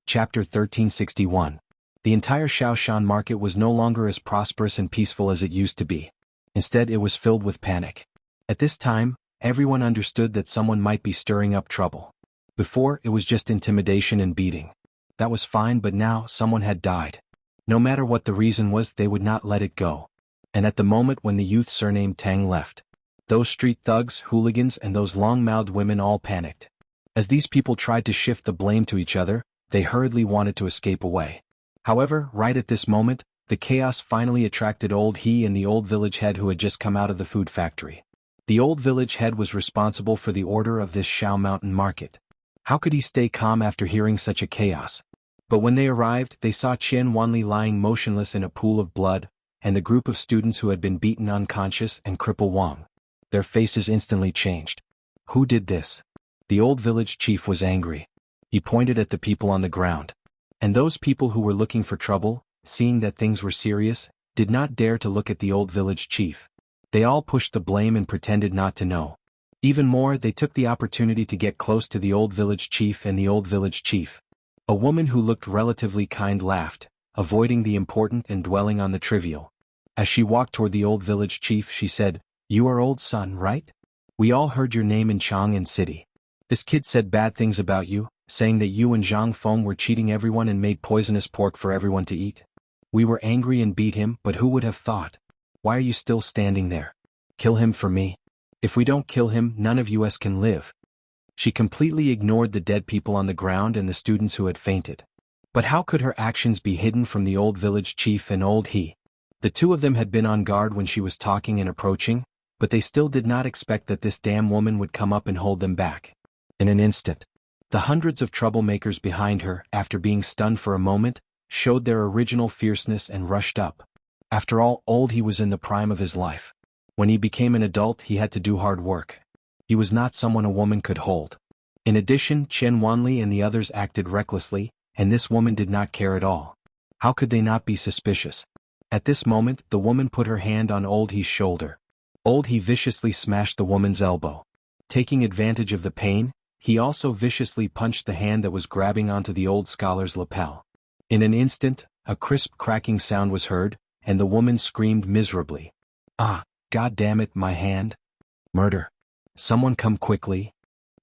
Chapter 1361. The entire Shaoshan market was no longer as prosperous and peaceful as it used to be. Instead, it was filled with panic. At this time, everyone understood that someone might be stirring up trouble. Before, it was just intimidation and beating. That was fine, but now someone had died. No matter what the reason was, they would not let it go. And at the moment when the youth surnamed Tang left, those street thugs, hooligans, and those long-mouthed women all panicked. As these people tried to shift the blame to each other, they hurriedly wanted to escape away. However, right at this moment, the chaos finally attracted old He and the old village head who had just come out of the food factory. The old village head was responsible for the order of this Shao Mountain market. How could he stay calm after hearing such a chaos? But when they arrived, they saw Qian Wanli lying motionless in a pool of blood, and the group of students who had been beaten unconscious and cripple Wang. Their faces instantly changed. Who did this? The old village chief was angry. He pointed at the people on the ground. And those people who were looking for trouble, seeing that things were serious, did not dare to look at the old village chief. They all pushed the blame and pretended not to know. Even more, they took the opportunity to get close to the old village chief and the old village chief. A woman who looked relatively kind laughed, avoiding the important and dwelling on the trivial. As she walked toward the old village chief, she said, "You are old son, right? We all heard your name in Chang'an City. This kid said bad things about you, saying that you and Zhang Feng were cheating everyone and made poisonous pork for everyone to eat. We were angry and beat him, but who would have thought? Why are you still standing there? Kill him for me. If we don't kill him, none of us can live." She completely ignored the dead people on the ground and the students who had fainted. But how could her actions be hidden from the old village chief and old He? The two of them had been on guard when she was talking and approaching, but they still did not expect that this damn woman would come up and hold them back. In an instant, the hundreds of troublemakers behind her, after being stunned for a moment, showed their original fierceness and rushed up. After all, old He was in the prime of his life. When he became an adult, he had to do hard work. He was not someone a woman could hold. In addition, Chen Wanli and the others acted recklessly, and this woman did not care at all. How could they not be suspicious? At this moment, the woman put her hand on old He's shoulder. Old He viciously smashed the woman's elbow. Taking advantage of the pain, he also viciously punched the hand that was grabbing onto the old scholar's lapel. In an instant, a crisp cracking sound was heard, and the woman screamed miserably. "Ah, God damn it, my hand. Murder. Someone come quickly.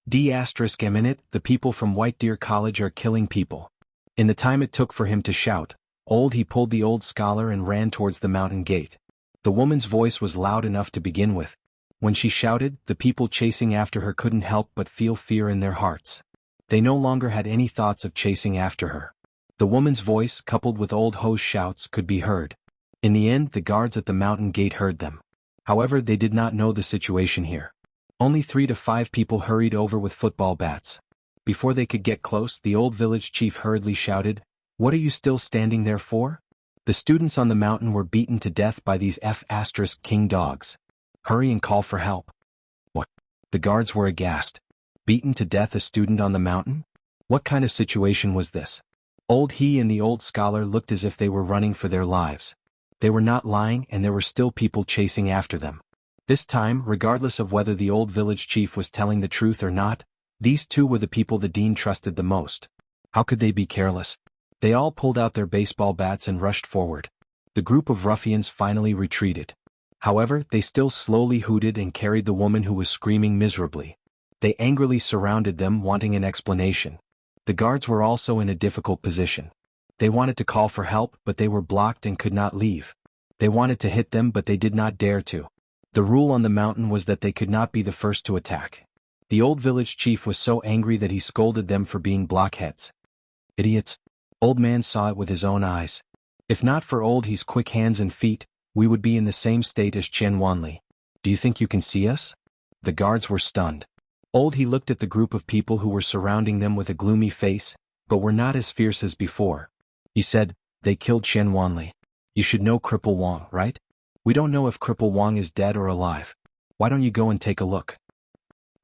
D****, the people from White Deer College are killing people." In the time it took for him to shout, old He pulled the old scholar and ran towards the mountain gate. The woman's voice was loud enough to begin with. When she shouted, the people chasing after her couldn't help but feel fear in their hearts. They no longer had any thoughts of chasing after her. The woman's voice, coupled with old Ho's shouts, could be heard. In the end, the guards at the mountain gate heard them. However, they did not know the situation here. Only 3 to 5 people hurried over with football bats. Before they could get close, the old village chief hurriedly shouted, "What are you still standing there for? The students on the mountain were beaten to death by these F***king dogs. Hurry and call for help." What? The guards were aghast. Beaten to death a student on the mountain? What kind of situation was this? Old He and the old scholar looked as if they were running for their lives. They were not lying, and there were still people chasing after them. This time, regardless of whether the old village chief was telling the truth or not, these two were the people the dean trusted the most. How could they be careless? They all pulled out their baseball bats and rushed forward. The group of ruffians finally retreated. However, they still slowly hooted and carried the woman who was screaming miserably. They angrily surrounded them, wanting an explanation. The guards were also in a difficult position. They wanted to call for help, but they were blocked and could not leave. They wanted to hit them, but they did not dare to. The rule on the mountain was that they could not be the first to attack. The old village chief was so angry that he scolded them for being blockheads. "Idiots." Old man saw it with his own eyes. If not for old He's quick hands and feet, we would be in the same state as Chen Wanli. "Do you think you can see us?" The guards were stunned. Old He looked at the group of people who were surrounding them with a gloomy face, but were not as fierce as before. He said, "They killed Chen Wanli. You should know Cripple Wang, right? We don't know if Cripple Wang is dead or alive. Why don't you go and take a look?"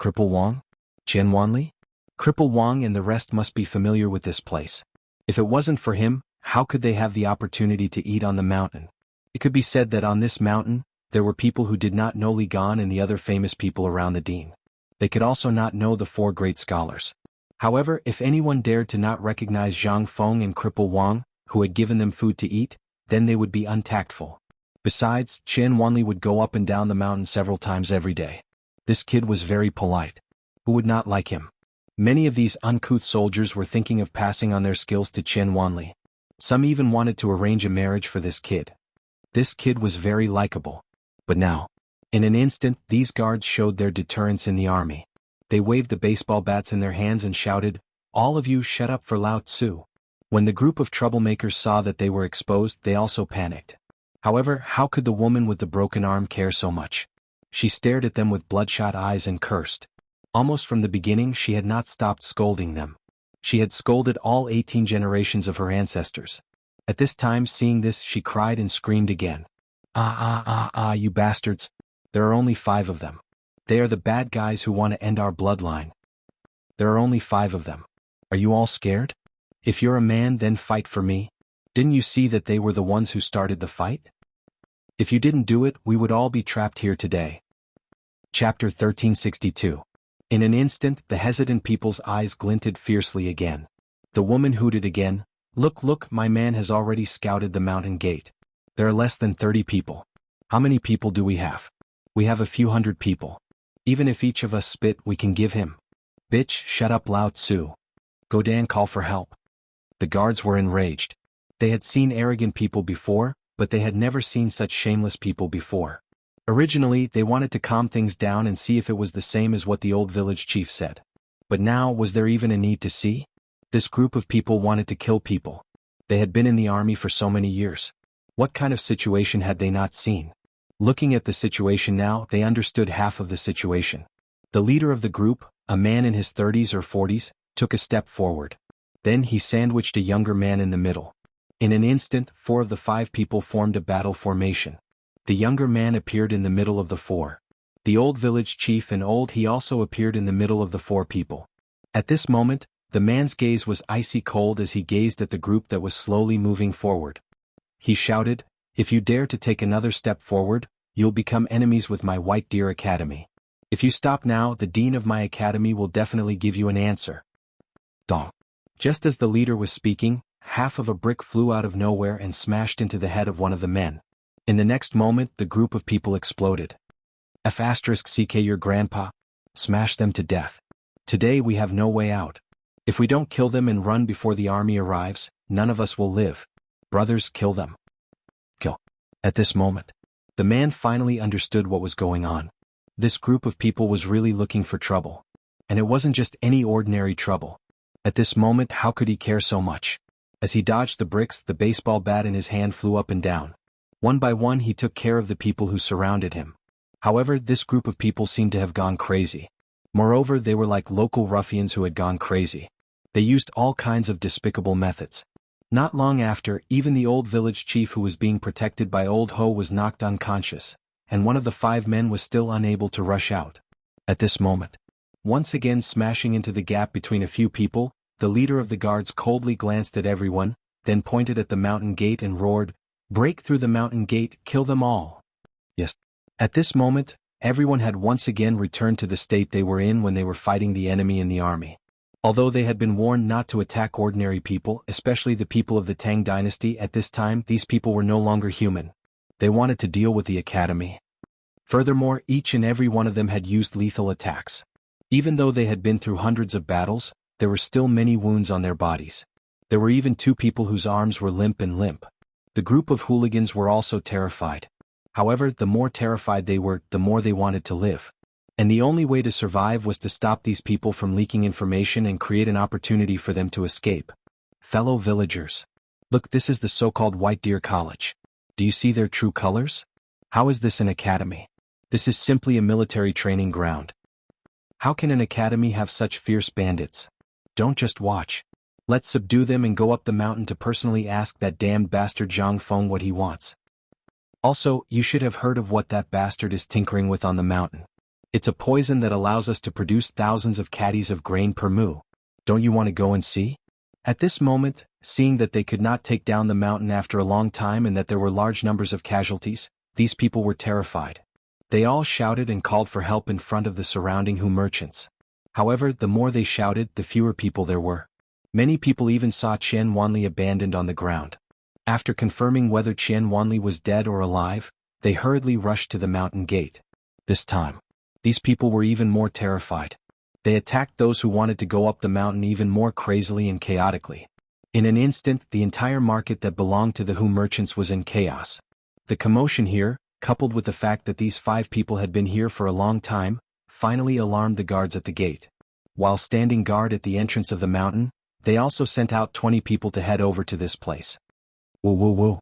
Cripple Wang? Chen Wanli? Cripple Wang and the rest must be familiar with this place. If it wasn't for him, how could they have the opportunity to eat on the mountain? It could be said that on this mountain, there were people who did not know Li Gan and the other famous people around the dean. They could also not know the 4 great scholars. However, if anyone dared to not recognize Zhang Feng and Cripple Wang, who had given them food to eat, then they would be untactful. Besides, Chen Wanli would go up and down the mountain several times every day. This kid was very polite. Who would not like him? Many of these uncouth soldiers were thinking of passing on their skills to Chen Wanli. Some even wanted to arrange a marriage for this kid. This kid was very likable. But now, in an instant, these guards showed their deterrence in the army. They waved the baseball bats in their hands and shouted, "All of you shut up for Lao Tzu." When the group of troublemakers saw that they were exposed, they also panicked. However, how could the woman with the broken arm care so much? She stared at them with bloodshot eyes and cursed. Almost from the beginning, she had not stopped scolding them. She had scolded all 18 generations of her ancestors. At this time, seeing this, she cried and screamed again. You bastards. There are only 5 of them. They are the bad guys who want to end our bloodline. There are only 5 of them. Are you all scared? If you're a man, then fight for me. Didn't you see that they were the ones who started the fight? If you didn't do it, we would all be trapped here today. Chapter 1362. In an instant, the hesitant people's eyes glinted fiercely again. The woman hooted again. Look, my man has already scouted the mountain gate. There are less than 30 people. How many people do we have? We have a few hundred people. Even if each of us spit, we can give him. Bitch, shut up, Lao Tzu. Go Dan, call for help. The guards were enraged. They had seen arrogant people before, but they had never seen such shameless people before. Originally, they wanted to calm things down and see if it was the same as what the old village chief said. But now, was there even a need to see? This group of people wanted to kill people. They had been in the army for so many years. What kind of situation had they not seen? Looking at the situation now, they understood half of the situation. The leader of the group, a man in his 30s or 40s, took a step forward. Then he sandwiched a younger man in the middle. In an instant, 4 of the 5 people formed a battle formation. The younger man appeared in the middle of the 4. The old village chief and he also appeared in the middle of the 4 people. At this moment, the man's gaze was icy cold as he gazed at the group that was slowly moving forward. He shouted, "If you dare to take another step forward, you'll become enemies with my White Deer Academy. If you stop now, the dean of my academy will definitely give you an answer." Dong. Just as the leader was speaking, half of a brick flew out of nowhere and smashed into the head of one of the men. In the next moment, the group of people exploded. F***ck your grandpa. Smash them to death. Today we have no way out. If we don't kill them and run before the army arrives, none of us will live. Brothers, kill them. Kill. At this moment, the man finally understood what was going on. This group of people was really looking for trouble. And it wasn't just any ordinary trouble. At this moment, how could he care so much? As he dodged the bricks, the baseball bat in his hand flew up and down. One by one, he took care of the people who surrounded him. However, this group of people seemed to have gone crazy. Moreover, they were like local ruffians who had gone crazy. They used all kinds of despicable methods. Not long after, even the old village chief who was being protected by Old Ho was knocked unconscious, and one of the 5 men was still unable to rush out. At this moment, once again smashing into the gap between a few people, the leader of the guards coldly glanced at everyone, then pointed at the mountain gate and roared, "Break through the mountain gate, kill them all." Yes. At this moment, everyone had once again returned to the state they were in when they were fighting the enemy in the army. Although they had been warned not to attack ordinary people, especially the people of the Tang Dynasty, at this time these people were no longer human. They wanted to deal with the academy. Furthermore, each and every one of them had used lethal attacks. Even though they had been through hundreds of battles, there were still many wounds on their bodies. There were even 2 people whose arms were limp. The group of hooligans were also terrified. However, the more terrified they were, the more they wanted to live. And the only way to survive was to stop these people from leaking information and create an opportunity for them to escape. Fellow villagers. Look, this is the so-called White Deer College. Do you see their true colors? How is this an academy? This is simply a military training ground. How can an academy have such fierce bandits? Don't just watch. Let's subdue them and go up the mountain to personally ask that damned bastard Zhang Feng what he wants. Also, you should have heard of what that bastard is tinkering with on the mountain. It's a poison that allows us to produce thousands of caddies of grain per moo. Don't you want to go and see? At this moment, seeing that they could not take down the mountain after a long time and that there were large numbers of casualties, these people were terrified. They all shouted and called for help in front of the surrounding merchants. However, the more they shouted, the fewer people there were. Many people even saw Qian Wanli abandoned on the ground. After confirming whether Qian Wanli was dead or alive, they hurriedly rushed to the mountain gate. This time, these people were even more terrified. They attacked those who wanted to go up the mountain even more crazily and chaotically. In an instant, the entire market that belonged to the Hu merchants was in chaos. The commotion here, coupled with the fact that these 5 people had been here for a long time, finally alarmed the guards at the gate. While standing guard at the entrance of the mountain, they also sent out 20 people to head over to this place. Woo woo woo.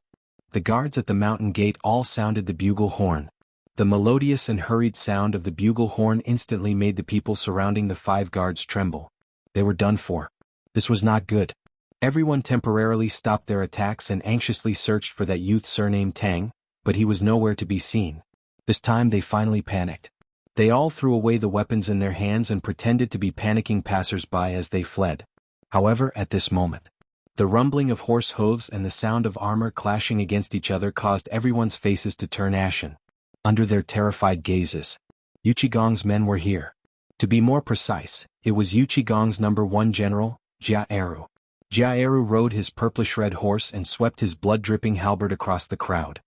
The guards at the mountain gate all sounded the bugle horn. The melodious and hurried sound of the bugle horn instantly made the people surrounding the 5 guards tremble. They were done for. This was not good. Everyone temporarily stopped their attacks and anxiously searched for that youth surnamed Tang, but he was nowhere to be seen. This time they finally panicked. They all threw away the weapons in their hands and pretended to be panicking passers-by as they fled. However, at this moment, the rumbling of horse hooves and the sound of armor clashing against each other caused everyone's faces to turn ashen. Under their terrified gazes, Yu Qigong's men were here. To be more precise, it was Yu Qigong's #1 general, Jia Eru. Jia Eru rode his purplish-red horse and swept his blood-dripping halberd across the crowd.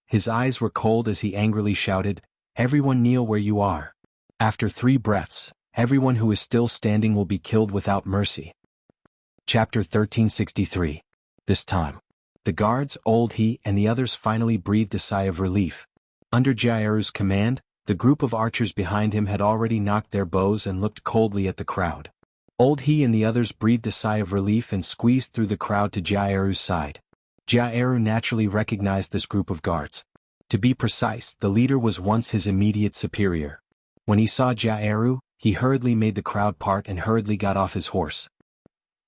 His eyes were cold as he angrily shouted, "Everyone kneel where you are. After 3 breaths, everyone who is still standing will be killed without mercy." Chapter 1363. This time, the guards, Old He, and the others finally breathed a sigh of relief. Under Jairu's command, the group of archers behind him had already knocked their bows and looked coldly at the crowd. Old He and the others breathed a sigh of relief and squeezed through the crowd to Jairu's side. Jairu naturally recognized this group of guards. To be precise, the leader was once his immediate superior. When he saw Jairu, he hurriedly made the crowd part and hurriedly got off his horse.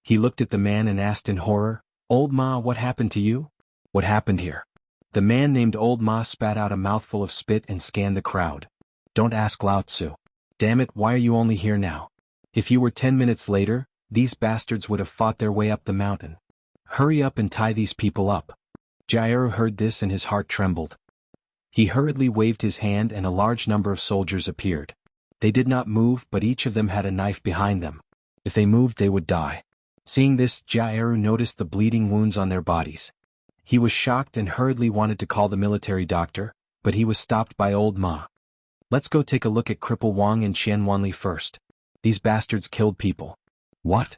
He looked at the man and asked in horror, "Old Ma, what happened to you? What happened here?" The man named Old Ma spat out a mouthful of spit and scanned the crowd. "Don't ask Lao Tzu. Damn it, why are you only here now? If you were 10 minutes later, these bastards would have fought their way up the mountain. Hurry up and tie these people up." Jairu heard this and his heart trembled. He hurriedly waved his hand and a large number of soldiers appeared. They did not move, but each of them had a knife behind them. If they moved, they would die. Seeing this, Jairu noticed the bleeding wounds on their bodies. He was shocked and hurriedly wanted to call the military doctor, but he was stopped by Old Ma. "Let's go take a look at Cripple Wang and Qian Wanli first. These bastards killed people." "What?"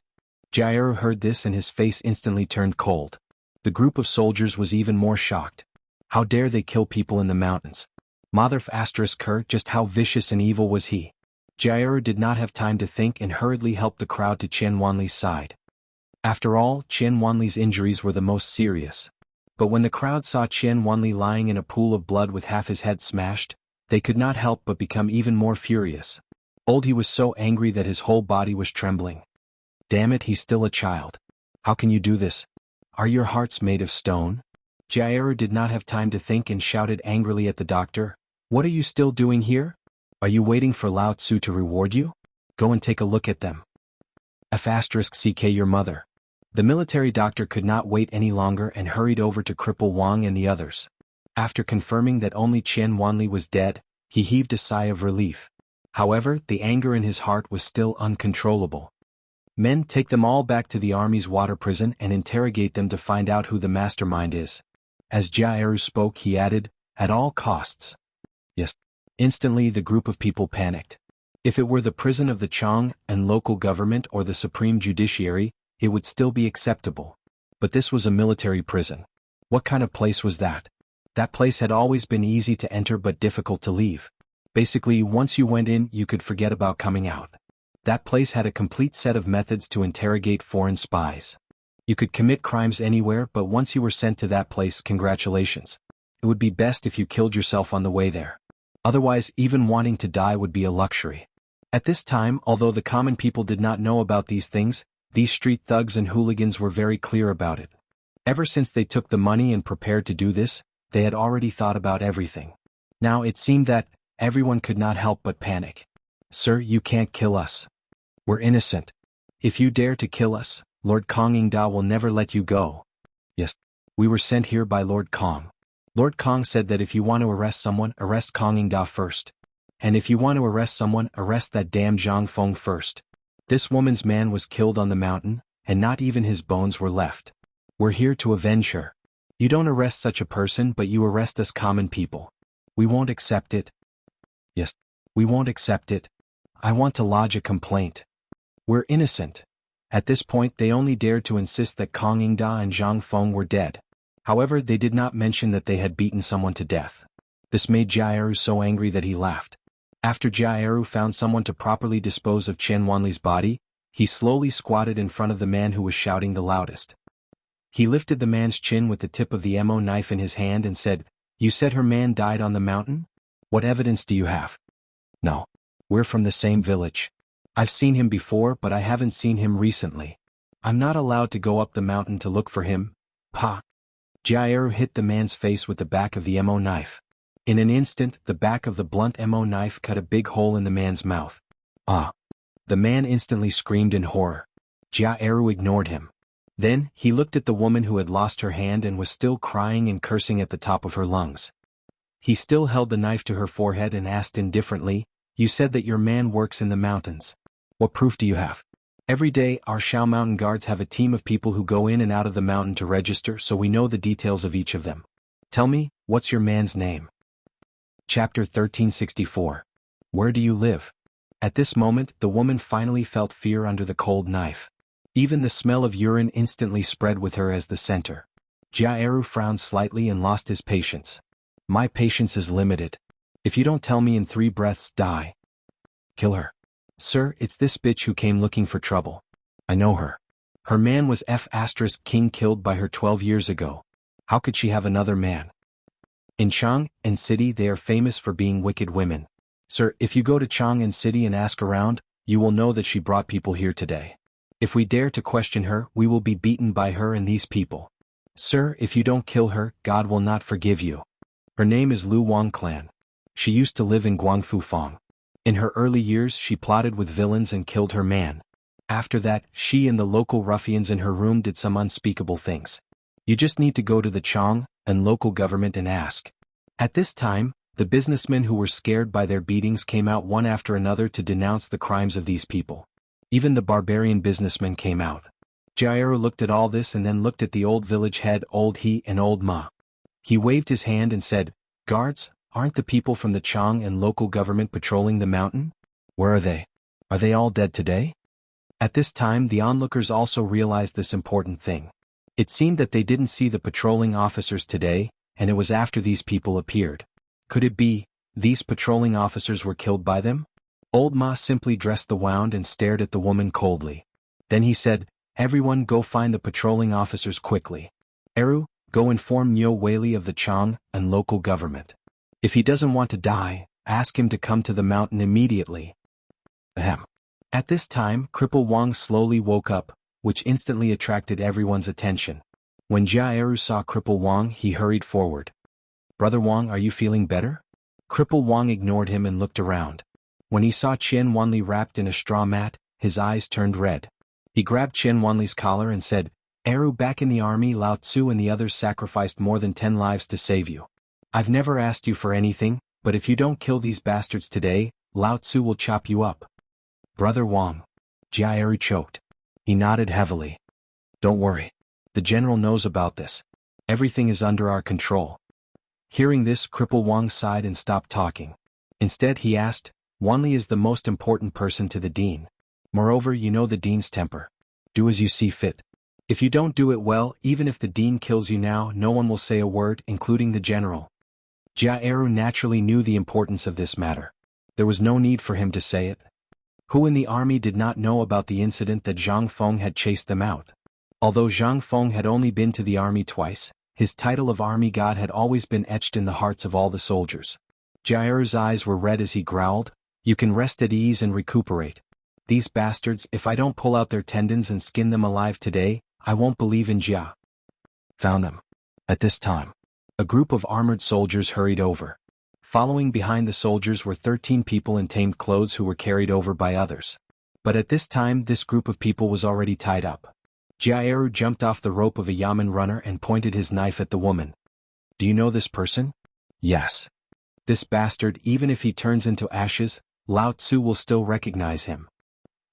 Jairu heard this and his face instantly turned cold. The group of soldiers was even more shocked. How dare they kill people in the mountains? Motherf *Ker, just how vicious and evil was he? Jairu did not have time to think and hurriedly helped the crowd to Qian Wanli's side. After all, Qian Wanli's injuries were the most serious. But when the crowd saw Qian Wanli lying in a pool of blood with half his head smashed, they could not help but become even more furious. Old He was so angry that his whole body was trembling. "Damn it, he's still a child. How can you do this? Are your hearts made of stone?" Jairu did not have time to think and shouted angrily at the doctor, "What are you still doing here? Are you waiting for Lao Tzu to reward you? Go and take a look at them." *CK your mother. The military doctor could not wait any longer and hurried over to Cripple Wang and the others. After confirming that only Qian Wanli was dead, he heaved a sigh of relief. However, the anger in his heart was still uncontrollable. "Men, take them all back to the army's water prison and interrogate them to find out who the mastermind is." As Jairu spoke, he added, "At all costs." "Yes." Instantly the group of people panicked. If it were the prison of the Chang and local government or the supreme judiciary, it would still be acceptable. But this was a military prison. What kind of place was that? That place had always been easy to enter but difficult to leave. Basically, once you went in, you could forget about coming out. That place had a complete set of methods to interrogate foreign spies. You could commit crimes anywhere, but once you were sent to that place, congratulations. It would be best if you killed yourself on the way there. Otherwise, even wanting to die would be a luxury. At this time, although the common people did not know about these things, these street thugs and hooligans were very clear about it. Ever since they took the money and prepared to do this, they had already thought about everything. Now it seemed that everyone could not help but panic. "Sir, you can't kill us. We're innocent. If you dare to kill us, Lord Kong Ingda will never let you go." "Yes. We were sent here by Lord Kong. Lord Kong said that if you want to arrest someone, arrest Kong Ingda first. And if you want to arrest someone, arrest that damn Zhang Feng first. This woman's man was killed on the mountain, and not even his bones were left. We're here to avenge her. You don't arrest such a person, but you arrest us common people. We won't accept it. Yes, we won't accept it. I want to lodge a complaint. We're innocent. At this point they only dared to insist that Kong Yingda and Zhang Feng were dead. However, they did not mention that they had beaten someone to death. This made Jiaeru so angry that he laughed. After Jiaeru found someone to properly dispose of Chen Wanli's body, he slowly squatted in front of the man who was shouting the loudest. He lifted the man's chin with the tip of the mo knife in his hand and said, "You said her man died on the mountain? What evidence do you have?" "No. We're from the same village. I've seen him before, but I haven't seen him recently. I'm not allowed to go up the mountain to look for him." Pa! Jiaeru hit the man's face with the back of the mo knife. In an instant, the back of the blunt mo knife cut a big hole in the man's mouth. "Ah!" The man instantly screamed in horror. Jiaeru ignored him. Then, he looked at the woman who had lost her hand and was still crying and cursing at the top of her lungs. He still held the knife to her forehead and asked indifferently, "You said that your man works in the mountains. What proof do you have?" "Every day, our Shao Mountain Guards have a team of people who go in and out of the mountain to register, so we know the details of each of them. Tell me, what's your man's name?" Chapter 1364. Where do you live? At this moment, the woman finally felt fear under the cold knife. Even the smell of urine instantly spread with her as the center. Jiaeru frowned slightly and lost his patience. "My patience is limited. If you don't tell me in 3 breaths, die." "Kill her." "Sir, it's this bitch who came looking for trouble. I know her. Her man was King killed by her 12 years ago. How could she have another man?" In Chang'an City they are famous for being wicked women. Sir, if you go to Chang'an City and ask around, you will know that she brought people here today. If we dare to question her, we will be beaten by her and these people. Sir, if you don't kill her, God will not forgive you. Her name is Lu Wang Clan. She used to live in Guangfu Fang. In her early years she plotted with villains and killed her man. After that, she and the local ruffians in her room did some unspeakable things. You just need to go to the Chang'an local government and ask. At this time, the businessmen who were scared by their beatings came out one after another to denounce the crimes of these people. Even the barbarian businessmen came out. Jiaeru looked at all this and then looked at the old village head, Old He and Old Ma. He waved his hand and said, "Guards, aren't the people from the Chang'an local government patrolling the mountain? Where are they? Are they all dead today?" At this time the onlookers also realized this important thing. It seemed that they didn't see the patrolling officers today, and it was after these people appeared. Could it be, these patrolling officers were killed by them? Old Ma simply dressed the wound and stared at the woman coldly. Then he said, "Everyone go find the patrolling officers quickly. Eru, go inform Nyo Weili of the Chang'an local government. If he doesn't want to die, ask him to come to the mountain immediately." Ahem. At this time, Cripple Wang slowly woke up, which instantly attracted everyone's attention. When Jiaeru saw Cripple Wang, he hurried forward. "Brother Wang, are you feeling better?" Cripple Wang ignored him and looked around. When he saw Chen Wanli wrapped in a straw mat, his eyes turned red. He grabbed Chen Wanli's collar and said, "Eru, back in the army, Lao Tzu and the others sacrificed more than 10 lives to save you. I've never asked you for anything, but if you don't kill these bastards today, Lao Tzu will chop you up." "Brother Wang." Jiaeru choked. He nodded heavily. "Don't worry. The general knows about this. Everything is under our control." Hearing this, Cripple Wang sighed and stopped talking. Instead he asked, "Wanli is the most important person to the dean. Moreover, you know the dean's temper. Do as you see fit. If you don't do it well, even if the dean kills you now, no one will say a word, including the general." Jiaeru naturally knew the importance of this matter. There was no need for him to say it. Who in the army did not know about the incident that Zhang Feng had chased them out? Although Zhang Feng had only been to the army twice, his title of army god had always been etched in the hearts of all the soldiers. Jiaeru's eyes were red as he growled, "You can rest at ease and recuperate. These bastards, if I don't pull out their tendons and skin them alive today, I won't believe in Jia." Found them. At this time, a group of armored soldiers hurried over. Following behind the soldiers were 13 people in tamed clothes who were carried over by others. But at this time this group of people was already tied up. Jiaeru jumped off the rope of a yamen runner and pointed his knife at the woman. "Do you know this person?" "Yes." This bastard, even if he turns into ashes, Lao Tzu will still recognize him.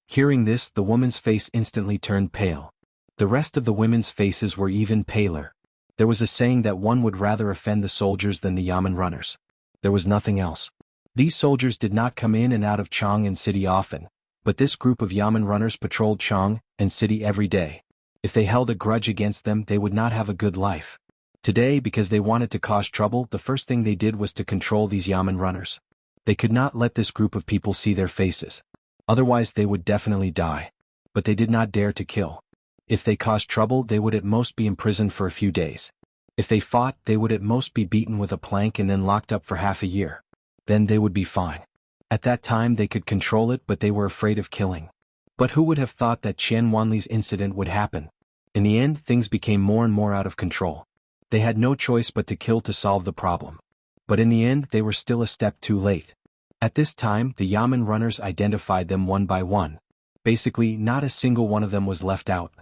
Hearing this, the woman's face instantly turned pale. The rest of the women's faces were even paler. There was a saying that one would rather offend the soldiers than the yamen runners. There was nothing else. These soldiers did not come in and out of Chang and city often, but this group of yamen runners patrolled Chang and city every day. If they held a grudge against them, they would not have a good life. Today, because they wanted to cause trouble, the first thing they did was to control these yamen runners. They could not let this group of people see their faces. Otherwise they would definitely die. But they did not dare to kill. If they caused trouble, they would at most be imprisoned for a few days. If they fought, they would at most be beaten with a plank and then locked up for half a year. Then they would be fine. At that time they could control it, but they were afraid of killing. But who would have thought that Qian Wanli's incident would happen? In the end, things became more and more out of control. They had no choice but to kill to solve the problem. But in the end, they were still a step too late. At this time, the yamen runners identified them one by one. Basically, not a single one of them was left out.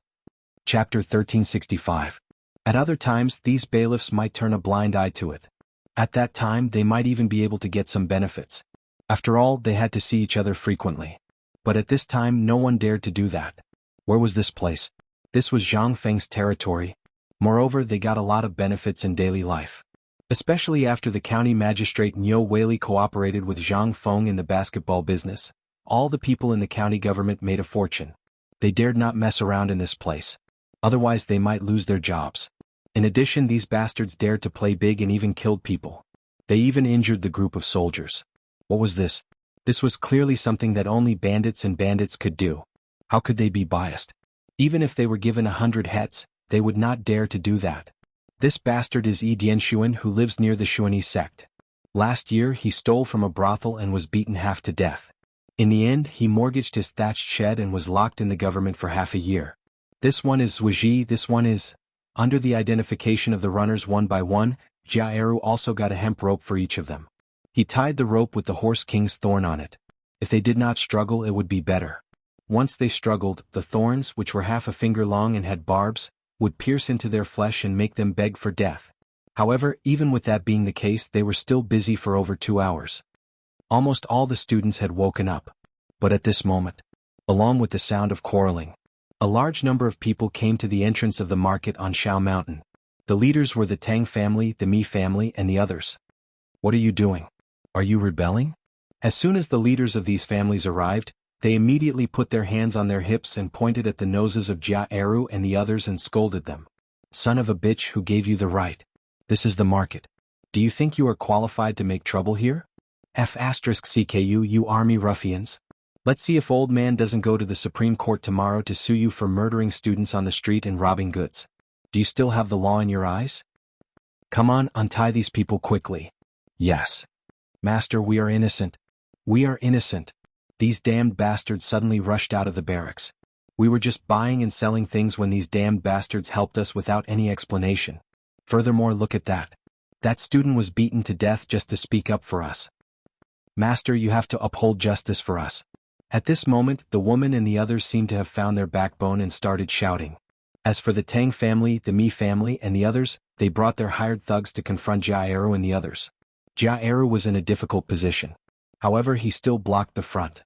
Chapter 1365. At other times, these bailiffs might turn a blind eye to it. At that time, they might even be able to get some benefits. After all, they had to see each other frequently. But at this time, no one dared to do that. Where was this place? This was Zhang Feng's territory. Moreover, they got a lot of benefits in daily life. Especially after the county magistrate Niu Weili cooperated with Zhang Feng in the basketball business. All the people in the county government made a fortune. They dared not mess around in this place. Otherwise they might lose their jobs. In addition, these bastards dared to play big and even killed people. They even injured the group of soldiers. What was this? This was clearly something that only bandits and bandits could do. How could they be biased? Even if they were given 100 hets, they would not dare to do that. This bastard is Yi Dianshuan, who lives near the Xuanyi sect. Last year he stole from a brothel and was beaten half to death. In the end, he mortgaged his thatched shed and was locked in the government for half a year. This one is Zhuji, this one is... Under the identification of the runners one by one, Jia Eru also got a hemp rope for each of them. He tied the rope with the horse king's thorn on it. If they did not struggle, it would be better. Once they struggled, the thorns, which were half a finger long and had barbs, would pierce into their flesh and make them beg for death. However, even with that being the case, they were still busy for over 2 hours. Almost all the students had woken up. But at this moment, along with the sound of quarreling, a large number of people came to the entrance of the market on Shao Mountain. The leaders were the Tang family, the Mi family, and the others. What are you doing? Are you rebelling? As soon as the leaders of these families arrived, they immediately put their hands on their hips and pointed at the noses of Jia Eru and the others and scolded them. Son of a bitch, who gave you the right? This is the market. Do you think you are qualified to make trouble here? F***CKU, you army ruffians. Let's see if old man doesn't go to the Supreme Court tomorrow to sue you for murdering students on the street and robbing goods. Do you still have the law in your eyes? Come on, untie these people quickly. Yes. Master, we are innocent. We are innocent. These damned bastards suddenly rushed out of the barracks. We were just buying and selling things when these damned bastards helped us without any explanation. Furthermore, look at that. That student was beaten to death just to speak up for us. Master, you have to uphold justice for us. At this moment, the woman and the others seemed to have found their backbone and started shouting. As for the Tang family, the Mi family, and the others, they brought their hired thugs to confront Jia Eru and the others. Jia Eru was in a difficult position. However, he still blocked the front.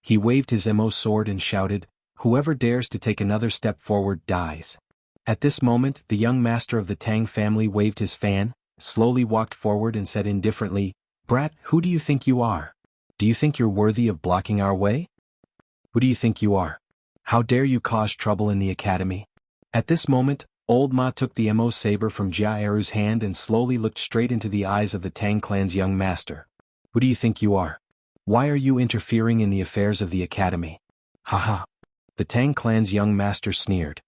He waved his Mo sword and shouted, "Whoever dares to take another step forward dies." At this moment, the young master of the Tang family waved his fan, slowly walked forward and said indifferently, "Brat, who do you think you are? Do you think you're worthy of blocking our way? Who do you think you are? How dare you cause trouble in the academy?" At this moment, old Ma took the Mo saber from Jia Eru's hand and slowly looked straight into the eyes of the Tang clan's young master. "Who do you think you are? Why are you interfering in the affairs of the academy?" "Ha." The Tang clan's young master sneered.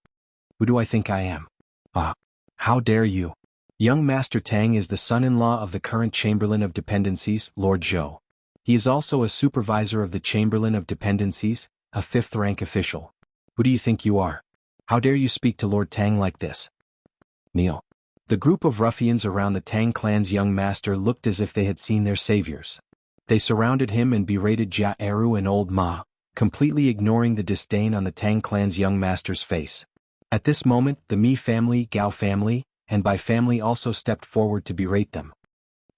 "Who do I think I am? Ah, how dare you?" Young Master Tang is the son-in-law of the current Chamberlain of Dependencies, Lord Zhou. He is also a supervisor of the Chamberlain of Dependencies, a 5th-rank official. "Who do you think you are? How dare you speak to Lord Tang like this?" "Kneel." The group of ruffians around the Tang clan's young master looked as if they had seen their saviors. They surrounded him and berated Jia Eru and old Ma, completely ignoring the disdain on the Tang clan's young master's face. At this moment, the Mi family, Gao family, and Bai family also stepped forward to berate them.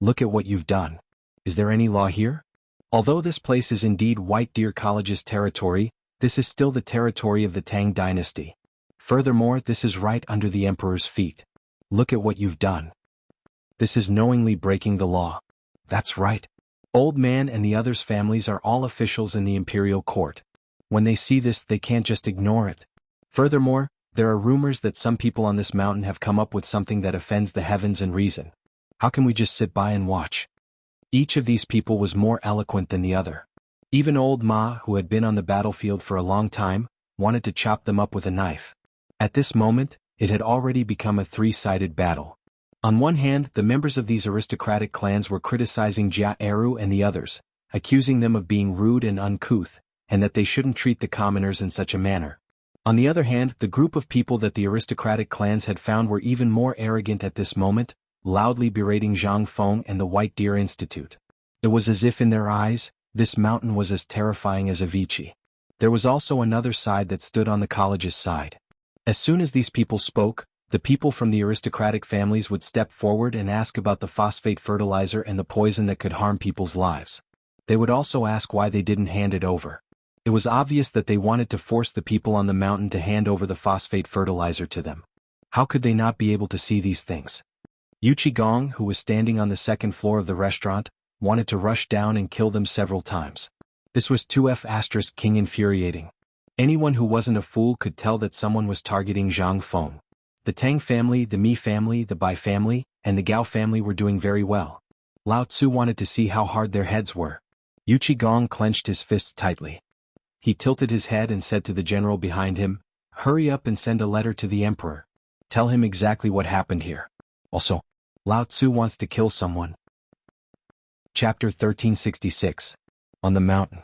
Look at what you've done. Is there any law here? Although this place is indeed White Deer College's territory, this is still the territory of the Tang Dynasty. Furthermore, this is right under the Emperor's feet. Look at what you've done. This is knowingly breaking the law. That's right. Old Man and the others' families are all officials in the imperial court. When they see this, they can't just ignore it. Furthermore, there are rumors that some people on this mountain have come up with something that offends the heavens and reason. How can we just sit by and watch? Each of these people was more eloquent than the other. Even old Ma, who had been on the battlefield for a long time, wanted to chop them up with a knife. At this moment, it had already become a three-sided battle. On one hand, the members of these aristocratic clans were criticizing Jia Eru and the others, accusing them of being rude and uncouth, and that they shouldn't treat the commoners in such a manner. On the other hand, the group of people that the aristocratic clans had found were even more arrogant at this moment, loudly berating Zhang Feng and the White Deer Institute. It was as if in their eyes, this mountain was as terrifying as Avicii. There was also another side that stood on the college's side. As soon as these people spoke, the people from the aristocratic families would step forward and ask about the phosphate fertilizer and the poison that could harm people's lives. They would also ask why they didn't hand it over. It was obvious that they wanted to force the people on the mountain to hand over the phosphate fertilizer to them. How could they not be able to see these things? Yu Qigong, who was standing on the second floor of the restaurant, wanted to rush down and kill them several times. This was 2F** King infuriating. Anyone who wasn't a fool could tell that someone was targeting Zhang Feng. The Tang family, the Mi family, the Bai family, and the Gao family were doing very well. Lao Tzu wanted to see how hard their heads were. Yu Qigong clenched his fists tightly. He tilted his head and said to the general behind him, "Hurry up and send a letter to the emperor. Tell him exactly what happened here. Also, Lao Tzu wants to kill someone." Chapter 1366. On the mountain.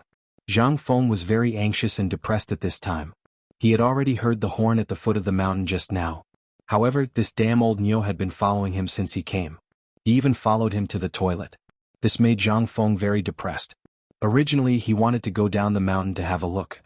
Zhang Feng was very anxious and depressed at this time. He had already heard the horn at the foot of the mountain just now. However, this damn old Niu had been following him since he came. He even followed him to the toilet. This made Zhang Feng very depressed. Originally, he wanted to go down the mountain to have a look.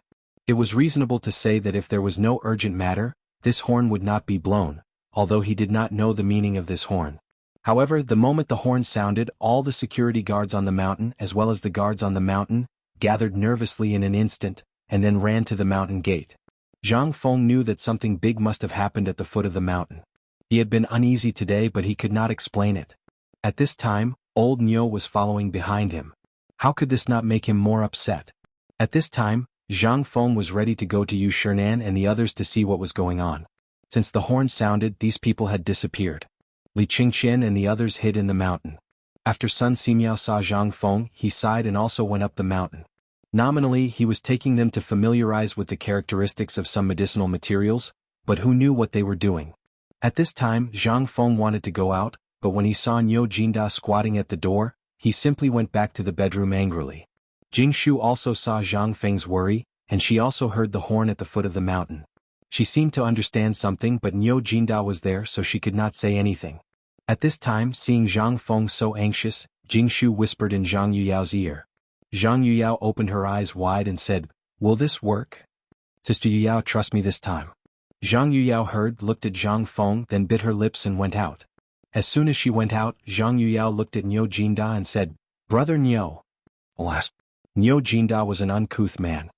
It was reasonable to say that if there was no urgent matter, this horn would not be blown, although he did not know the meaning of this horn. However, the moment the horn sounded, all the security guards on the mountain, as well as the guards on the mountain, gathered nervously in an instant, and then ran to the mountain gate. Zhang Feng knew that something big must have happened at the foot of the mountain. He had been uneasy today, but he could not explain it. At this time, old Niu was following behind him. How could this not make him more upset? At this time, Zhang Feng was ready to go to Yu Shernan and the others to see what was going on. Since the horn sounded, these people had disappeared. Li Qingqian and the others hid in the mountain. After Sun Simiao saw Zhang Feng, he sighed and also went up the mountain. Nominally, he was taking them to familiarize with the characteristics of some medicinal materials, but who knew what they were doing? At this time, Zhang Feng wanted to go out, but when he saw Niu Jinda squatting at the door, he simply went back to the bedroom angrily. Jing Shu also saw Zhang Feng's worry, and she also heard the horn at the foot of the mountain. She seemed to understand something, but Niu Jinda was there, so she could not say anything. At this time, seeing Zhang Feng so anxious, Jing Shu whispered in Zhang Yuyao's ear. Zhang Yuyao opened her eyes wide and said, "Will this work? Sister Yuyao, trust me this time." Zhang Yuyao heard, looked at Zhang Feng, then bit her lips and went out. As soon as she went out, Zhang Yuyao looked at Niu Jinda and said, "Brother Niu." Alas, Niu Jinda was an uncouth man.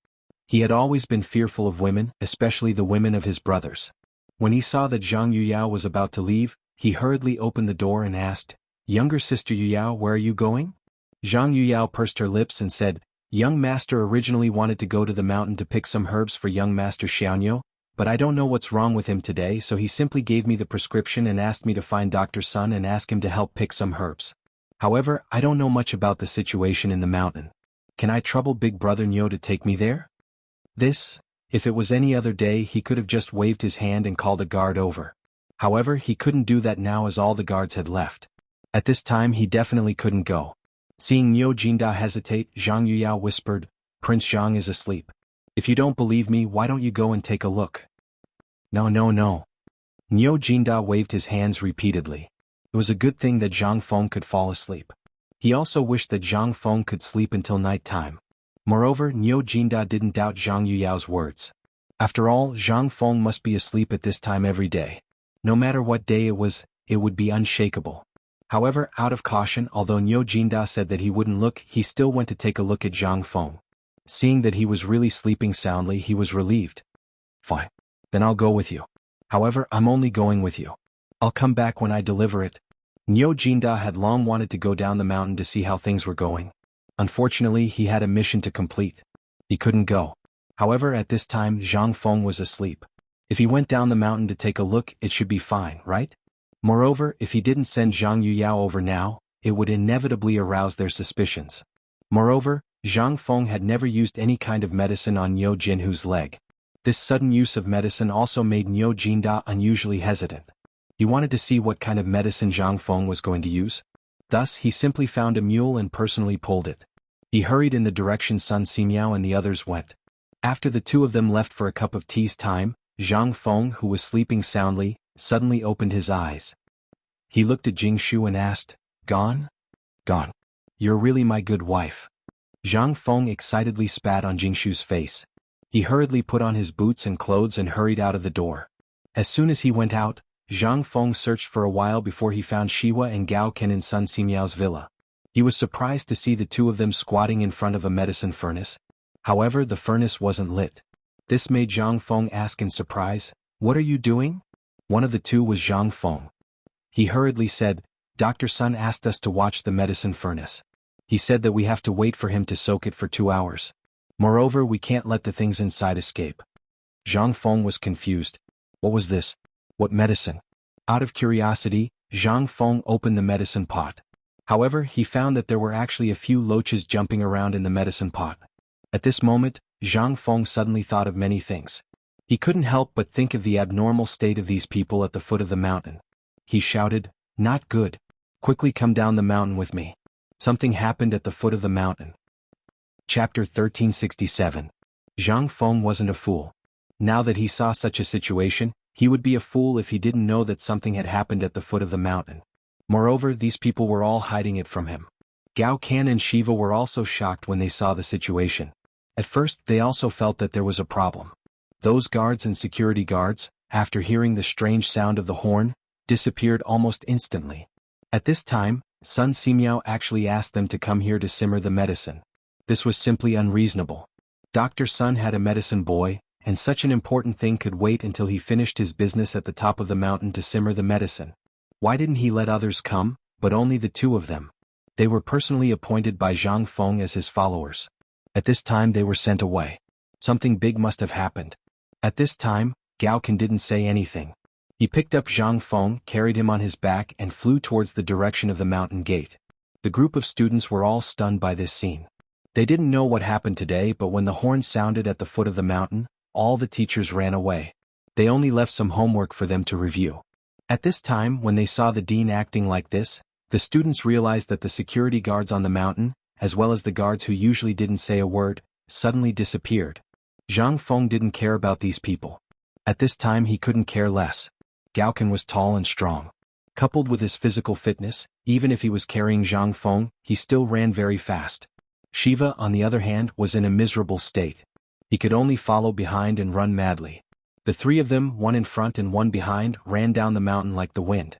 He had always been fearful of women, especially the women of his brothers. When he saw that Zhang Yuyao was about to leave, he hurriedly opened the door and asked, "Younger sister Yuyao, where are you going?" Zhang Yuyao pursed her lips and said, "Young master originally wanted to go to the mountain to pick some herbs for young master Xiaoniu, but I don't know what's wrong with him today, so he simply gave me the prescription and asked me to find Dr. Sun and ask him to help pick some herbs. However, I don't know much about the situation in the mountain. Can I trouble big brother Niu to take me there?" This, if it was any other day, he could have just waved his hand and called a guard over. However, he couldn't do that now as all the guards had left. At this time he definitely couldn't go. Seeing Niu Jinda hesitate, Zhang Yuyao whispered, "Prince Zhang is asleep. If you don't believe me, why don't you go and take a look?" No. Niu Jinda waved his hands repeatedly. It was a good thing that Zhang Feng could fall asleep. He also wished that Zhang Feng could sleep until night time. Moreover, Niu Jinda didn't doubt Zhang Yuyao's words. After all, Zhang Feng must be asleep at this time every day. No matter what day it was, it would be unshakable. However, out of caution, although Niu Jinda said that he wouldn't look, he still went to take a look at Zhang Feng. Seeing that he was really sleeping soundly, he was relieved. Fine. Then I'll go with you. However, I'm only going with you. I'll come back when I deliver it. Niu Jinda had long wanted to go down the mountain to see how things were going. Unfortunately, he had a mission to complete. He couldn't go. However, at this time, Zhang Feng was asleep. If he went down the mountain to take a look, it should be fine, right? Moreover, if he didn't send Zhang Yuyao over now, it would inevitably arouse their suspicions. Moreover, Zhang Feng had never used any kind of medicine on Niu Jinhu's leg. This sudden use of medicine also made Niu Jinda unusually hesitant. He wanted to see what kind of medicine Zhang Feng was going to use. Thus, he simply found a mule and personally pulled it. He hurried in the direction Sun Simiao and the others went. After the two of them left for a cup of tea's time, Zhang Feng, who was sleeping soundly, suddenly opened his eyes. He looked at Jingshu and asked, "Gone? Gone. You're really my good wife." Zhang Feng excitedly spat on Jingshu's face. He hurriedly put on his boots and clothes and hurried out of the door. As soon as he went out, Zhang Feng searched for a while before he found Shiwa and Gao Ken in Sun Simiao's villa. He was surprised to see the two of them squatting in front of a medicine furnace. However, the furnace wasn't lit. This made Zhang Feng ask in surprise, "What are you doing?" One of the two was Zhang Feng. He hurriedly said, "Dr. Sun asked us to watch the medicine furnace. He said that we have to wait for him to soak it for 2 hours. Moreover, we can't let the things inside escape." Zhang Feng was confused. What was this? What medicine? Out of curiosity, Zhang Feng opened the medicine pot. However, he found that there were actually a few loaches jumping around in the medicine pot. At this moment, Zhang Feng suddenly thought of many things. He couldn't help but think of the abnormal state of these people at the foot of the mountain. He shouted, "Not good. Quickly come down the mountain with me." Something happened at the foot of the mountain. Chapter 1367. Zhang Feng wasn't a fool. Now that he saw such a situation, he would be a fool if he didn't know that something had happened at the foot of the mountain. Moreover, these people were all hiding it from him. Gao Kan and Shiva were also shocked when they saw the situation. At first, they also felt that there was a problem. Those guards and security guards, after hearing the strange sound of the horn, disappeared almost instantly. At this time, Sun Simiao actually asked them to come here to simmer the medicine. This was simply unreasonable. Dr. Sun had a medicine boy, and such an important thing could wait until he finished his business at the top of the mountain to simmer the medicine. Why didn't he let others come, but only the two of them? They were personally appointed by Zhang Feng as his followers. At this time they were sent away. Something big must have happened. At this time, Gao Kan didn't say anything. He picked up Zhang Feng, carried him on his back and flew towards the direction of the mountain gate. The group of students were all stunned by this scene. They didn't know what happened today, but when the horn sounded at the foot of the mountain, all the teachers ran away. They only left some homework for them to review. At this time, when they saw the dean acting like this, the students realized that the security guards on the mountain, as well as the guards who usually didn't say a word, suddenly disappeared. Zhang Feng didn't care about these people. At this time he couldn't care less. Gao Kan was tall and strong. Coupled with his physical fitness, even if he was carrying Zhang Feng, he still ran very fast. Shiva, on the other hand, was in a miserable state. He could only follow behind and run madly. The three of them, one in front and one behind, ran down the mountain like the wind.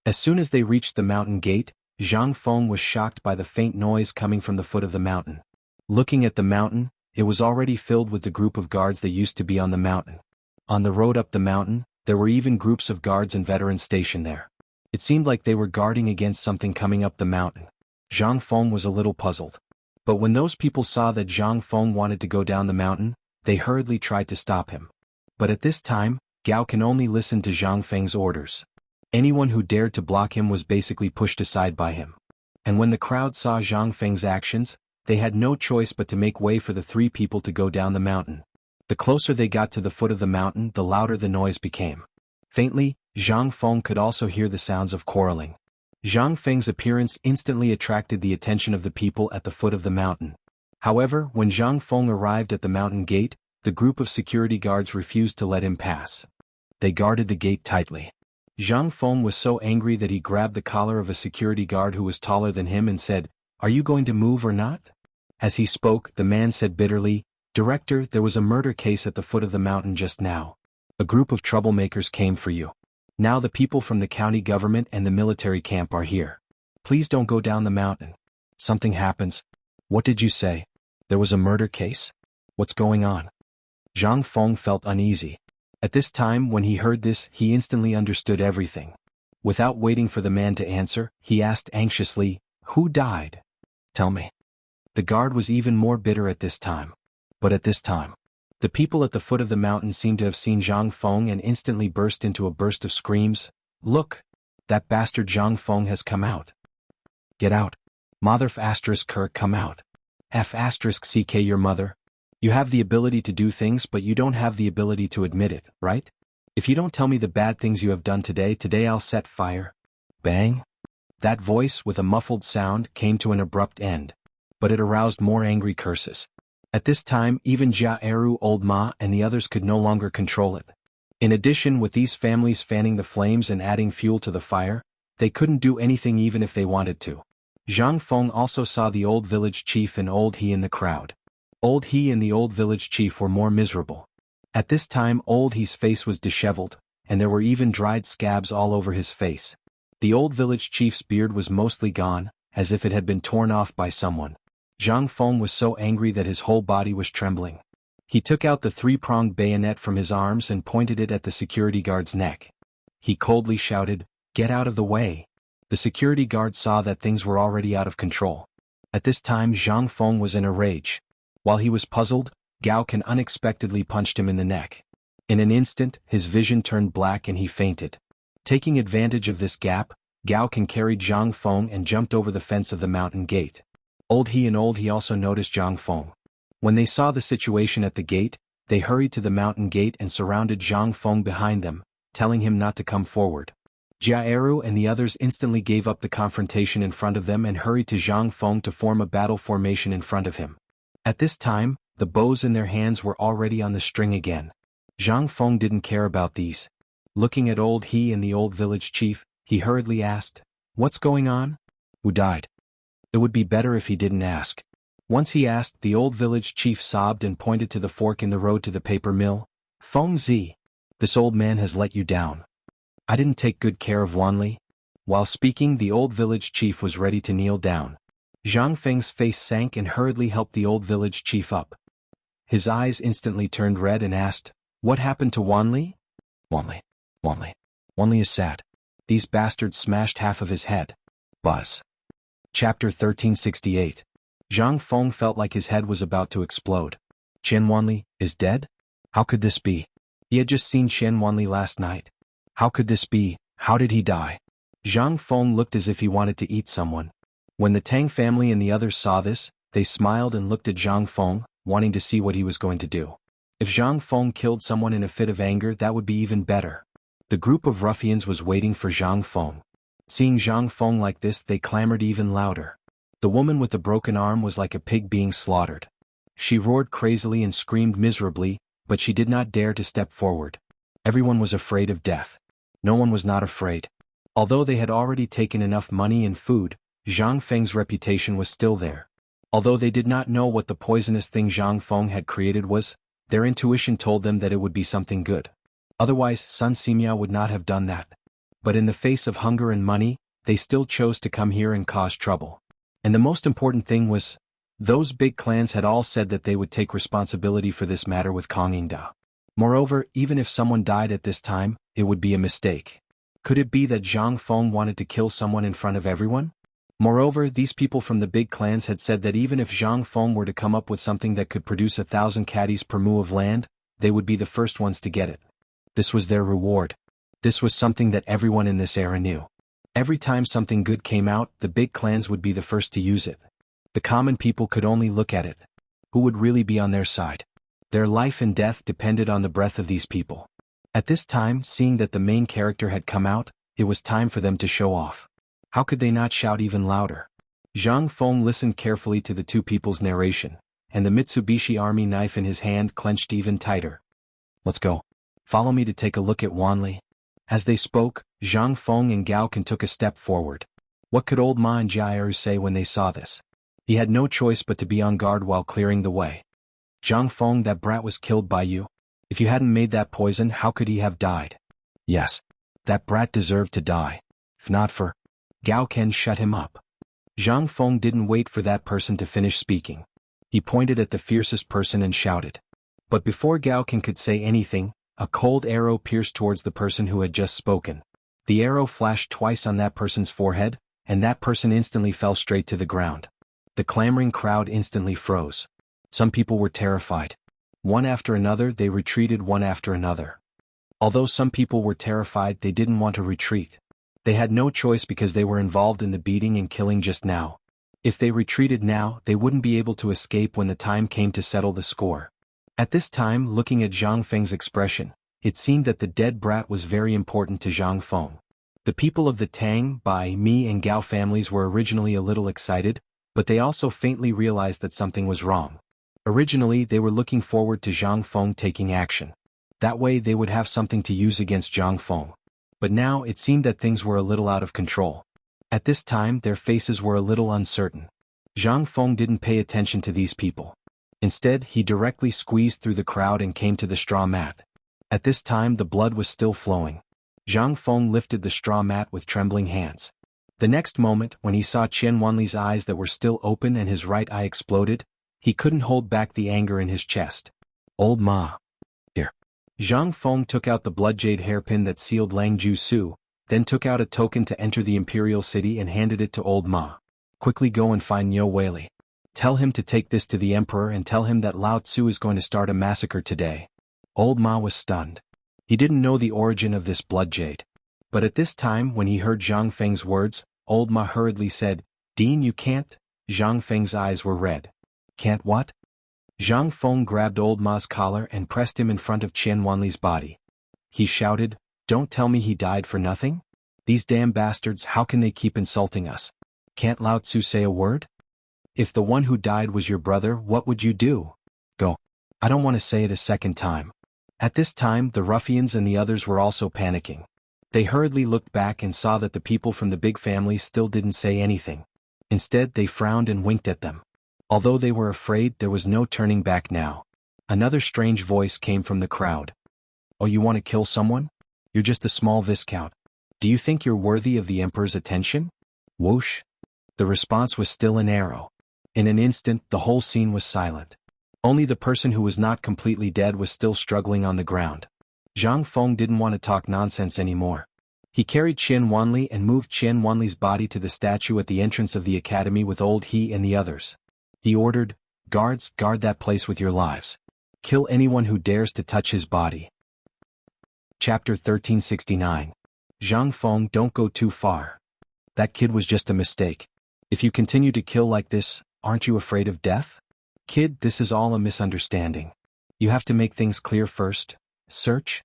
As soon as they reached the mountain gate, Zhang Feng was shocked by the faint noise coming from the foot of the mountain. Looking at the mountain, it was already filled with the group of guards that used to be on the mountain. On the road up the mountain, there were even groups of guards and veterans stationed there. It seemed like they were guarding against something coming up the mountain. Zhang Feng was a little puzzled. But when those people saw that Zhang Feng wanted to go down the mountain, they hurriedly tried to stop him. But at this time, Gao Kan only listened to Zhang Feng's orders. Anyone who dared to block him was basically pushed aside by him. And when the crowd saw Zhang Feng's actions, they had no choice but to make way for the three people to go down the mountain. The closer they got to the foot of the mountain, the louder the noise became. Faintly, Zhang Feng could also hear the sounds of quarreling. Zhang Feng's appearance instantly attracted the attention of the people at the foot of the mountain. However, when Zhang Feng arrived at the mountain gate, the group of security guards refused to let him pass. They guarded the gate tightly. Zhang Feng was so angry that he grabbed the collar of a security guard who was taller than him and said, "Are you going to move or not?" As he spoke, the man said bitterly, "Director, there was a murder case at the foot of the mountain just now. A group of troublemakers came for you. Now the people from the county government and the military camp are here. Please don't go down the mountain. Something happens. What did you say? There was a murder case? What's going on? Zhang Feng felt uneasy. At this time, when he heard this, he instantly understood everything. Without waiting for the man to answer, he asked anxiously, "Who died? Tell me." The guard was even more bitter at this time. But at this time, the people at the foot of the mountain seemed to have seen Zhang Feng and instantly burst into a burst of screams. "Look! That bastard Zhang Feng has come out. Get out. Mother Ker, come out. CK your mother. You have the ability to do things, but you don't have the ability to admit it, right? If you don't tell me the bad things you have done today I'll set fire." Bang! That voice, with a muffled sound, came to an abrupt end. But it aroused more angry curses. At this time, even Jia Eru, Old Ma, and the others could no longer control it. In addition, with these families fanning the flames and adding fuel to the fire, they couldn't do anything even if they wanted to. Zhang Feng also saw the old village chief and Old He in the crowd. Old He and the old village chief were more miserable. At this time, Old He's face was disheveled, and there were even dried scabs all over his face. The old village chief's beard was mostly gone, as if it had been torn off by someone. Zhang Feng was so angry that his whole body was trembling. He took out the three-pronged bayonet from his arms and pointed it at the security guard's neck. He coldly shouted, "Get out of the way." The security guard saw that things were already out of control. At this time, Zhang Feng was in a rage. While he was puzzled, Gao Can unexpectedly punched him in the neck. In an instant, his vision turned black and he fainted. Taking advantage of this gap, Gao Can carried Zhang Feng and jumped over the fence of the mountain gate. Old He and Old He also noticed Zhang Feng. When they saw the situation at the gate, they hurried to the mountain gate and surrounded Zhang Feng behind them, telling him not to come forward. Jia Eru and the others instantly gave up the confrontation in front of them and hurried to Zhang Feng to form a battle formation in front of him. At this time, the bows in their hands were already on the string again. Zhang Feng didn't care about these. Looking at Old He and the old village chief, he hurriedly asked, "What's going on? Who died?" It would be better if he didn't ask. Once he asked, the old village chief sobbed and pointed to the fork in the road to the paper mill. "Feng Zi, this old man has let you down. I didn't take good care of Wanli." While speaking, the old village chief was ready to kneel down. Zhang Feng's face sank and hurriedly helped the old village chief up. His eyes instantly turned red and asked, "What happened to Wanli?" Wanli is sad. These bastards smashed half of his head." Buzz. Chapter 1368. Zhang Feng felt like his head was about to explode. Chen Wanli is dead? How could this be? He had just seen Chen Wanli last night. How could this be? How did he die? Zhang Feng looked as if he wanted to eat someone. When the Tang family and the others saw this, they smiled and looked at Zhang Feng, wanting to see what he was going to do. If Zhang Feng killed someone in a fit of anger, that would be even better. The group of ruffians was waiting for Zhang Feng. Seeing Zhang Feng like this, they clamored even louder. The woman with the broken arm was like a pig being slaughtered. She roared crazily and screamed miserably, but she did not dare to step forward. Everyone was afraid of death. No one was not afraid. Although they had already taken enough money and food, Zhang Feng's reputation was still there. Although they did not know what the poisonous thing Zhang Feng had created was, their intuition told them that it would be something good. Otherwise, Sun Simiao would not have done that. But in the face of hunger and money, they still chose to come here and cause trouble. And the most important thing was, those big clans had all said that they would take responsibility for this matter with Kongingda. Moreover, even if someone died at this time, it would be a mistake. Could it be that Zhang Feng wanted to kill someone in front of everyone? Moreover, these people from the big clans had said that even if Zhang Feng were to come up with something that could produce 1,000 caddies per mu of land, they would be the first ones to get it. This was their reward. This was something that everyone in this era knew. Every time something good came out, the big clans would be the first to use it. The common people could only look at it. Who would really be on their side? Their life and death depended on the breath of these people. At this time, seeing that the main character had come out, it was time for them to show off. How could they not shout even louder? Zhang Feng listened carefully to the two people's narration, and the Mitsubishi army knife in his hand clenched even tighter. "Let's go. Follow me to take a look at Wanli." As they spoke, Zhang Feng and Gao Can took a step forward. What could old Ma and Jiaeru say when they saw this? He had no choice but to be on guard while clearing the way. "Zhang Feng, that brat was killed by you. If you hadn't made that poison, how could he have died?" "Yes. That brat deserved to die. If not for..." Gao Ken shut him up. Zhang Feng didn't wait for that person to finish speaking. He pointed at the fiercest person and shouted. But before Gao Ken could say anything, a cold arrow pierced towards the person who had just spoken. The arrow flashed twice on that person's forehead, and that person instantly fell straight to the ground. The clamoring crowd instantly froze. Some people were terrified. One after another they retreated one after another. Although some people were terrified, they didn't want to retreat. They had no choice because they were involved in the beating and killing just now. If they retreated now, they wouldn't be able to escape when the time came to settle the score. At this time, looking at Zhang Feng's expression, it seemed that the dead brat was very important to Zhang Feng. The people of the Tang, Bai, Mi and Gao families were originally a little excited, but they also faintly realized that something was wrong. Originally, they were looking forward to Zhang Feng taking action. That way they would have something to use against Zhang Feng. But now it seemed that things were a little out of control. At this time their faces were a little uncertain. Zhang Feng didn't pay attention to these people. Instead, he directly squeezed through the crowd and came to the straw mat. At this time the blood was still flowing. Zhang Feng lifted the straw mat with trembling hands. The next moment, when he saw Qian Wanli's eyes that were still open and his right eye exploded, he couldn't hold back the anger in his chest. Old Ma. Here. Zhang Feng took out the bloodjade hairpin that sealed Lang Ju Su, then took out a token to enter the imperial city and handed it to Old Ma. Quickly go and find Niu Weili. Tell him to take this to the emperor and tell him that Lao Tzu is going to start a massacre today. Old Ma was stunned. He didn't know the origin of this bloodjade. But at this time, when he heard Zhang Feng's words, Old Ma hurriedly said, Dean, you can't. Zhang Feng's eyes were red. Can't what? Zhang Feng grabbed Old Ma's collar and pressed him in front of Qian Wanli's body. He shouted, Don't tell me he died for nothing? These damn bastards, how can they keep insulting us? Can't Lao Tzu say a word? If the one who died was your brother, what would you do? Go. I don't want to say it a second time. At this time the ruffians and the others were also panicking. They hurriedly looked back and saw that the people from the big families still didn't say anything. Instead they frowned and winked at them. Although they were afraid, there was no turning back now. Another strange voice came from the crowd. Oh, you want to kill someone? You're just a small viscount. Do you think you're worthy of the emperor's attention? Whoosh. The response was still an arrow. In an instant, the whole scene was silent. Only the person who was not completely dead was still struggling on the ground. Zhang Feng didn't want to talk nonsense anymore. He carried Qian Wanli and moved Qian Wanli's body to the statue at the entrance of the academy with old He and the others. He ordered, Guards, guard that place with your lives. Kill anyone who dares to touch his body. Chapter 1369. Zhang Feng, don't go too far. That kid was just a mistake. If you continue to kill like this, aren't you afraid of death? Kid, this is all a misunderstanding. You have to make things clear first. Search?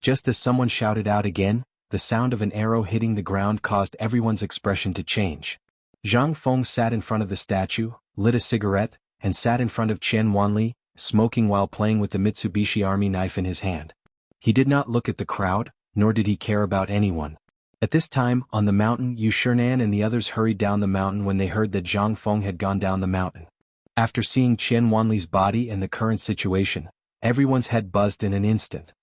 Just as someone shouted out again, the sound of an arrow hitting the ground caused everyone's expression to change. Zhang Feng sat in front of the statue, lit a cigarette, and sat in front of Qian Wanli, smoking while playing with the Mitsubishi Army knife in his hand. He did not look at the crowd, nor did he care about anyone. At this time, on the mountain, Yu Shernan and the others hurried down the mountain when they heard that Zhang Feng had gone down the mountain. After seeing Qian Wanli's body and the current situation, everyone's head buzzed in an instant.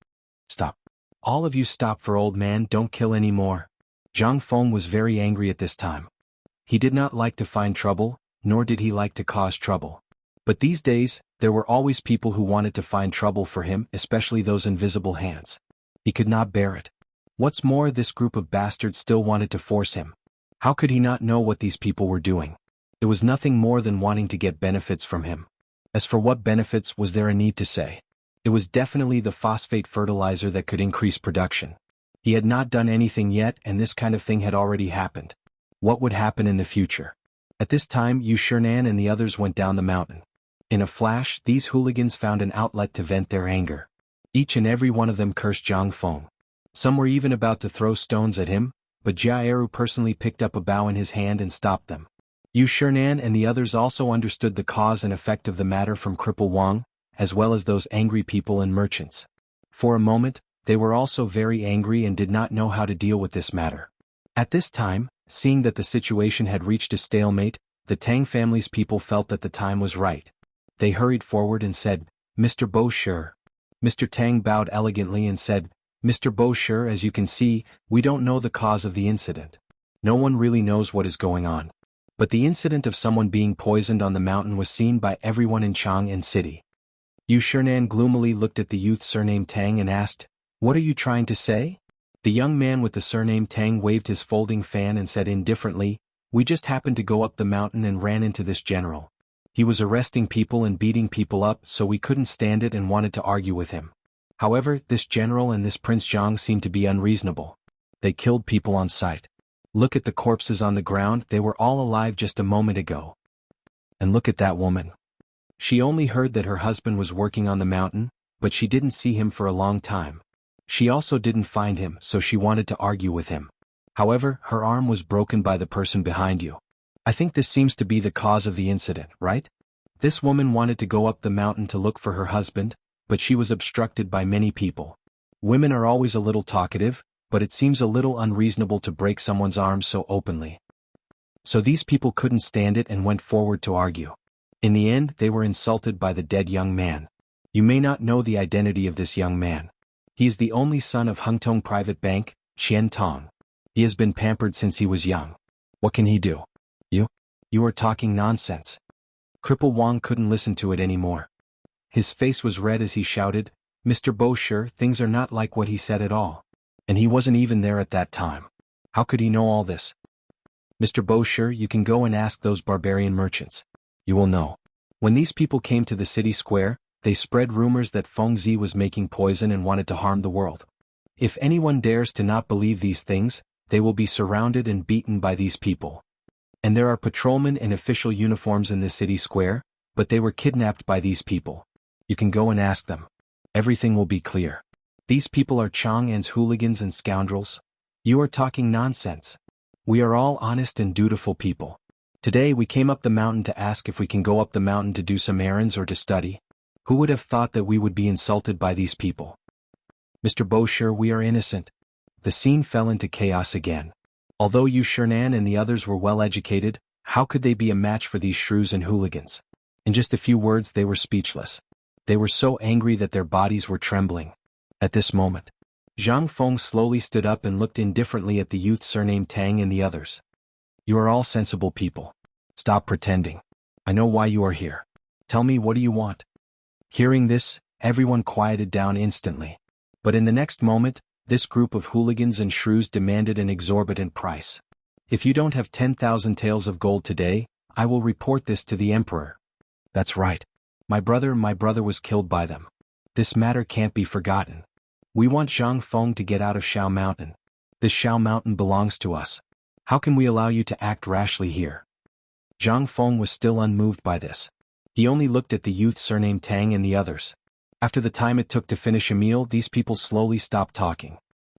Stop. All of you stop, for old man, don't kill any more. Zhang Feng was very angry at this time. He did not like to find trouble, nor did he like to cause trouble. But these days, there were always people who wanted to find trouble for him, especially those invisible hands. He could not bear it. What's more, this group of bastards still wanted to force him. How could he not know what these people were doing? It was nothing more than wanting to get benefits from him. As for what benefits, was there a need to say? It was definitely the phosphate fertilizer that could increase production. He had not done anything yet, and this kind of thing had already happened. What would happen in the future? At this time, Yu Shernan and the others went down the mountain. In a flash, these hooligans found an outlet to vent their anger. Each and every one of them cursed Zhang Feng. Some were even about to throw stones at him, but Jia Eru personally picked up a bow in his hand and stopped them. Yu Shernan and the others also understood the cause and effect of the matter from Cripple Wang, as well as those angry people and merchants. For a moment, they were also very angry and did not know how to deal with this matter. At this time, seeing that the situation had reached a stalemate, the Tang family's people felt that the time was right. They hurried forward and said, Mr. Bo-Shi. Mr. Tang bowed elegantly and said, Mr. Bo-Shi, as you can see, we don't know the cause of the incident. No one really knows what is going on. But the incident of someone being poisoned on the mountain was seen by everyone in Chang'an City. Yu Shernan gloomily looked at the youth surnamed Tang and asked, "What are you trying to say?" The young man with the surname Tang waved his folding fan and said indifferently, "We just happened to go up the mountain and ran into this general. He was arresting people and beating people up, so we couldn't stand it and wanted to argue with him. However, this general and this Prince Zhang seemed to be unreasonable. They killed people on sight. Look at the corpses on the ground, they were all alive just a moment ago. And look at that woman. She only heard that her husband was working on the mountain, but she didn't see him for a long time. She also didn't find him, so she wanted to argue with him. However, her arm was broken by the person behind you. I think this seems to be the cause of the incident, right? This woman wanted to go up the mountain to look for her husband, but she was obstructed by many people. Women are always a little talkative, but it seems a little unreasonable to break someone's arms so openly. So these people couldn't stand it and went forward to argue. In the end, they were insulted by the dead young man. You may not know the identity of this young man. He is the only son of Hengtong Private Bank, Qian Tong. He has been pampered since he was young. What can he do? You are talking nonsense." Cripple Wang couldn't listen to it anymore. His face was red as he shouted, "Mr. Bosher, things are not like what he said at all. And he wasn't even there at that time. How could he know all this?" "Mr. Bosher, you can go and ask those barbarian merchants. You will know. When these people came to the city square, they spread rumors that Feng Zi was making poison and wanted to harm the world. If anyone dares to not believe these things, they will be surrounded and beaten by these people. And there are patrolmen in official uniforms in the city square, but they were kidnapped by these people. You can go and ask them. Everything will be clear. These people are Chang'an's hooligans and scoundrels. You are talking nonsense. We are all honest and dutiful people. Today we came up the mountain to ask if we can go up the mountain to do some errands or to study. Who would have thought that we would be insulted by these people? Mr. Bosher, we are innocent." The scene fell into chaos again. Although Yu Shernan and the others were well educated, how could they be a match for these shrews and hooligans? In just a few words they were speechless. They were so angry that their bodies were trembling. At this moment, Zhang Feng slowly stood up and looked indifferently at the youth surnamed Tang and the others. "You are all sensible people. Stop pretending. I know why you are here. Tell me, what do you want?" Hearing this, everyone quieted down instantly. But in the next moment, this group of hooligans and shrews demanded an exorbitant price. "If you don't have 10,000 taels of gold today, I will report this to the emperor." "That's right. My brother was killed by them. This matter can't be forgotten. We want Zhang Feng to get out of Shao Mountain. This Shao Mountain belongs to us. How can we allow you to act rashly here?" Zhang Feng was still unmoved by this. He only looked at the youth surnamed Tang and the others. After the time it took to finish a meal, these people slowly stopped talking.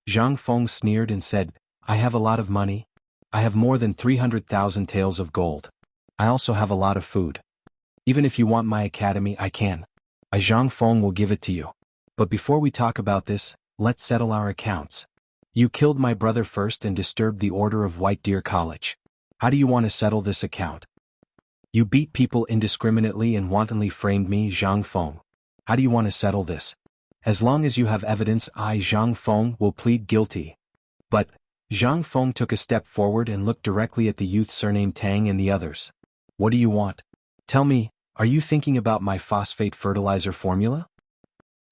Zhang Feng sneered and said, "I have a lot of money. I have more than 300,000 taels of gold. I also have a lot of food. Even if you want my academy, I can. Zhang Feng will give it to you. But before we talk about this, let's settle our accounts. You killed my brother first and disturbed the order of White Deer College. How do you want to settle this account? You beat people indiscriminately and wantonly framed me, Zhang Feng. How do you want to settle this? As long as you have evidence, I, Zhang Feng, will plead guilty." But Zhang Feng took a step forward and looked directly at the youth surnamed Tang and the others. "What do you want? Tell me, are you thinking about my phosphate fertilizer formula?"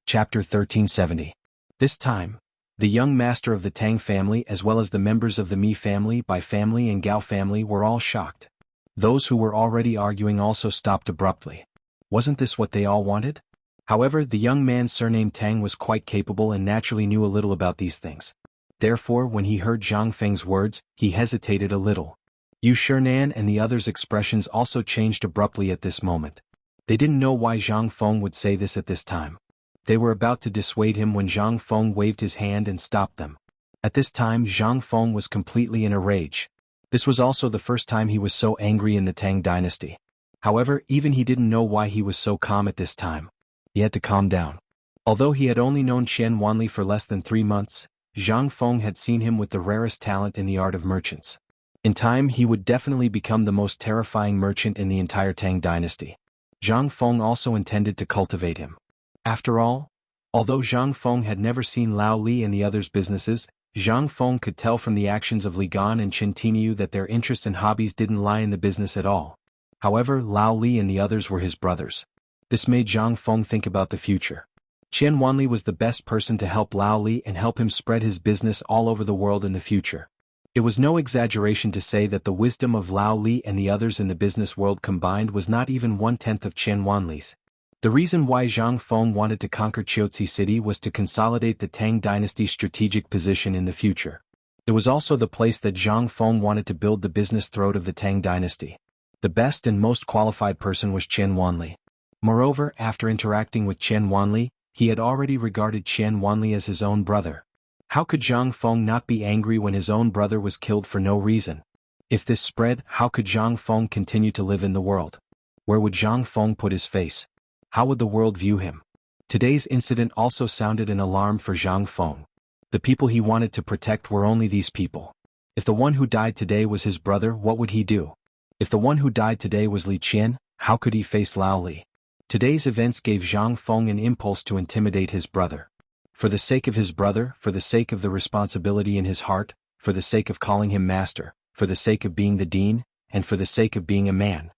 Chapter 1370. This time, the young master of the Tang family as well as the members of the Mi family, Bai family and Gao family were all shocked. Those who were already arguing also stopped abruptly. Wasn't this what they all wanted? However, the young man surnamed Tang was quite capable and naturally knew a little about these things. Therefore, when he heard Zhang Feng's words, he hesitated a little. Yu Shernan and the others' expressions also changed abruptly at this moment. They didn't know why Zhang Feng would say this at this time. They were about to dissuade him when Zhang Feng waved his hand and stopped them. At this time, Zhang Feng was completely in a rage. This was also the first time he was so angry in the Tang dynasty. However, even he didn't know why he was so calm at this time. He had to calm down. Although he had only known Qian Wanli for less than 3 months, Zhang Feng had seen him with the rarest talent in the art of merchants. In time, he would definitely become the most terrifying merchant in the entire Tang dynasty. Zhang Feng also intended to cultivate him. After all, although Zhang Feng had never seen Lao Li and the others' businesses, Zhang Feng could tell from the actions of Li Gan and Chen Timiu that their interests and hobbies didn't lie in the business at all. However, Lao Li and the others were his brothers. This made Zhang Feng think about the future. Qian Wanli was the best person to help Lao Li and help him spread his business all over the world in the future. It was no exaggeration to say that the wisdom of Lao Li and the others in the business world combined was not even 1/10 of Qian Wanli's. The reason why Zhang Feng wanted to conquer Qiuzi City was to consolidate the Tang Dynasty's strategic position in the future. It was also the place that Zhang Feng wanted to build the business throat of the Tang Dynasty. The best and most qualified person was Qian Wanli. Moreover, after interacting with Qian Wanli, he had already regarded Qian Wanli as his own brother. How could Zhang Feng not be angry when his own brother was killed for no reason? If this spread, how could Zhang Feng continue to live in the world? Where would Zhang Feng put his face? How would the world view him? Today's incident also sounded an alarm for Zhang Feng. The people he wanted to protect were only these people. If the one who died today was his brother, what would he do? If the one who died today was Li Qian, how could he face Lao Li? Today's events gave Zhang Feng an impulse to intimidate his brother. For the sake of his brother, for the sake of the responsibility in his heart, for the sake of calling him master, for the sake of being the dean, and for the sake of being a man.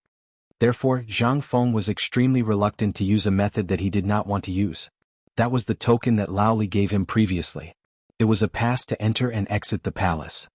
Therefore, Zhang Feng was extremely reluctant to use a method that he did not want to use. That was the token that Lao Li gave him previously. It was a pass to enter and exit the palace.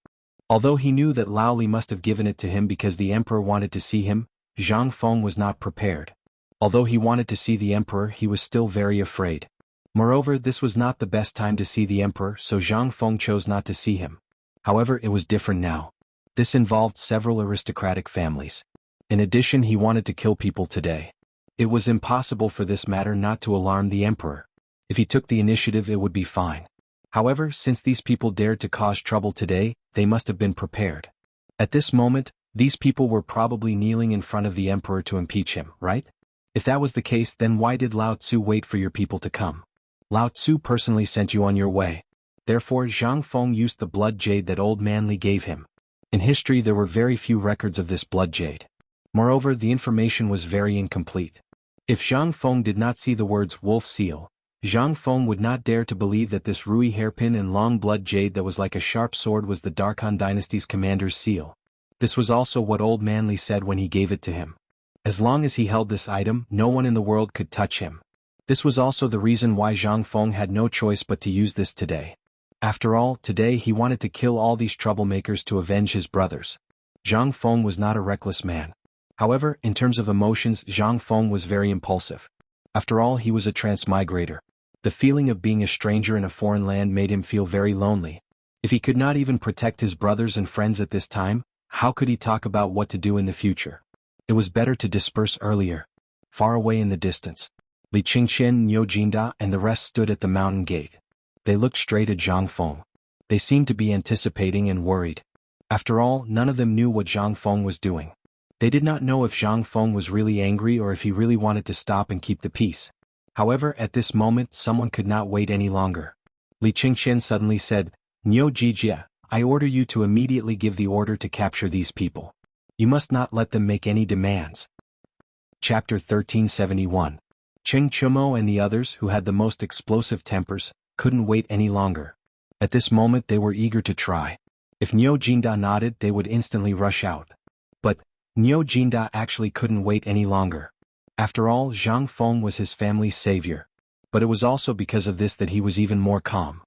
Although he knew that Lao Li must have given it to him because the emperor wanted to see him, Zhang Feng was not prepared. Although he wanted to see the emperor, he was still very afraid. Moreover, this was not the best time to see the emperor, so Zhang Feng chose not to see him. However, it was different now. This involved several aristocratic families. In addition, he wanted to kill people today. It was impossible for this matter not to alarm the emperor. If he took the initiative, it would be fine. However, since these people dared to cause trouble today, they must have been prepared. At this moment, these people were probably kneeling in front of the emperor to impeach him, right? If that was the case, then why did Lao Tzu wait for your people to come? Lao Tzu personally sent you on your way. Therefore, Zhang Feng used the blood jade that old man Li gave him. In history, there were very few records of this blood jade. Moreover, the information was very incomplete. If Zhang Feng did not see the words wolf seal, Zhang Feng would not dare to believe that this Rui hairpin and long blood jade that was like a sharp sword was the Darkhan Dynasty's commander's seal. This was also what old man Li said when he gave it to him. As long as he held this item, no one in the world could touch him. This was also the reason why Zhang Feng had no choice but to use this today. After all, today he wanted to kill all these troublemakers to avenge his brothers. Zhang Feng was not a reckless man. However, in terms of emotions, Zhang Feng was very impulsive. After all, he was a transmigrator. The feeling of being a stranger in a foreign land made him feel very lonely. If he could not even protect his brothers and friends at this time, how could he talk about what to do in the future? It was better to disperse earlier. Far away in the distance, Li Qingqian, Niu Jinda, and the rest stood at the mountain gate. They looked straight at Zhang Feng. They seemed to be anticipating and worried. After all, none of them knew what Zhang Feng was doing. They did not know if Zhang Feng was really angry or if he really wanted to stop and keep the peace. However, at this moment, someone could not wait any longer. Li Qingqian suddenly said, "Niu Jijia, I order you to immediately give the order to capture these people. You must not let them make any demands." Chapter 1371. Cheng Chumo and the others, who had the most explosive tempers, couldn't wait any longer. At this moment they were eager to try. If Niu Jinda nodded, they would instantly rush out. But Niu Jinda actually couldn't wait any longer. After all, Zhang Feng was his family's savior. But it was also because of this that he was even more calm.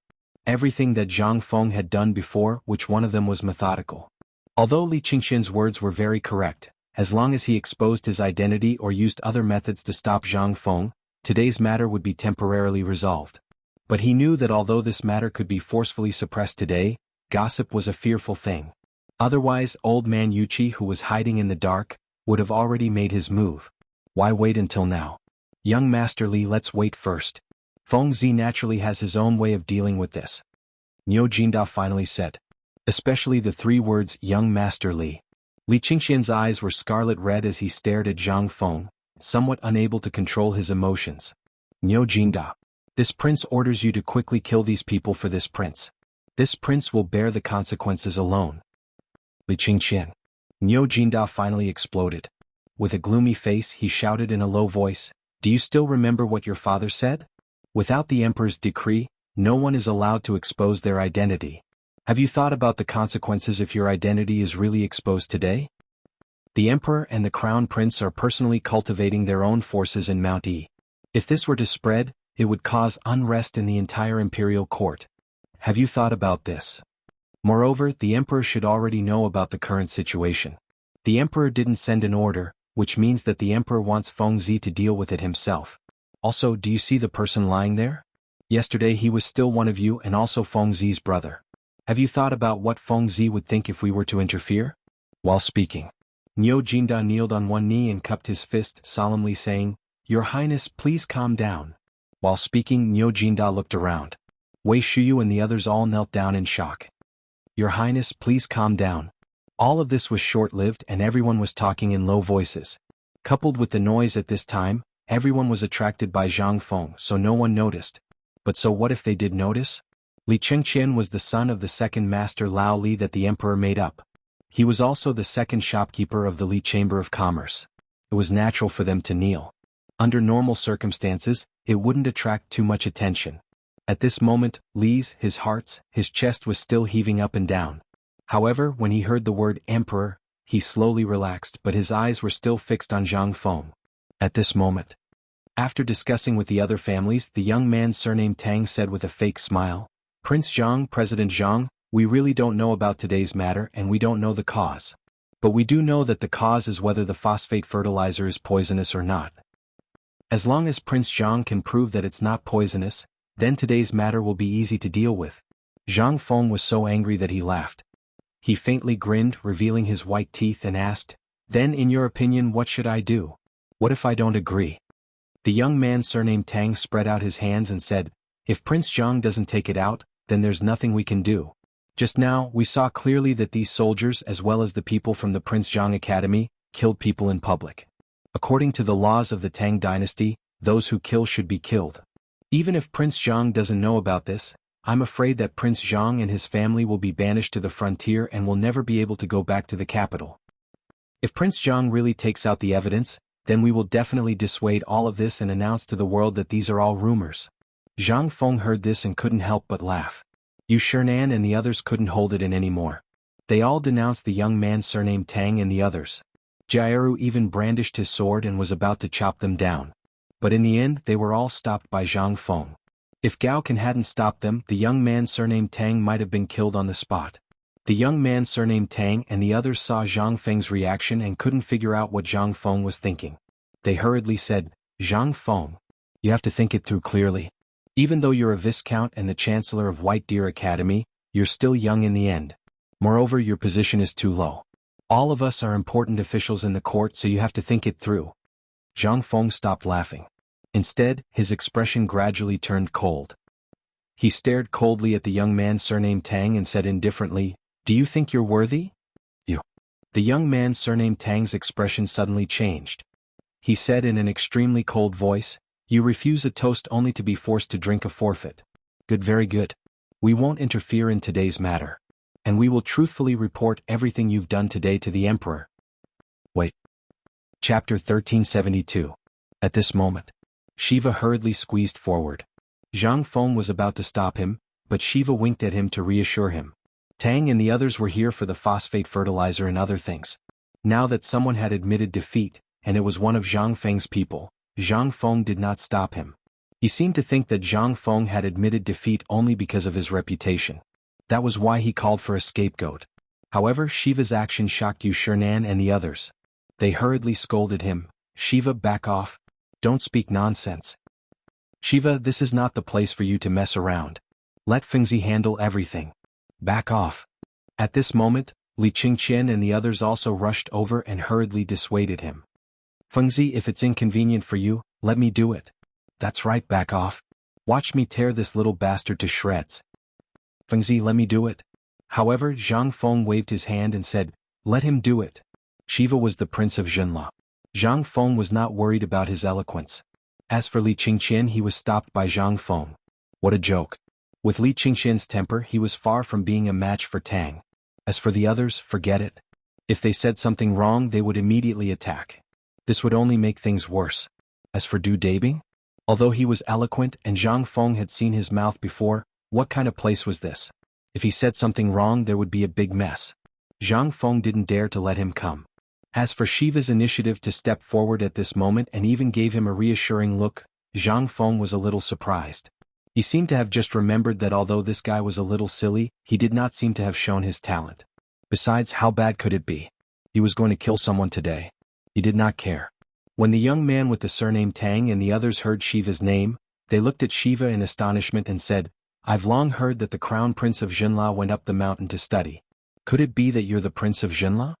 Everything that Zhang Feng had done before, which one of them was methodical. Although Li Qingqian's words were very correct, as long as he exposed his identity or used other methods to stop Zhang Feng, today's matter would be temporarily resolved. But he knew that although this matter could be forcefully suppressed today, gossip was a fearful thing. Otherwise, old man Yuqi, who was hiding in the dark, would have already made his move. Why wait until now? Young Master Li, let's wait first. Feng Zi naturally has his own way of dealing with this. Niu Jinda finally said. Especially the three words, young Master Li. Li Qingqian's eyes were scarlet red as he stared at Zhang Feng, somewhat unable to control his emotions. Niu Jinda. This prince orders you to quickly kill these people for this prince. This prince will bear the consequences alone. Li Qingqian. Niu Jinda finally exploded. With a gloomy face, he shouted in a low voice, "Do you still remember what your father said? Without the emperor's decree, no one is allowed to expose their identity. Have you thought about the consequences if your identity is really exposed today? The emperor and the crown prince are personally cultivating their own forces in Mount E. If this were to spread, it would cause unrest in the entire imperial court. Have you thought about this? Moreover, the emperor should already know about the current situation. The emperor didn't send an order, which means that the emperor wants Fengzi to deal with it himself. Also, do you see the person lying there? Yesterday he was still one of you and also Fengzi's brother. Have you thought about what Fengzi would think if we were to interfere? While speaking, Niu Jinda kneeled on one knee and cupped his fist, solemnly saying, "Your Highness, please calm down." While speaking, Niu Jinda looked around. Wei Shuyu and the others all knelt down in shock. "Your Highness, please calm down." All of this was short-lived and everyone was talking in low voices. Coupled with the noise at this time, everyone was attracted by Zhang Feng, so no one noticed. But so what if they did notice? Li Chengqian was the son of the second master Lao Li that the emperor made up. He was also the second shopkeeper of the Li Chamber of Commerce. It was natural for them to kneel. Under normal circumstances, it wouldn't attract too much attention. At this moment, his chest was still heaving up and down. However, when he heard the word emperor, he slowly relaxed, but his eyes were still fixed on Zhang Feng. At this moment, after discussing with the other families, the young man surnamed Tang said with a fake smile, "Prince Zhang, President Zhang, we really don't know about today's matter and we don't know the cause. But we do know that the cause is whether the phosphate fertilizer is poisonous or not. As long as Prince Zhang can prove that it's not poisonous, then today's matter will be easy to deal with." Zhang Feng was so angry that he laughed. He faintly grinned, revealing his white teeth, and asked, "Then in your opinion what should I do? What if I don't agree?" The young man surnamed Tang spread out his hands and said, "If Prince Zhang doesn't take it out, then there's nothing we can do. Just now, we saw clearly that these soldiers as well as the people from the Prince Zhang Academy, killed people in public. According to the laws of the Tang Dynasty, those who kill should be killed. Even if Prince Zhang doesn't know about this, I'm afraid that Prince Zhang and his family will be banished to the frontier and will never be able to go back to the capital. If Prince Zhang really takes out the evidence, then we will definitely dissuade all of this and announce to the world that these are all rumors." Zhang Feng heard this and couldn't help but laugh. Yu Shernan and the others couldn't hold it in anymore. They all denounced the young man surnamed Tang and the others. Jiaru even brandished his sword and was about to chop them down. But in the end they were all stopped by Zhang Feng. If Gao Can hadn't stopped them, the young man surnamed Tang might have been killed on the spot. The young man surnamed Tang and the others saw Zhang Feng's reaction and couldn't figure out what Zhang Feng was thinking. They hurriedly said, "Zhang Feng, you have to think it through clearly. Even though you're a viscount and the chancellor of White Deer Academy, you're still young in the end. Moreover, your position is too low. All of us are important officials in the court, so you have to think it through." Zhang Feng stopped laughing. Instead, his expression gradually turned cold. He stared coldly at the young man surnamed Tang and said indifferently, "Do you think you're worthy?" "You." The young man surnamed Tang's expression suddenly changed. He said in an extremely cold voice, "You refuse a toast only to be forced to drink a forfeit. Good, very good. We won't interfere in today's matter. And we will truthfully report everything you've done today to the emperor." Wait. Chapter 1372. At this moment, Shiva hurriedly squeezed forward. Zhang Feng was about to stop him, but Shiva winked at him to reassure him. Tang and the others were here for the phosphate fertilizer and other things. Now that someone had admitted defeat, and it was one of Zhang Feng's people, Zhang Feng did not stop him. He seemed to think that Zhang Feng had admitted defeat only because of his reputation. That was why he called for a scapegoat. However, Shiva's action shocked Yu Shernan and the others. They hurriedly scolded him, "Shiva, back off. Don't speak nonsense. Shiva, this is not the place for you to mess around. Let Fengzi handle everything. Back off." At this moment, Li Qingqian and the others also rushed over and hurriedly dissuaded him. "Fengzi, if it's inconvenient for you, let me do it." "That's right, back off. Watch me tear this little bastard to shreds." "Fengzi, let me do it." However, Zhang Feng waved his hand and said, "Let him do it." Shiva was the prince of Zhenla. Zhang Feng was not worried about his eloquence. As for Li Qingqian, he was stopped by Zhang Feng. What a joke. With Li Qingqian's temper, he was far from being a match for Tang. As for the others, forget it. If they said something wrong, they would immediately attack. This would only make things worse. As for Du Dabing, although he was eloquent and Zhang Feng had seen his mouth before, what kind of place was this? If he said something wrong, there would be a big mess. Zhang Feng didn't dare to let him come. As for Shiva's initiative to step forward at this moment and even gave him a reassuring look, Zhang Feng was a little surprised. He seemed to have just remembered that although this guy was a little silly, he did not seem to have shown his talent. Besides, how bad could it be? He was going to kill someone today. He did not care. When the young man with the surname Tang and the others heard Shiva's name, they looked at Shiva in astonishment and said, "I've long heard that the crown prince of Jinla went up the mountain to study. Could it be that you're the prince of Jinla?"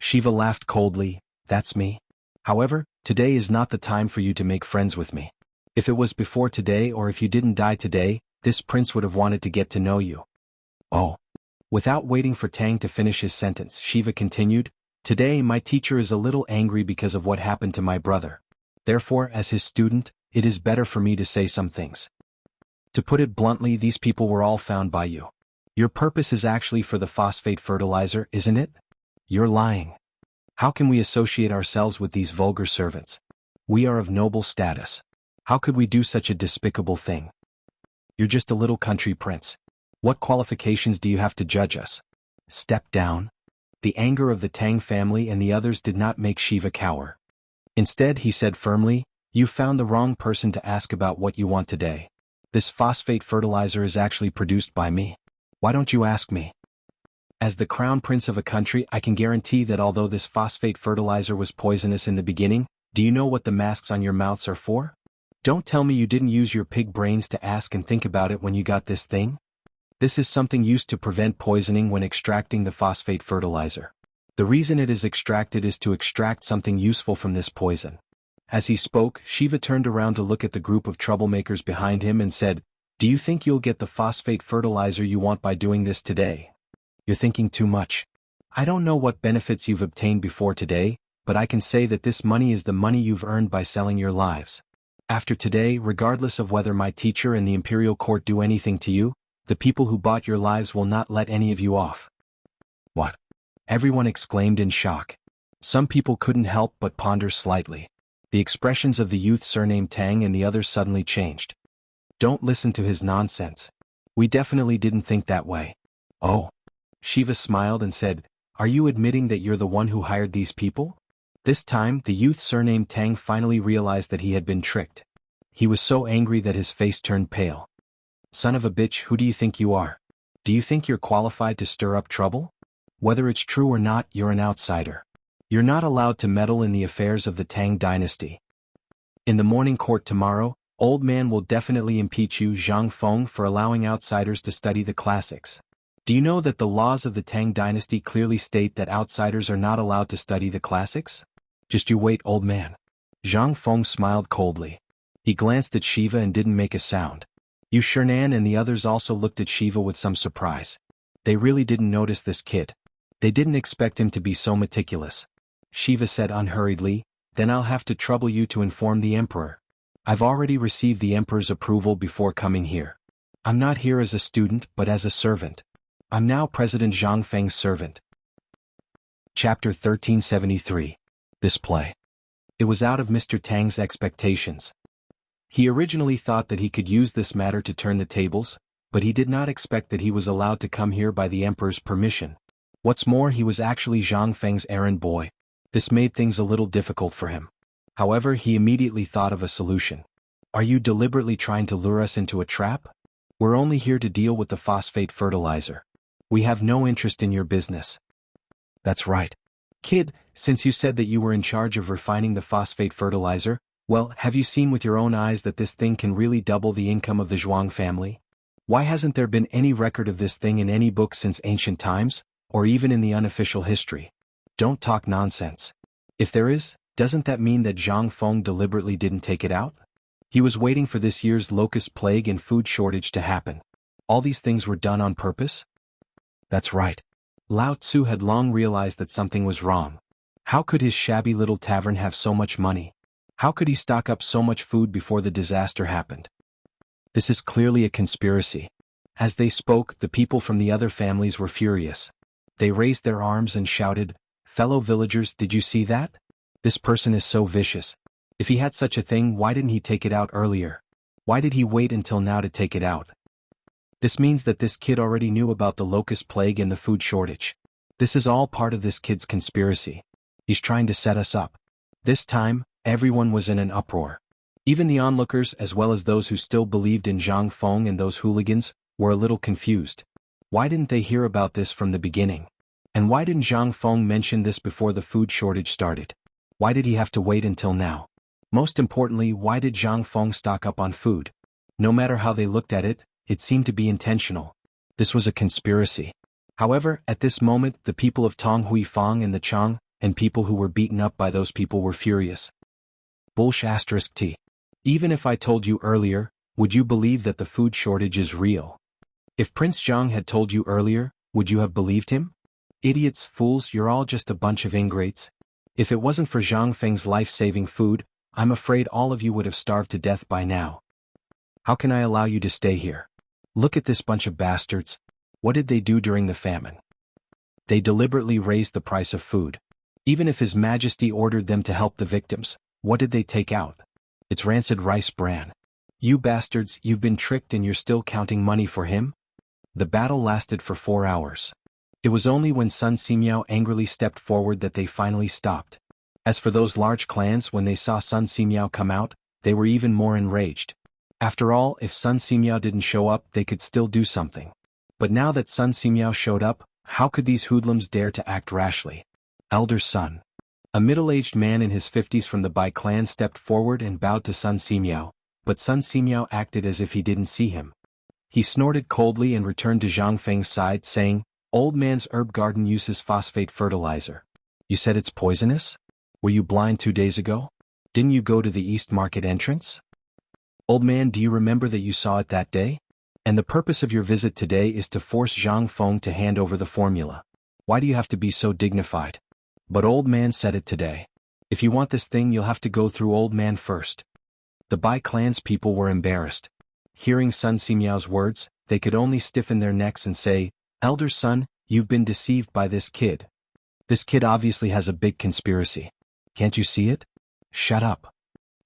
Shiva laughed coldly, "That's me. However, today is not the time for you to make friends with me. If it was before today or if you didn't die today, this prince would have wanted to get to know you." Oh. Without waiting for Tang to finish his sentence, Shiva continued, "Today my teacher is a little angry because of what happened to my brother. Therefore, as his student, it is better for me to say some things. To put it bluntly, these people were all found by you. Your purpose is actually for the phosphate fertilizer, isn't it? You're lying. How can we associate ourselves with these vulgar servants? We are of noble status. How could we do such a despicable thing? You're just a little country prince. What qualifications do you have to judge us? Step down." The anger of the Tang family and the others did not make Shiva cower. Instead, he said firmly, "You found the wrong person to ask about what you want today. This phosphate fertilizer is actually produced by me. Why don't you ask me? As the crown prince of a country, I can guarantee that although this phosphate fertilizer was poisonous in the beginning, do you know what the masks on your mouths are for? Don't tell me you didn't use your pig brains to ask and think about it when you got this thing. This is something used to prevent poisoning when extracting the phosphate fertilizer. The reason it is extracted is to extract something useful from this poison." As he spoke, Shiva turned around to look at the group of troublemakers behind him and said, "Do you think you'll get the phosphate fertilizer you want by doing this today? You're thinking too much. I don't know what benefits you've obtained before today, but I can say that this money is the money you've earned by selling your lives. After today, regardless of whether my teacher and the imperial court do anything to you, the people who bought your lives will not let any of you off." "What?" everyone exclaimed in shock. Some people couldn't help but ponder slightly. The expressions of the youth surnamed Tang and the others suddenly changed. "Don't listen to his nonsense. We definitely didn't think that way." "Oh." Shiva smiled and said, "Are you admitting that you're the one who hired these people?" This time, the youth surnamed Tang finally realized that he had been tricked. He was so angry that his face turned pale. "Son of a bitch, who do you think you are? Do you think you're qualified to stir up trouble? Whether it's true or not, you're an outsider. You're not allowed to meddle in the affairs of the Tang Dynasty. In the morning court tomorrow, old man will definitely impeach you, Zhang Feng, for allowing outsiders to study the classics. Do you know that the laws of the Tang Dynasty clearly state that outsiders are not allowed to study the classics? Just you wait, old man." Zhang Feng smiled coldly. He glanced at Shiva and didn't make a sound. Yu Shernan and the others also looked at Shiva with some surprise. They really didn't notice this kid. They didn't expect him to be so meticulous. Shiva said unhurriedly, "Then I'll have to trouble you to inform the emperor. I've already received the emperor's approval before coming here. I'm not here as a student but as a servant. I'm now President Zhang Feng's servant." Chapter 1373. This play. It was out of Mr. Tang's expectations. He originally thought that he could use this matter to turn the tables, but he did not expect that he was allowed to come here by the emperor's permission. What's more, he was actually Zhang Feng's errand boy. This made things a little difficult for him. However, he immediately thought of a solution. "Are you deliberately trying to lure us into a trap? We're only here to deal with the phosphate fertilizer. We have no interest in your business." "That's right. Kid, since you said that you were in charge of refining the phosphate fertilizer, well, have you seen with your own eyes that this thing can really double the income of the Zhuang family? Why hasn't there been any record of this thing in any book since ancient times, or even in the unofficial history? Don't talk nonsense. If there is, doesn't that mean that Zhang Feng deliberately didn't take it out? He was waiting for this year's locust plague and food shortage to happen. All these things were done on purpose?" "That's right." Lao Tzu had long realized that something was wrong. How could his shabby little tavern have so much money? How could he stock up so much food before the disaster happened? This is clearly a conspiracy. As they spoke, the people from the other families were furious. They raised their arms and shouted, "Fellow villagers, did you see that? This person is so vicious. If he had such a thing, why didn't he take it out earlier? Why did he wait until now to take it out?" This means that this kid already knew about the locust plague and the food shortage. This is all part of this kid's conspiracy. He's trying to set us up. This time, everyone was in an uproar. Even the onlookers, as well as those who still believed in Zhang Feng and those hooligans, were a little confused. Why didn't they hear about this from the beginning? And why didn't Zhang Feng mention this before the food shortage started? Why did he have to wait until now? Most importantly, why did Zhang Feng stock up on food? No matter how they looked at it, it seemed to be intentional. This was a conspiracy. However, at this moment, the people of Tong Huifang and the Chang, and people who were beaten up by those people were furious. *T. Even if I told you earlier, would you believe that the food shortage is real? If Prince Zhang had told you earlier, would you have believed him? Idiots, fools, you're all just a bunch of ingrates. If it wasn't for Zhang Feng's life-saving food, I'm afraid all of you would have starved to death by now. How can I allow you to stay here? Look at this bunch of bastards. What did they do during the famine? They deliberately raised the price of food. Even if His Majesty ordered them to help the victims, what did they take out? It's rancid rice bran. You bastards, you've been tricked and you're still counting money for him? The battle lasted for 4 hours. It was only when Sun Simiao angrily stepped forward that they finally stopped. As for those large clans, when they saw Sun Simiao come out, they were even more enraged. After all, if Sun Simiao didn't show up, they could still do something. But now that Sun Simiao showed up, how could these hoodlums dare to act rashly? Elder Sun. A middle-aged man in his 50s from the Bai clan stepped forward and bowed to Sun Simiao, but Sun Simiao acted as if he didn't see him. He snorted coldly and returned to Zhang Feng's side, saying, "Old man's herb garden uses phosphate fertilizer. You said it's poisonous? Were you blind 2 days ago? Didn't you go to the East Market entrance? Old man, do you remember that you saw it that day? And the purpose of your visit today is to force Zhang Feng to hand over the formula. Why do you have to be so dignified? But old man said it today. If you want this thing, you'll have to go through old man first." The Bai clan's people were embarrassed. Hearing Sun Simiao's words, they could only stiffen their necks and say, "Elder Sun, you've been deceived by this kid. This kid obviously has a big conspiracy. Can't you see it? Shut up.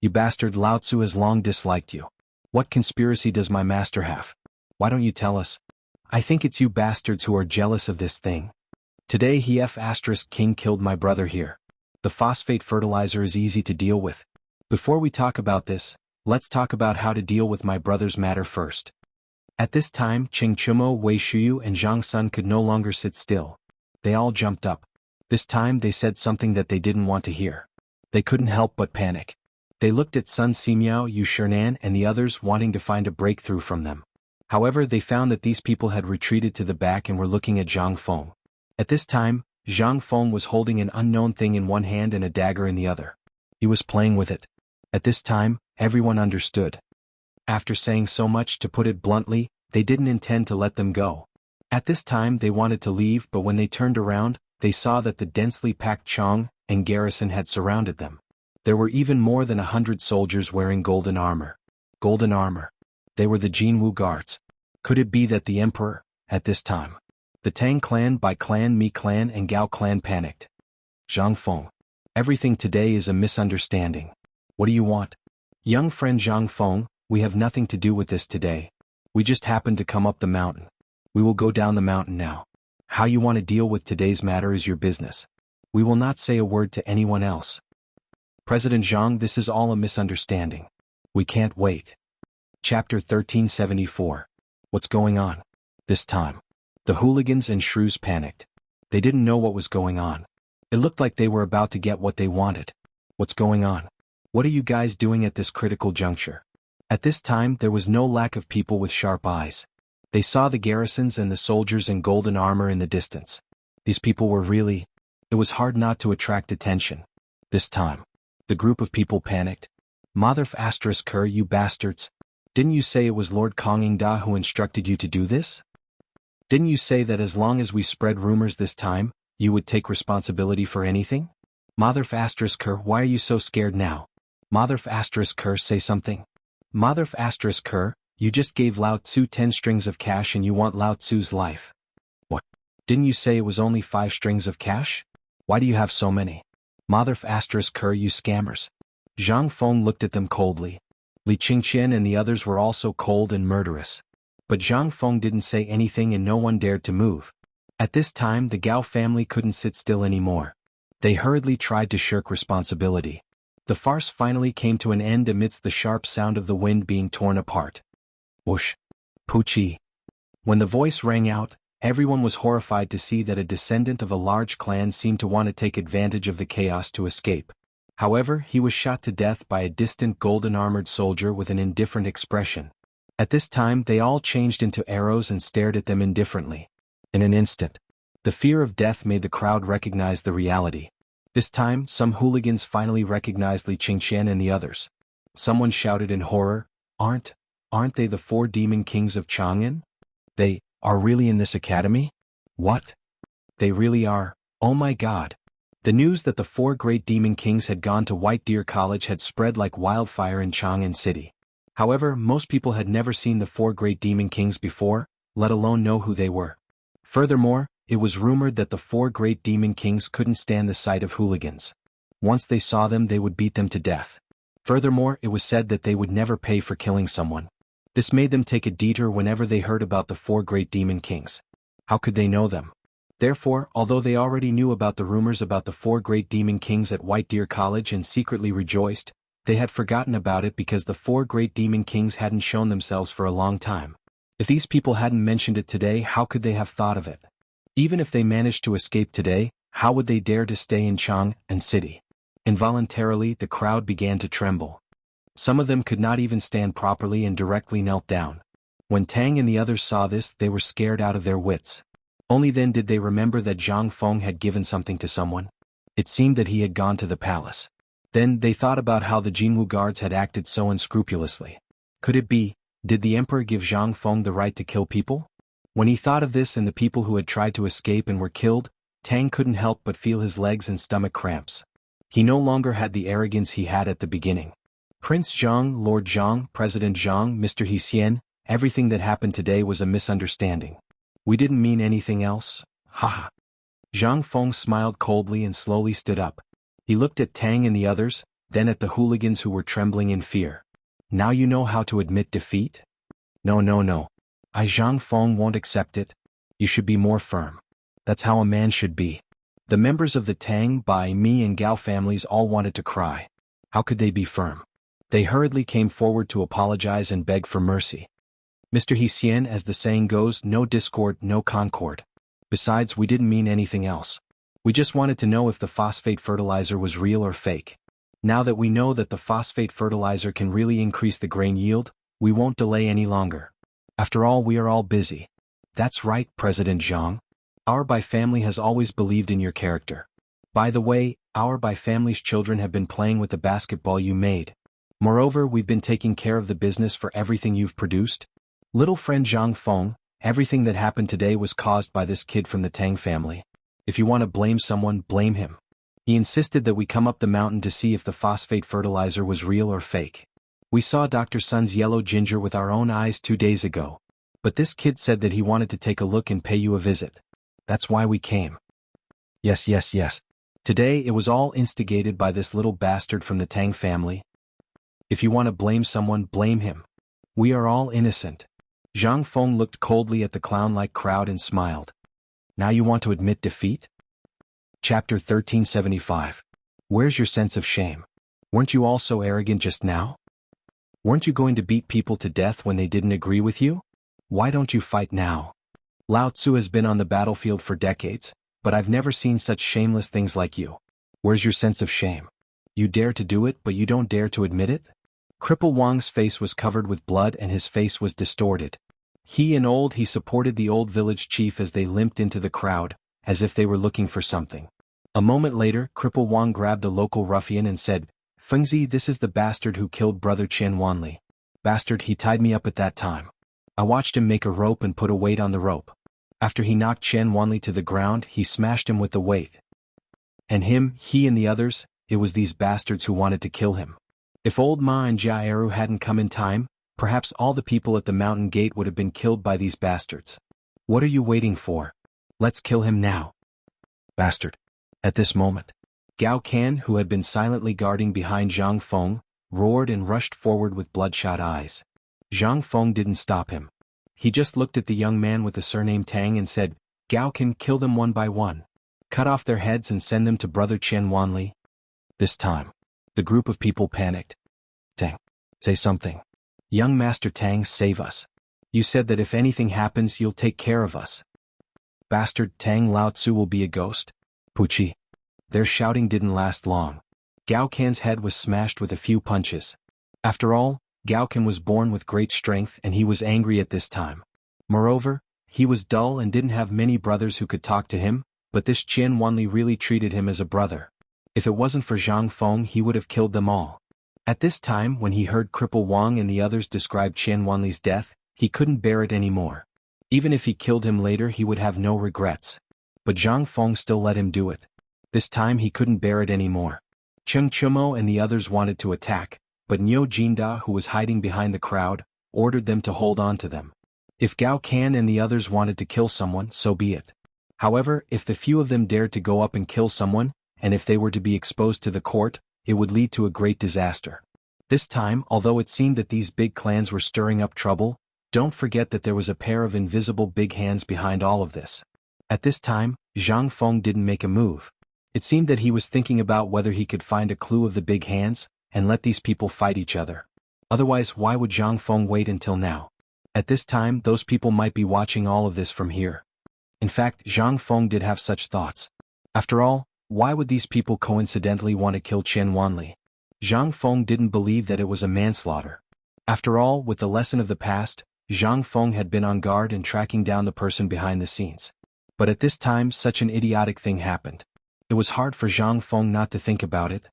You bastard, Lao Tzu has long disliked you. What conspiracy does my master have? Why don't you tell us? I think it's you bastards who are jealous of this thing. Today King killed my brother here. The phosphate fertilizer is easy to deal with. Before we talk about this, let's talk about how to deal with my brother's matter first." At this time, Qing Chumo, Wei Shuyu and Zhang Sun could no longer sit still. They all jumped up. This time they said something that they didn't want to hear. They couldn't help but panic. They looked at Sun Simiao, Yu Shernan and the others, wanting to find a breakthrough from them. However, they found that these people had retreated to the back and were looking at Zhang Feng. At this time, Zhang Feng was holding an unknown thing in one hand and a dagger in the other. He was playing with it. At this time, everyone understood. After saying so much, to put it bluntly, they didn't intend to let them go. At this time they wanted to leave, but when they turned around, they saw that the densely packed Chang and garrison had surrounded them. There were even more than 100 soldiers wearing golden armor. Golden armor. They were the Jinwu guards. Could it be that the emperor, at this time? The Tang clan, Bai clan, Mi clan and Gao clan panicked. Zhang Feng. Everything today is a misunderstanding. What do you want? Young friend Zhang Feng, we have nothing to do with this today. We just happened to come up the mountain. We will go down the mountain now. How you want to deal with today's matter is your business. We will not say a word to anyone else. President Zhang, this is all a misunderstanding. We can't wait. Chapter 1374. What's going on? This time, the hooligans and shrews panicked. They didn't know what was going on. It looked like they were about to get what they wanted. What's going on? What are you guys doing at this critical juncture? At this time, there was no lack of people with sharp eyes. They saw the garrisons and the soldiers in golden armor in the distance. These people were really... It was hard not to attract attention. This time, the group of people panicked. Mother***, you bastards. Didn't you say it was Lord Kongingda who instructed you to do this? Didn't you say that as long as we spread rumors this time, you would take responsibility for anything? Mother***, why are you so scared now? Mother***, say something. Mother***, you just gave Lao Tzu 10 strings of cash and you want Lao Tzu's life. What? Didn't you say it was only 5 strings of cash? Why do you have so many? Mother***, you scammers. Zhang Feng looked at them coldly. Li Qingqian and the others were also cold and murderous. But Zhang Feng didn't say anything and no one dared to move. At this time the Gao family couldn't sit still anymore. They hurriedly tried to shirk responsibility. The farce finally came to an end amidst the sharp sound of the wind being torn apart. Whoosh! Poochie! When the voice rang out, everyone was horrified to see that a descendant of a large clan seemed to want to take advantage of the chaos to escape. However, he was shot to death by a distant golden-armored soldier with an indifferent expression. At this time they all changed into arrows and stared at them indifferently. In an instant, the fear of death made the crowd recognize the reality. This time, some hooligans finally recognized Li Qingqian and the others. Someone shouted in horror, Aren't they the 4 demon kings of Chang'an? They are really in this academy? What? They really are, oh my god. The news that the 4 great demon kings had gone to White Deer College had spread like wildfire in Chang'an City. However, most people had never seen the 4 great demon kings before, let alone know who they were. Furthermore, it was rumored that the 4 great demon kings couldn't stand the sight of hooligans. Once they saw them they would beat them to death. Furthermore, it was said that they would never pay for killing someone. This made them take a detour whenever they heard about the 4 great demon kings. How could they know them? Therefore, although they already knew about the rumors about the 4 great demon kings at White Deer College and secretly rejoiced, they had forgotten about it because the 4 great demon kings hadn't shown themselves for a long time. If these people hadn't mentioned it today, how could they have thought of it? Even if they managed to escape today, how would they dare to stay in Chang'an City? Involuntarily, the crowd began to tremble. Some of them could not even stand properly and directly knelt down. When Tang and the others saw this, they were scared out of their wits. Only then did they remember that Zhang Feng had given something to someone. It seemed that he had gone to the palace. Then they thought about how the Jinwu guards had acted so unscrupulously. Could it be, did the emperor give Zhang Feng the right to kill people? When he thought of this and the people who had tried to escape and were killed, Tang couldn't help but feel his legs and stomach cramps. He no longer had the arrogance he had at the beginning. Prince Zhang, Lord Zhang, President Zhang, Mr. Xian, everything that happened today was a misunderstanding. We didn't mean anything else, haha. Zhang Feng smiled coldly and slowly stood up. He looked at Tang and the others, then at the hooligans who were trembling in fear. Now you know how to admit defeat? No. I Zhang Feng won't accept it. You should be more firm. That's how a man should be. The members of the Tang, Bai, Mi and Gao families all wanted to cry. How could they be firm? They hurriedly came forward to apologize and beg for mercy. Mr. Xian, as the saying goes, no discord, no concord. Besides, we didn't mean anything else. We just wanted to know if the phosphate fertilizer was real or fake. Now that we know that the phosphate fertilizer can really increase the grain yield, we won't delay any longer. After all, we are all busy. That's right, President Zhang. Our Bai family has always believed in your character. By the way, our Bai family's children have been playing with the basketball you made. Moreover, we've been taking care of the business for everything you've produced. Little friend Zhang Feng, everything that happened today was caused by this kid from the Tang family. If you want to blame someone, blame him. He insisted that we come up the mountain to see if the phosphate fertilizer was real or fake. We saw Dr. Sun's yellow ginger with our own eyes 2 days ago. But this kid said that he wanted to take a look and pay you a visit. That's why we came. Yes. Today it was all instigated by this little bastard from the Tang family. If you want to blame someone, blame him. We are all innocent. Zhang Feng looked coldly at the clown-like crowd and smiled. Now you want to admit defeat? Chapter 1375. Where's your sense of shame? Weren't you all so arrogant just now? Weren't you going to beat people to death when they didn't agree with you? Why don't you fight now? Lao Tzu has been on the battlefield for decades, but I've never seen such shameless things like you. Where's your sense of shame? You dare to do it, but you don't dare to admit it? Cripple Wang's face was covered with blood and his face was distorted. He supported the old village chief as they limped into the crowd, as if they were looking for something. A moment later, Cripple Wang grabbed a local ruffian and said, Fengzi, this is the bastard who killed brother Qian Wanli. Bastard, he tied me up at that time. I watched him make a rope and put a weight on the rope. After he knocked Qian Wanli to the ground, he smashed him with the weight. And he and the others, it was these bastards who wanted to kill him. If old Ma and Jia Eru hadn't come in time, perhaps all the people at the mountain gate would have been killed by these bastards. What are you waiting for? Let's kill him now. Bastard. At this moment, Gao Can, who had been silently guarding behind Zhang Feng, roared and rushed forward with bloodshot eyes. Zhang Feng didn't stop him. he just looked at the young man with the surname Tang and said, "Gao can kill them one by one. Cut off their heads and send them to brother Qian Wanli." This time, the group of people panicked. "Tang, say something. Young Master Tang, save us. You said that if anything happens you'll take care of us." "Bastard Tang Lao Tzu will be a ghost?" Puchi. Their shouting didn't last long. Gao Kan's head was smashed with a few punches. After all, Gao Kan was born with great strength and he was angry at this time. Moreover, he was dull and didn't have many brothers who could talk to him, but this Qian Wanli really treated him as a brother. If it wasn't for Zhang Feng he would have killed them all. At this time when he heard Cripple Wang and the others describe Qian Wanli's death, he couldn't bear it anymore. Even if he killed him later he would have no regrets. But Zhang Feng still let him do it. This time he couldn't bear it anymore. Cheng Chumo and the others wanted to attack, but Niu Jinda, who was hiding behind the crowd, ordered them to hold on to them. If Gao Kan and the others wanted to kill someone, so be it. However, if the few of them dared to go up and kill someone, and if they were to be exposed to the court, it would lead to a great disaster. This time, although it seemed that these big clans were stirring up trouble, don't forget that there was a pair of invisible big hands behind all of this. At this time, Zhang Feng didn't make a move. It seemed that he was thinking about whether he could find a clue of the big hands, and let these people fight each other. Otherwise, why would Zhang Feng wait until now? At this time, those people might be watching all of this from here. In fact, Zhang Feng did have such thoughts. After all, why would these people coincidentally want to kill Qian Wanli? Zhang Feng didn't believe that it was a manslaughter. After all, with the lesson of the past, Zhang Feng had been on guard and tracking down the person behind the scenes. But at this time, such an idiotic thing happened. It was hard for Zhang Feng not to think about it.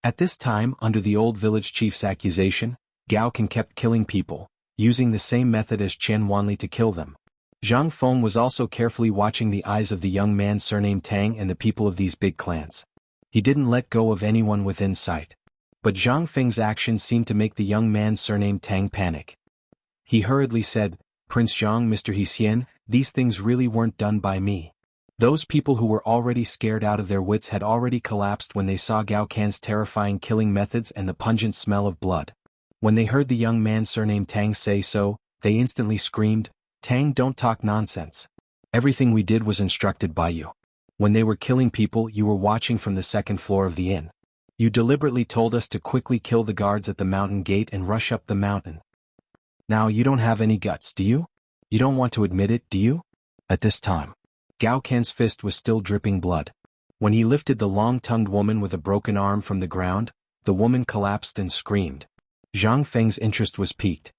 At this time, under the old village chief's accusation, Gao Kan kept killing people, using the same method as Qian Wanli to kill them. Zhang Feng was also carefully watching the eyes of the young man surnamed Tang and the people of these big clans. He didn't let go of anyone within sight. But Zhang Feng's actions seemed to make the young man surnamed Tang panic. He hurriedly said, "Prince Zhang, Mr. Hsien, these things really weren't done by me." Those people who were already scared out of their wits had already collapsed when they saw Gao Kan's terrifying killing methods and the pungent smell of blood. When they heard the young man surnamed Tang say so, they instantly screamed, "Tang, don't talk nonsense. Everything we did was instructed by you. When they were killing people you were watching from the second floor of the inn. You deliberately told us to quickly kill the guards at the mountain gate and rush up the mountain. Now you don't have any guts, do you? You don't want to admit it, do you?" At this time, Gao Kan's fist was still dripping blood. When he lifted the long-tongued woman with a broken arm from the ground, the woman collapsed and screamed. Zhang Feng's interest was piqued.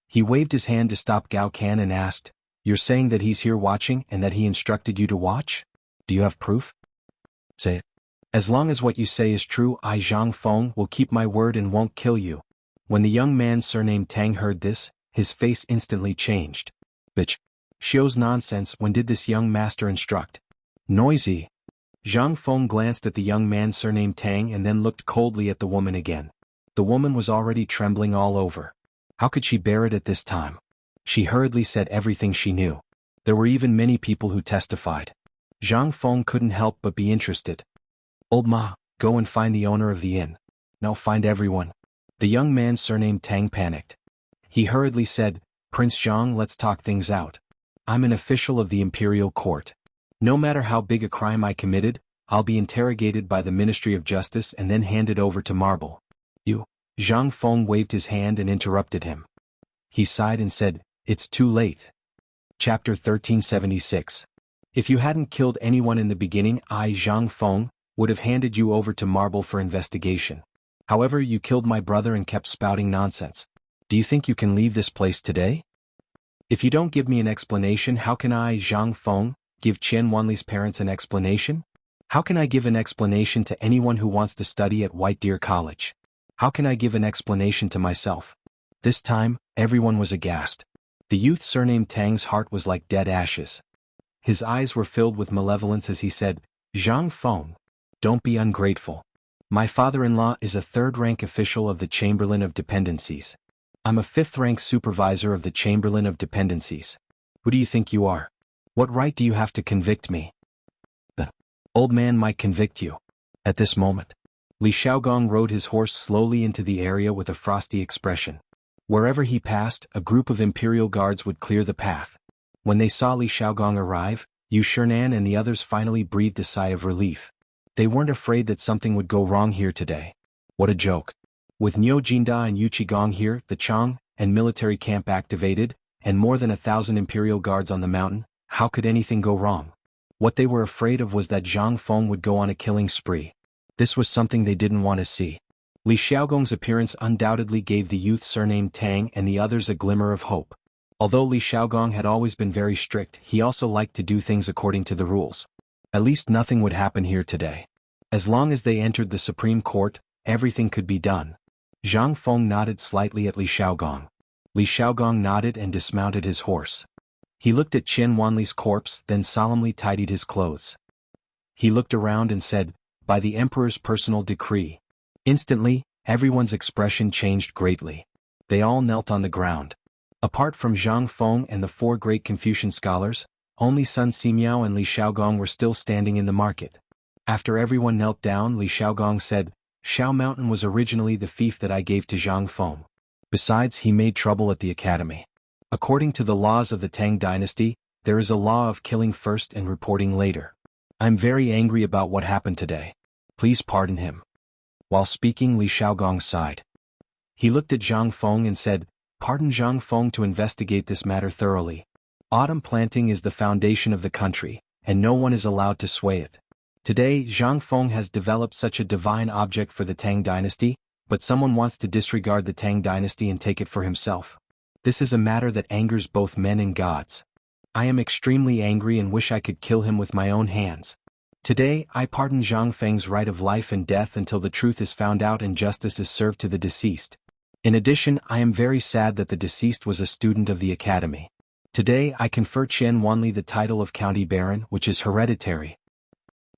He waved his hand to stop Gao Kan and asked, "You're saying that he's here watching and that he instructed you to watch? Do you have proof? Say it. As long as what you say is true, I, Zhang Feng, will keep my word and won't kill you." When the young man surnamed Tang heard this, his face instantly changed. "Bitch. Shows nonsense, when did this young master instruct?" "Noisy." Zhang Feng glanced at the young man surnamed Tang and then looked coldly at the woman again. The woman was already trembling all over. How could she bear it at this time? She hurriedly said everything she knew. There were even many people who testified. Zhang Feng couldn't help but be interested. "Old Ma, go and find the owner of the inn. Now find everyone." The young man surnamed Tang panicked. He hurriedly said, "Prince Zhang, let's talk things out. I'm an official of the imperial court. No matter how big a crime I committed, I'll be interrogated by the Ministry of Justice and then handed over to Marble. You." Zhang Feng waved his hand and interrupted him. He sighed and said, "It's too late." Chapter 1376. If you hadn't killed anyone in the beginning, I, Zhang Feng, would have handed you over to Marble for investigation. However, you killed my brother and kept spouting nonsense. Do you think you can leave this place today? If you don't give me an explanation, how can I, Zhang Feng, give Qian Wanli's parents an explanation? How can I give an explanation to anyone who wants to study at White Deer College? How can I give an explanation to myself? This time, everyone was aghast. The youth surnamed Tang's heart was like dead ashes. His eyes were filled with malevolence as he said, "Zhang Feng, don't be ungrateful. My father-in-law is a third-rank official of the Chamberlain of Dependencies. I'm a fifth-rank supervisor of the Chamberlain of Dependencies. Who do you think you are? What right do you have to convict me? The old man might convict you." At this moment, Li Xiaogong rode his horse slowly into the area with a frosty expression. Wherever he passed, a group of imperial guards would clear the path. When they saw Li Xiaogong arrive, Yu Shernan and the others finally breathed a sigh of relief. They weren't afraid that something would go wrong here today. What a joke. With Niu Jinda and Yu Qigong here, the Chang and military camp activated, and more than 1,000 imperial guards on the mountain, how could anything go wrong? What they were afraid of was that Zhang Feng would go on a killing spree. This was something they didn't want to see. Li Xiaogong's appearance undoubtedly gave the youth surnamed Tang and the others a glimmer of hope. Although Li Xiaogong had always been very strict, he also liked to do things according to the rules. At least nothing would happen here today. As long as they entered the Supreme Court, everything could be done. Zhang Feng nodded slightly at Li Xiaogong. Li Xiaogong nodded and dismounted his horse. He looked at Qian Wanli's corpse, then solemnly tidied his clothes. He looked around and said, "By the Emperor's personal decree." Instantly, everyone's expression changed greatly. They all knelt on the ground. Apart from Zhang Feng and the 4 great Confucian scholars, only Sun Simiao and Li Xiaogong were still standing in the market. After everyone knelt down, Li Xiaogong said, "Shao Mountain was originally the fief that I gave to Zhang Feng. Besides, he made trouble at the academy. According to the laws of the Tang Dynasty, there is a law of killing first and reporting later. I'm very angry about what happened today. Please pardon him." While speaking, Li Xiaogong sighed. He looked at Zhang Feng and said, "Pardon Zhang Feng to investigate this matter thoroughly. Autumn planting is the foundation of the country, and no one is allowed to sway it. Today, Zhang Feng has developed such a divine object for the Tang Dynasty, but someone wants to disregard the Tang Dynasty and take it for himself. This is a matter that angers both men and gods. I am extremely angry and wish I could kill him with my own hands. Today, I pardon Zhang Feng's right of life and death until the truth is found out and justice is served to the deceased. In addition, I am very sad that the deceased was a student of the academy. Today, I confer Qian Wanli the title of County Baron, which is hereditary."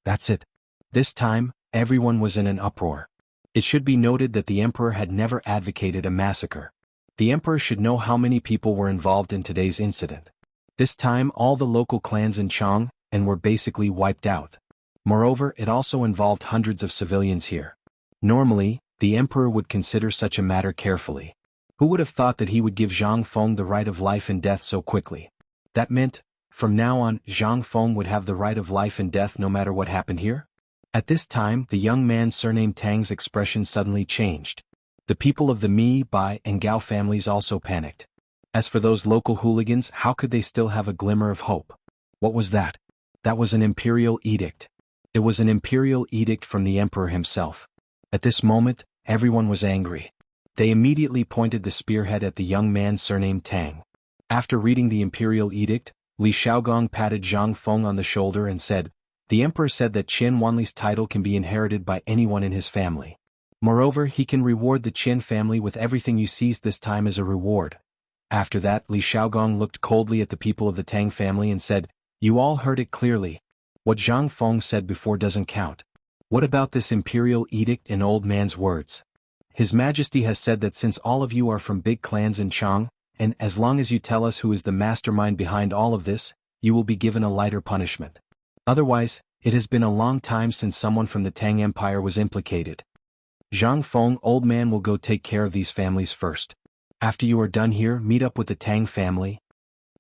That's it. This time, everyone was in an uproar. It should be noted that the emperor had never advocated a massacre. The emperor should know how many people were involved in today's incident. This time, all the local clans in Chang and were basically wiped out. Moreover, it also involved hundreds of civilians here. Normally, the emperor would consider such a matter carefully. Who would have thought that he would give Zhang Feng the right of life and death so quickly? That meant, from now on, Zhang Feng would have the right of life and death no matter what happened here? At this time, the young man surnamed Tang's expression suddenly changed. The people of the Mi, Bai, and Gao families also panicked. As for those local hooligans, how could they still have a glimmer of hope? What was that? That was an imperial edict. It was an imperial edict from the emperor himself. At this moment, everyone was angry. They immediately pointed the spearhead at the young man surnamed Tang. After reading the imperial edict, Li Xiaogong patted Zhang Feng on the shoulder and said, "The emperor said that Qian Wanli's title can be inherited by anyone in his family. Moreover, he can reward the Qian family with everything you seized this time as a reward." After that, Li Xiaogong looked coldly at the people of the Tang family and said, "You all heard it clearly. What Zhang Feng said before doesn't count. What about this imperial edict in old man's words? His Majesty has said that since all of you are from big clans in Chang, and as long as you tell us who is the mastermind behind all of this, you will be given a lighter punishment. Otherwise, it has been a long time since someone from the Tang Empire was implicated. Zhang Feng, old man, will go take care of these families first. After you are done here, meet up with the Tang family."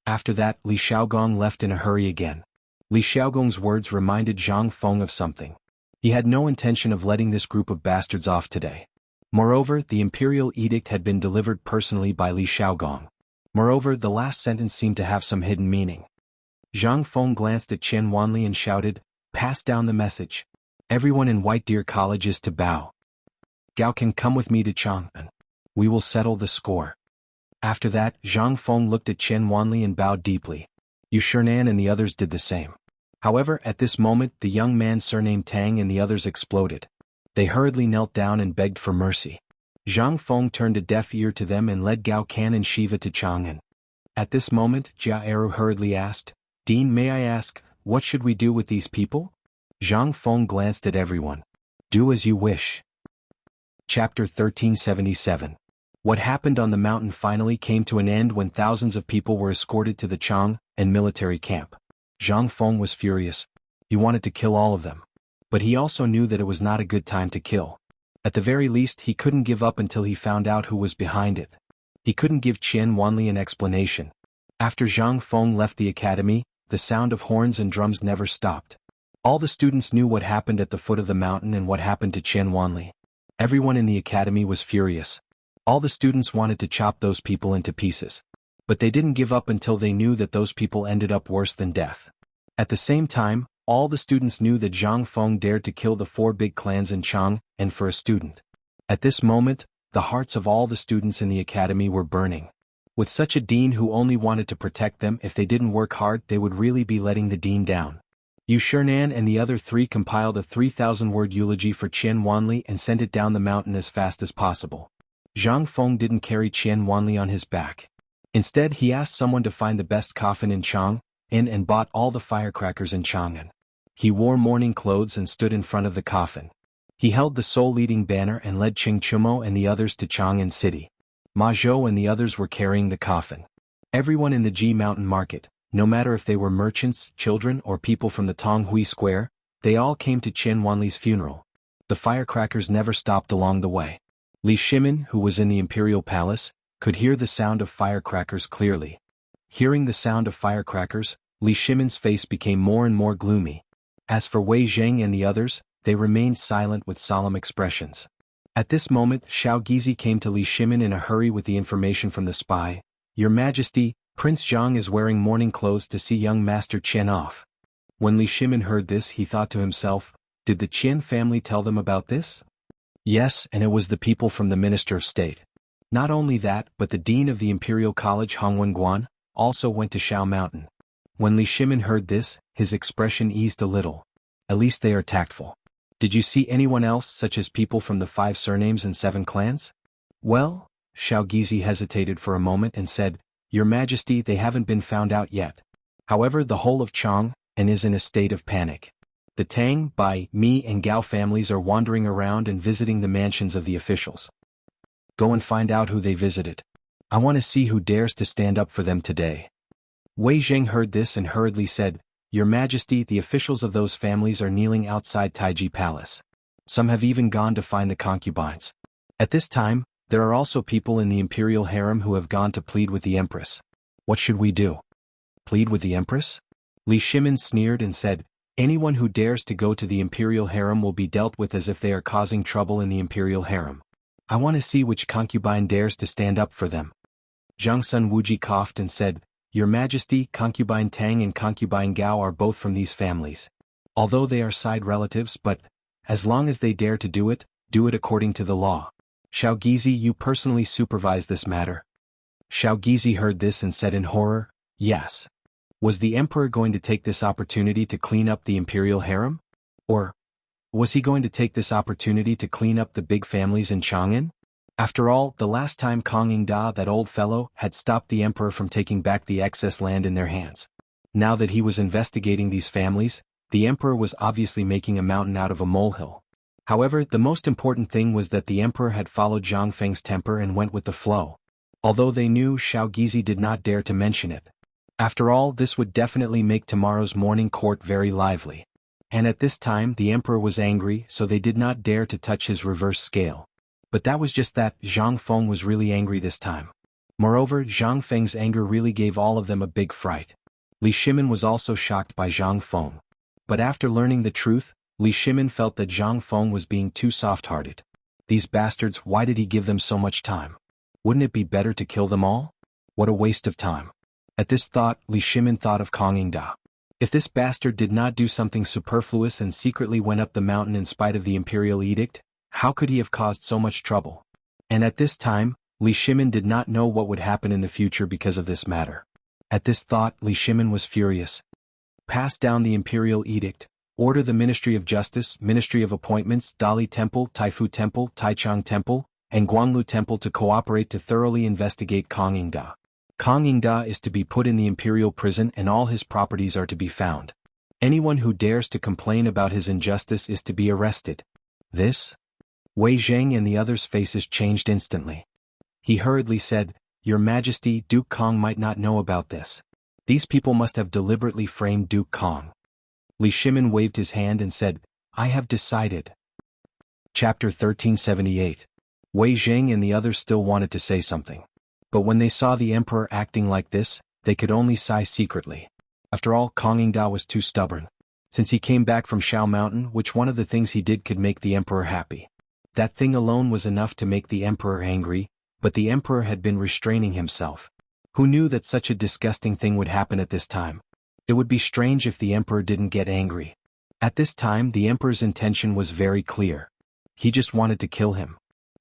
After that, Li Xiaogong left in a hurry again. Li Xiaogong's words reminded Zhang Feng of something. He had no intention of letting this group of bastards off today. Moreover, the imperial edict had been delivered personally by Li Xiaogong. Moreover, the last sentence seemed to have some hidden meaning. Zhang Feng glanced at Qian Wanli and shouted, "Pass down the message. Everyone in White Deer College is to bow. Gao can come with me to Chang'an. We will settle the score." After that, Zhang Feng looked at Qian Wanli and bowed deeply. Yu Shernan and the others did the same. However, at this moment, the young man surnamed Tang and the others exploded. They hurriedly knelt down and begged for mercy. Zhang Feng turned a deaf ear to them and led Gao Kan and Shiva to Chang'an. At this moment, Jia Eru hurriedly asked, "Dean, may I ask, what should we do with these people?" Zhang Feng glanced at everyone. "Do as you wish." Chapter 1377. What happened on the mountain finally came to an end when thousands of people were escorted to the Chang and military camp. Zhang Feng was furious. He wanted to kill all of them. But he also knew that it was not a good time to kill. At the very least, he couldn't give up until he found out who was behind it. He couldn't give Qian Wanli an explanation. After Zhang Feng left the academy, the sound of horns and drums never stopped. All the students knew what happened at the foot of the mountain and what happened to Qian Wanli. Everyone in the academy was furious. All the students wanted to chop those people into pieces. But they didn't give up until they knew that those people ended up worse than death. At the same time, all the students knew that Zhang Feng dared to kill the 4 big clans in Chang, and for a student. At this moment, the hearts of all the students in the academy were burning. With such a dean who only wanted to protect them, if they didn't work hard, they would really be letting the dean down. Yu Shernan and the other 3 compiled a 3,000-word eulogy for Qian Wanli and sent it down the mountain as fast as possible. Zhang Feng didn't carry Qian Wanli on his back. Instead, he asked someone to find the best coffin in Chang'an and bought all the firecrackers in Chang'an. He wore mourning clothes and stood in front of the coffin. He held the soul-leading banner and led Qing Chumo and the others to Chang'an City. Ma Zhou and the others were carrying the coffin. Everyone in the Ji Mountain Market, no matter if they were merchants, children, or people from the Tonghui Square, they all came to Qian Wanli's funeral. The firecrackers never stopped along the way. Li Shimin, who was in the imperial palace, could hear the sound of firecrackers clearly. Hearing the sound of firecrackers, Li Shimin's face became more and more gloomy. As for Wei Zheng and the others, they remained silent with solemn expressions. At this moment, Xiao Gizi came to Li Shimin in a hurry with the information from the spy. "Your Majesty, Prince Zhang is wearing mourning clothes to see young Master Qian off." When Li Shimin heard this, he thought to himself, did the Qian family tell them about this? Yes, and it was the people from the Minister of State. Not only that, but the Dean of the Imperial College Hongwen Guan also went to Shao Mountain. When Li Shimin heard this, his expression eased a little. At least they are tactful. Did you see anyone else, such as people from the 5 surnames and 7 clans? Well, Xiao Gizi hesitated for a moment and said, "Your Majesty, they haven't been found out yet. However, the whole of Chang is in a state of panic. The Tang, Bai, Mi and Gao families are wandering around and visiting the mansions of the officials. Go and find out who they visited. I want to see who dares to stand up for them today." Wei Zheng heard this and hurriedly said, "Your Majesty, the officials of those families are kneeling outside Taiji Palace. Some have even gone to find the concubines. At this time, there are also people in the imperial harem who have gone to plead with the Empress. What should we do? Plead with the Empress?" Li Shimin sneered and said, "Anyone who dares to go to the imperial harem will be dealt with as if they are causing trouble in the imperial harem. I want to see which concubine dares to stand up for them." Zhang Sun Wuji coughed and said, "Your Majesty, concubine Tang and concubine Gao are both from these families. Although they are side relatives, but, as long as they dare to do it according to the law. Xiao Gizi, you personally supervise this matter." Xiao Gizi heard this and said in horror, "Yes. Was the emperor going to take this opportunity to clean up the imperial harem? Or was he going to take this opportunity to clean up the big families in Chang'an? After all, the last time Kong Yingda, that old fellow, had stopped the emperor from taking back the excess land in their hands. Now that he was investigating these families, the emperor was obviously making a mountain out of a molehill. However, the most important thing was that the emperor had followed Zhang Feng's temper and went with the flow. Although they knew, Xiao Gizi did not dare to mention it. After all, this would definitely make tomorrow's morning court very lively. And at this time the emperor was angry, so they did not dare to touch his reverse scale. But that was just that, Zhang Feng was really angry this time. Moreover, Zhang Feng's anger really gave all of them a big fright. Li Shimin was also shocked by Zhang Feng. But after learning the truth, Li Shimin felt that Zhang Feng was being too soft-hearted. These bastards, why did he give them so much time? Wouldn't it be better to kill them all? What a waste of time. At this thought, Li Shimin thought of Kong Yingda. If this bastard did not do something superfluous and secretly went up the mountain in spite of the imperial edict, how could he have caused so much trouble? And at this time, Li Shimin did not know what would happen in the future because of this matter. At this thought, Li Shimin was furious. Pass down the imperial edict. Order the Ministry of Justice, Ministry of Appointments, Dali Temple, Taifu Temple, Taichung Temple, and Guanglu Temple to cooperate to thoroughly investigate Kong Yingda. Kong Yingda is to be put in the imperial prison and all his properties are to be found. Anyone who dares to complain about his injustice is to be arrested. This? Wei Zheng and the others' faces changed instantly. He hurriedly said, "Your Majesty, Duke Kong might not know about this. These people must have deliberately framed Duke Kong." Li Shimin waved his hand and said, "I have decided." Chapter 1378. Wei Zheng and the others still wanted to say something. But when they saw the emperor acting like this, they could only sigh secretly. After all, Kongingda was too stubborn. Since he came back from Shao Mountain, which one of the things he did could make the emperor happy? That thing alone was enough to make the emperor angry, but the emperor had been restraining himself. Who knew that such a disgusting thing would happen at this time? It would be strange if the emperor didn't get angry. At this time, the emperor's intention was very clear. He just wanted to kill him.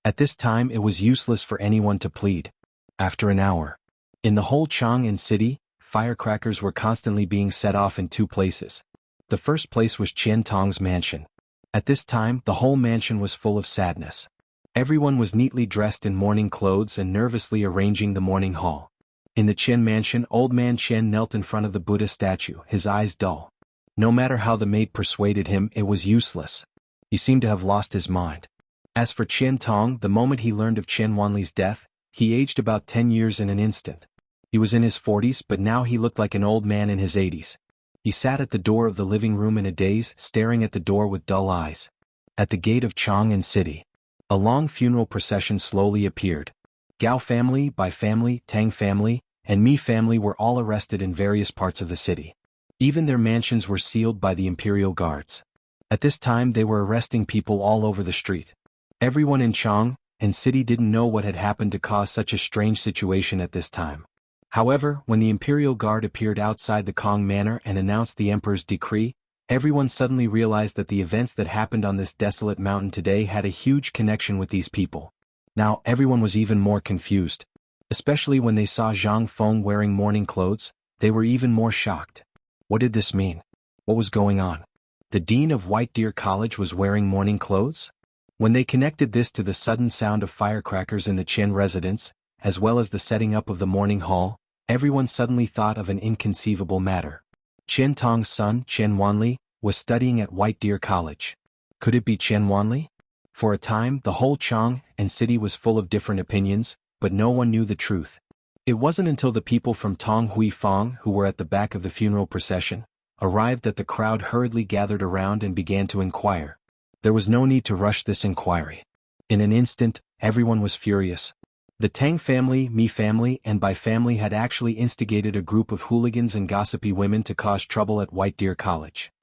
At this time, it was useless for anyone to plead. After an hour, in the whole Chang'an city, firecrackers were constantly being set off in two places. The first place was Qian Tong's mansion. At this time, the whole mansion was full of sadness. Everyone was neatly dressed in mourning clothes and nervously arranging the mourning hall. In the Qian mansion, old man Qian knelt in front of the Buddha statue, his eyes dull. No matter how the maid persuaded him, it was useless. He seemed to have lost his mind. As for Qian Tong, the moment he learned of Qian Wanli's death, he aged about 10 years in an instant. He was in his 40s, but now he looked like an old man in his 80s. He sat at the door of the living room in a daze, staring at the door with dull eyes. At the gate of Chang'an City, a long funeral procession slowly appeared. Gao family, Bai family, Tang family, and Mi family were all arrested in various parts of the city. Even their mansions were sealed by the imperial guards. At this time they were arresting people all over the street. Everyone in Chang'an City didn't know what had happened to cause such a strange situation at this time. However, when the imperial guard appeared outside the Kong Manor and announced the emperor's decree, everyone suddenly realized that the events that happened on this desolate mountain today had a huge connection with these people. Now everyone was even more confused. Especially when they saw Zhang Feng wearing mourning clothes, they were even more shocked. What did this mean? What was going on? The dean of White Deer College was wearing mourning clothes? When they connected this to the sudden sound of firecrackers in the Qian residence, as well as the setting up of the mourning hall, everyone suddenly thought of an inconceivable matter. Qian Tong's son, Qian Wanli, was studying at White Deer College. Could it be Qian Wanli? For a time, the whole Chang'an city was full of different opinions, but no one knew the truth. It wasn't until the people from Tong Hui Fong, who were at the back of the funeral procession, arrived that the crowd hurriedly gathered around and began to inquire. There was no need to rush this inquiry. In an instant, everyone was furious. The Tang family, Mi family, and Bai family had actually instigated a group of hooligans and gossipy women to cause trouble at White Deer College.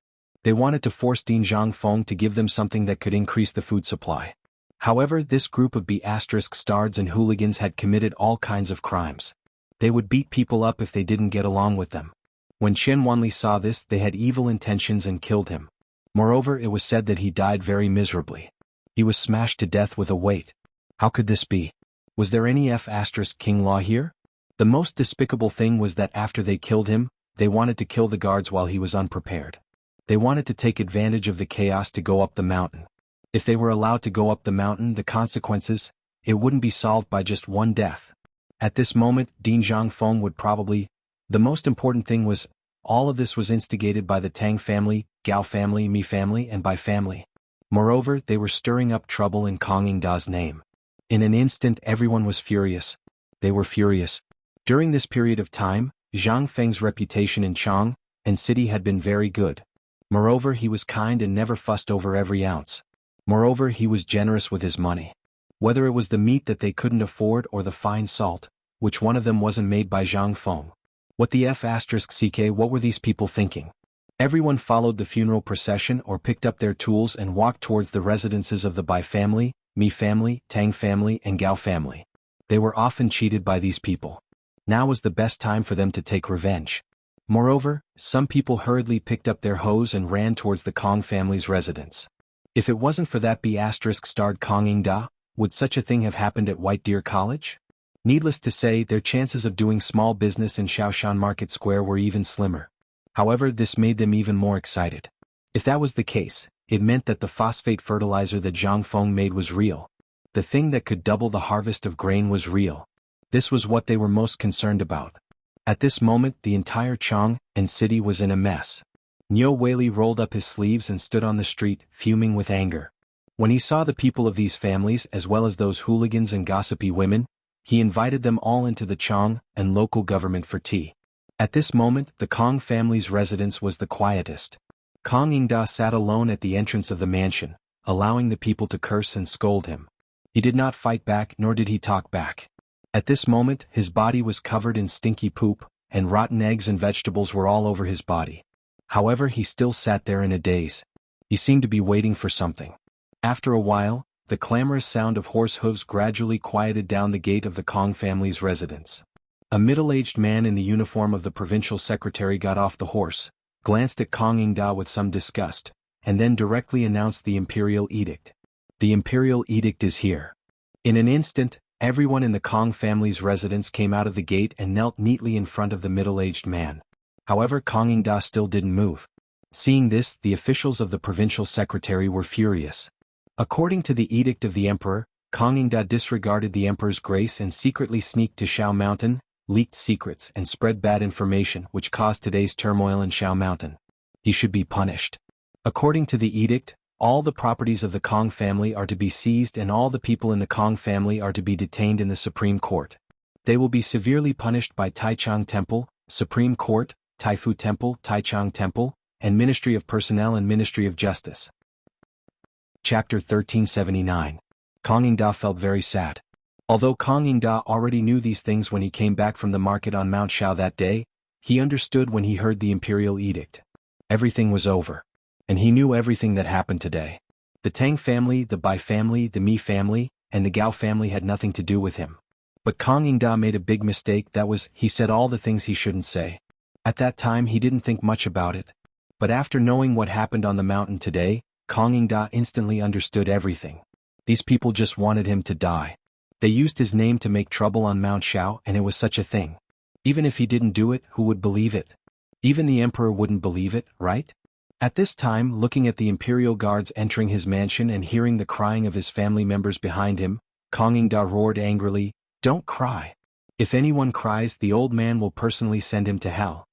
They wanted to force Dean Zhangfeng to give them something that could increase the food supply. However, this group of B***stards and hooligans had committed all kinds of crimes. They would beat people up if they didn't get along with them. When Qian Wanli saw this, they had evil intentions and killed him. Moreover, it was said that he died very miserably. He was smashed to death with a weight. How could this be? Was there any King law here? The most despicable thing was that after they killed him, they wanted to kill the guards while he was unprepared. They wanted to take advantage of the chaos to go up the mountain. If they were allowed to go up the mountain, the consequences, it wouldn't be solved by just one death. At this moment, Dean Zhangfeng would probably... The most important thing was, all of this was instigated by the Tang family, Gao family, Mi family, and Bai family. Moreover, they were stirring up trouble in Kongingda's name. In an instant, everyone was furious. They were furious. During this period of time, Zhang Feng's reputation in Chang'an City had been very good. Moreover, he was kind and never fussed over every ounce. Moreover, he was generous with his money. Whether it was the meat that they couldn't afford or the fine salt, which one of them wasn't made by Zhang Feng. What the what were these people thinking? Everyone followed the funeral procession or picked up their tools and walked towards the residences of the Bai family, Mi family, Tang family, and Gao family. They were often cheated by these people. Now was the best time for them to take revenge. Moreover, some people hurriedly picked up their hoes and ran towards the Kong family's residence. If it wasn't for that B***starred Kongingda, would such a thing have happened at White Deer College? Needless to say, their chances of doing small business in Shaoshan Market Square were even slimmer. However, this made them even more excited. If that was the case, it meant that the phosphate fertilizer that Zhang Feng made was real. The thing that could double the harvest of grain was real. This was what they were most concerned about. At this moment, the entire Chang'an City was in a mess. Niu Weili rolled up his sleeves and stood on the street, fuming with anger. When he saw the people of these families as well as those hooligans and gossipy women, he invited them all into the Chang'an local government for tea. At this moment, the Kong family's residence was the quietest. Kongingda sat alone at the entrance of the mansion, allowing the people to curse and scold him. He did not fight back nor did he talk back. At this moment, his body was covered in stinky poop, and rotten eggs and vegetables were all over his body. However, he still sat there in a daze. He seemed to be waiting for something. After a while, the clamorous sound of horse hooves gradually quieted down the gate of the Kong family's residence. A middle-aged man in the uniform of the provincial secretary got off the horse, glanced at Kong Ingda with some disgust, and then directly announced the imperial edict. The imperial edict is here. In an instant, everyone in the Kong family's residence came out of the gate and knelt neatly in front of the middle-aged man. However, Kong Ingda still didn't move. Seeing this, the officials of the provincial secretary were furious. According to the edict of the emperor, Kong Ingda disregarded the emperor's grace and secretly sneaked to Shao Mountain, leaked secrets and spread bad information which caused today's turmoil in Shao Mountain. He should be punished. According to the edict, all the properties of the Kong family are to be seized and all the people in the Kong family are to be detained in the Supreme Court. They will be severely punished by Taichung Temple, Supreme Court, Taifu Temple, Taichung Temple, and Ministry of Personnel and Ministry of Justice. Chapter 1379. Kong Ingda felt very sad. Although Kong Ingda already knew these things when he came back from the market on Mount Shao that day, he understood when he heard the imperial edict. Everything was over. And he knew everything that happened today. The Tang family, the Bai family, the Mi family, and the Gao family had nothing to do with him. But Kong Ingda made a big mistake, that was, he said all the things he shouldn't say. At that time he didn't think much about it. But after knowing what happened on the mountain today, Kong Ingda instantly understood everything. These people just wanted him to die. They used his name to make trouble on Mount Shao, and it was such a thing. Even if he didn't do it, who would believe it? Even the emperor wouldn't believe it, right? At this time, looking at the imperial guards entering his mansion and hearing the crying of his family members behind him, Kong Ingda roared angrily, "Don't cry. If anyone cries, the old man will personally send him to hell.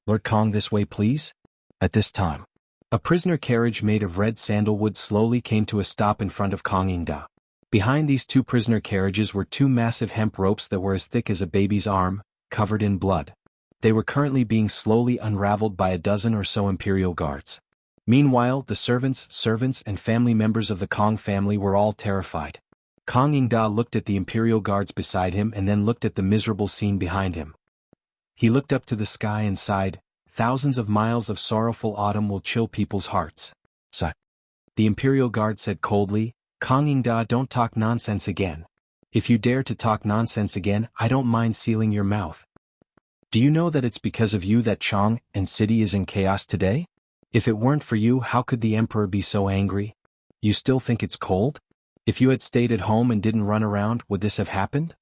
Lord Kong, this way please?" At this time, a prisoner carriage made of red sandalwood slowly came to a stop in front of Kong Ingda. Behind these two prisoner carriages were two massive hemp ropes that were as thick as a baby's arm, covered in blood. They were currently being slowly unraveled by a dozen or so imperial guards. Meanwhile, the servants and family members of the Kong family were all terrified. Kong Ingda looked at the imperial guards beside him and then looked at the miserable scene behind him. He looked up to the sky and sighed, "Thousands of miles of sorrowful autumn will chill people's hearts." So, the imperial guard said coldly, "Kong Ingda, don't talk nonsense again. If you dare to talk nonsense again, I don't mind sealing your mouth. Do you know that it's because of you that Chong and city is in chaos today? If it weren't for you, how could the emperor be so angry? You still think it's cold? If you had stayed at home and didn't run around, would this have happened?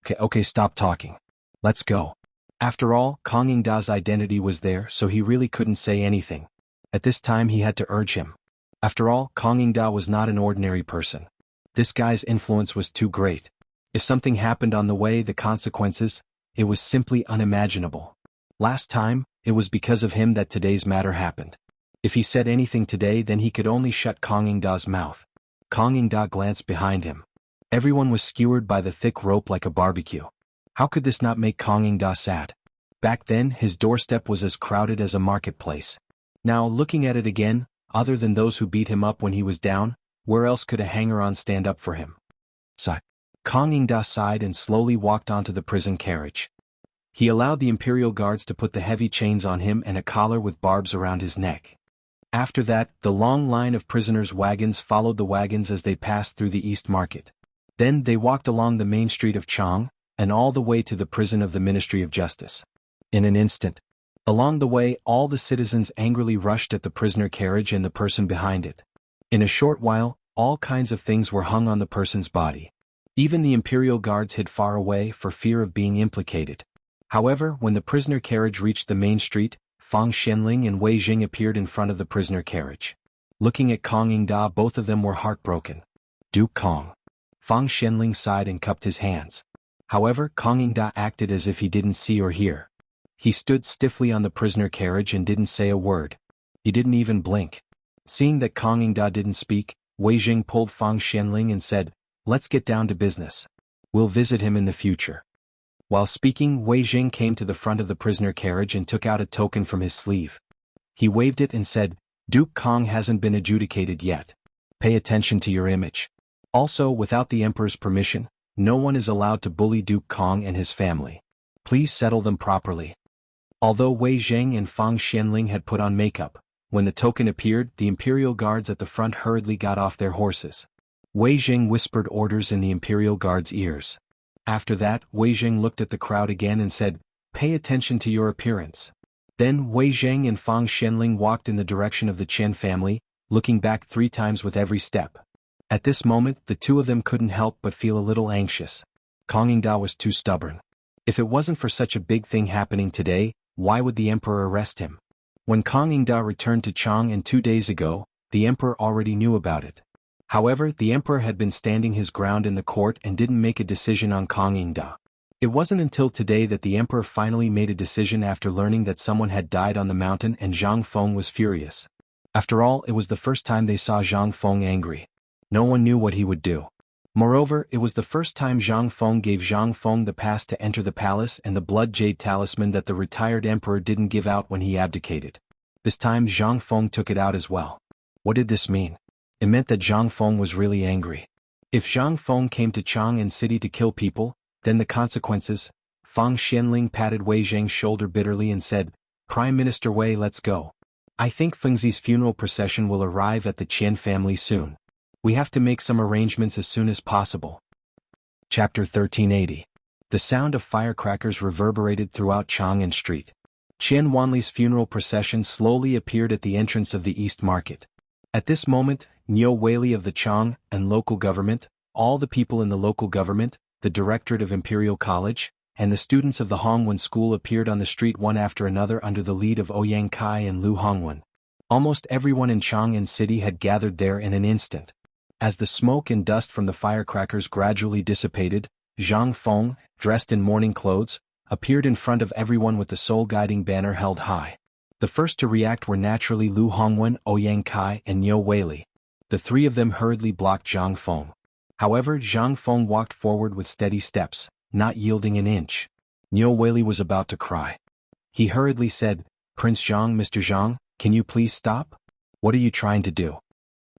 Okay, stop talking. Let's go." After all, Kong Ingda's identity was there, so he really couldn't say anything. At this time he had to urge him. After all, Kong Ingda was not an ordinary person. This guy's influence was too great. If something happened on the way, the consequences, it was simply unimaginable. Last time, it was because of him that today's matter happened. If he said anything today, then he could only shut Kong Ingda's mouth. Kong Ingda glanced behind him. Everyone was skewered by the thick rope like a barbecue. How could this not make Kong Ingda sad? Back then, his doorstep was as crowded as a marketplace. Now, looking at it again, other than those who beat him up when he was down, where else could a hanger-on stand up for him? Sigh. Kong Ingda sighed and slowly walked onto the prison carriage. He allowed the imperial guards to put the heavy chains on him and a collar with barbs around his neck. After that, the long line of prisoners' wagons followed the wagons as they passed through the East Market. Then they walked along the main street of Chang, and all the way to the prison of the Ministry of Justice. In an instant. Along the way, all the citizens angrily rushed at the prisoner carriage and the person behind it. In a short while, all kinds of things were hung on the person's body. Even the imperial guards hid far away for fear of being implicated. However, when the prisoner carriage reached the main street, Fang Xianling and Wei Jing appeared in front of the prisoner carriage. Looking at Kong Ingda, both of them were heartbroken. "Duke Kong." Fang Xianling sighed and cupped his hands. However, Kong Ingda acted as if he didn't see or hear. He stood stiffly on the prisoner carriage and didn't say a word. He didn't even blink. Seeing that Kong Ingda didn't speak, Wei Jing pulled Fang Xianling and said, "Let's get down to business. We'll visit him in the future." While speaking, Wei Jing came to the front of the prisoner carriage and took out a token from his sleeve. He waved it and said, "Duke Kong hasn't been adjudicated yet. Pay attention to your image. Also, without the emperor's permission, No one is allowed to bully Duke Kong and his family. Please settle them properly. Although Wei Zheng and Fang Xianling had put on makeup, when the token appeared, the imperial guards at the front hurriedly got off their horses. Wei Zheng whispered orders in the imperial guards' ears. After that, Wei Zheng looked at the crowd again and said, "Pay attention to your appearance." Then Wei Zheng and Fang Xianling walked in the direction of the Qian family, looking back 3 times with every step. At this moment, the two of them couldn't help but feel a little anxious. Kong Yingda was too stubborn. If it wasn't for such a big thing happening today, why would the emperor arrest him? When Kong Yingda returned to Chang'an 2 days ago, the emperor already knew about it. However, the emperor had been standing his ground in the court and didn't make a decision on Kong Yingda. It wasn't until today that the emperor finally made a decision after learning that someone had died on the mountain, and Zhang Feng was furious. After all, it was the first time they saw Zhang Feng angry. No one knew what he would do. Moreover, it was the first time Zhang Feng gave Zhang Feng the pass to enter the palace and the blood jade talisman that the retired emperor didn't give out when he abdicated. This time Zhang Feng took it out as well. What did this mean? It meant that Zhang Feng was really angry. If Zhang Feng came to Chang'an City to kill people, then the consequences. Fang Xianling patted Wei Zheng's shoulder bitterly and said, "Prime Minister Wei, let's go. I think Fengzi's funeral procession will arrive at the Qian family soon. We have to make some arrangements as soon as possible." Chapter 1380. The sound of firecrackers reverberated throughout Chang'an Street. Qian Wanli's funeral procession slowly appeared at the entrance of the East Market. At this moment, Niu Weili of the Chang and local government, all the people in the local government, the Directorate of Imperial College, and the students of the Hongwen School appeared on the street one after another under the lead of Ouyang Kai and Lu Hongwen. Almost everyone in Chang'an City had gathered there in an instant. As the smoke and dust from the firecrackers gradually dissipated, Zhang Feng, dressed in mourning clothes, appeared in front of everyone with the soul-guiding banner held high. The first to react were naturally Lu Hongwen, Ouyang Kai, and Niu Weili. The 3 of them hurriedly blocked Zhang Feng. However, Zhang Feng walked forward with steady steps, not yielding an inch. Niu Weili was about to cry. He hurriedly said, "Prince Zhang, Mr. Zhang, can you please stop? What are you trying to do?"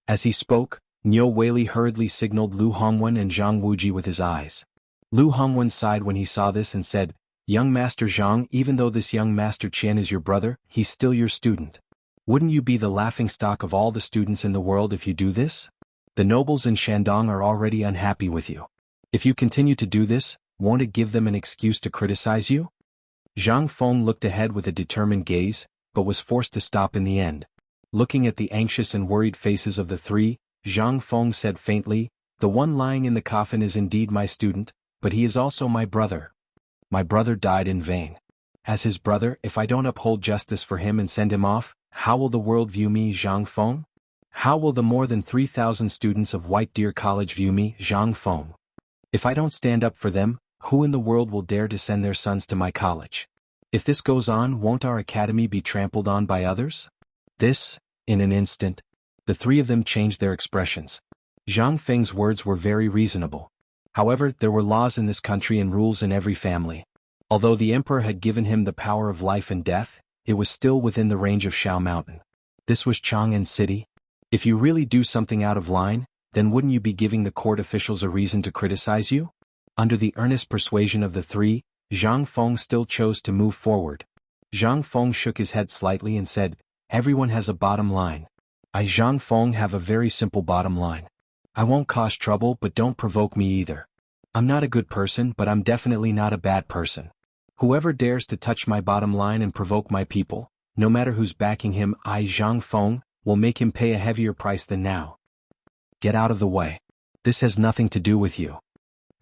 As he spoke, Niu Weili hurriedly signaled Lu Hongwen and Zhang Wuji with his eyes. Lu Hongwen sighed when he saw this and said, "Young Master Zhang, even though this young Master Qian is your brother, he's still your student. Wouldn't you be the laughingstock of all the students in the world if you do this? The nobles in Shandong are already unhappy with you. If you continue to do this, won't it give them an excuse to criticize you?" Zhang Feng looked ahead with a determined gaze, but was forced to stop in the end. Looking at the anxious and worried faces of the 3, Zhang Feng said faintly, "The one lying in the coffin is indeed my student, but he is also my brother. My brother died in vain. As his brother, if I don't uphold justice for him and send him off, how will the world view me, Zhang Feng? How will the more than 3,000 students of White Deer College view me, Zhang Feng? If I don't stand up for them, who in the world will dare to send their sons to my college? If this goes on, won't our academy be trampled on by others?" This, in an instant, the 3 of them changed their expressions. Zhang Feng's words were very reasonable. However, there were laws in this country and rules in every family. Although the emperor had given him the power of life and death, it was still within the range of Shao Mountain. This was Chang'an City. If you really do something out of line, then wouldn't you be giving the court officials a reason to criticize you? Under the earnest persuasion of the 3, Zhang Feng still chose to move forward. Zhang Feng shook his head slightly and said, "Everyone has a bottom line. I, Zhang Feng, have a very simple bottom line. I won't cause trouble, but don't provoke me either. I'm not a good person, but I'm definitely not a bad person. Whoever dares to touch my bottom line and provoke my people, no matter who's backing him, I, Zhang Feng, will make him pay a heavier price than now. Get out of the way. This has nothing to do with you."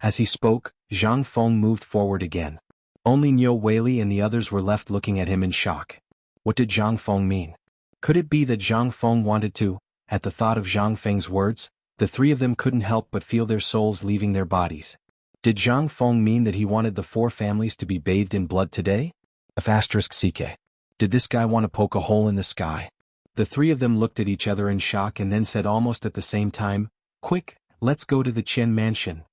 As he spoke, Zhang Feng moved forward again. Only Niu Weili and the others were left looking at him in shock. What did Zhang Feng mean? Could it be that Zhang Feng wanted to? At the thought of Zhang Feng's words, the 3 of them couldn't help but feel their souls leaving their bodies. Did Zhang Feng mean that he wanted the 4 families to be bathed in blood today? *CK. Did this guy want to poke a hole in the sky? The 3 of them looked at each other in shock and then said almost at the same time, "Quick, let's go to the Qian mansion."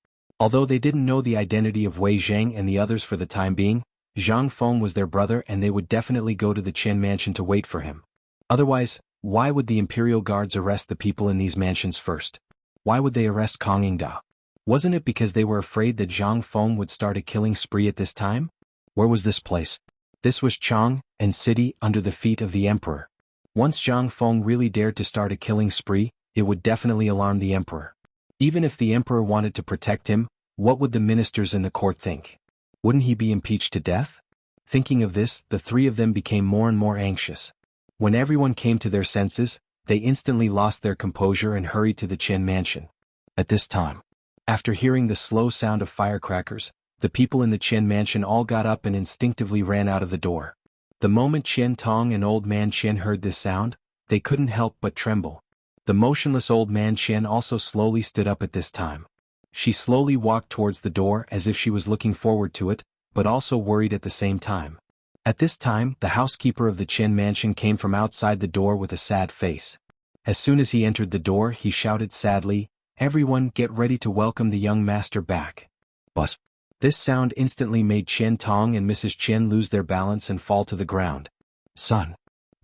Although they didn't know the identity of Wei Zheng and the others for the time being, Zhang Feng was their brother and they would definitely go to the Qian mansion to wait for him. Otherwise, why would the imperial guards arrest the people in these mansions first? Why would they arrest Kong Yingda? Wasn't it because they were afraid that Zhang Feng would start a killing spree at this time? Where was this place? This was Chang, and city under the feet of the emperor. Once Zhang Feng really dared to start a killing spree, it would definitely alarm the emperor. Even if the emperor wanted to protect him, what would the ministers in the court think? Wouldn't he be impeached to death? Thinking of this, the three of them became more and more anxious. When everyone came to their senses, they instantly lost their composure and hurried to the Qin mansion. At this time, after hearing the slow sound of firecrackers, the people in the Qin mansion all got up and instinctively ran out of the door. The moment Qian Tong and old man Qian heard this sound, they couldn't help but tremble. The motionless old man Qian also slowly stood up at this time. She slowly walked towards the door as if she was looking forward to it, but also worried at the same time. At this time, the housekeeper of the Qin mansion came from outside the door with a sad face. As soon as he entered the door, he shouted sadly, "Everyone get ready to welcome the young master back." Buzz. This sound instantly made Qian Tong and Mrs. Qian lose their balance and fall to the ground. "Son."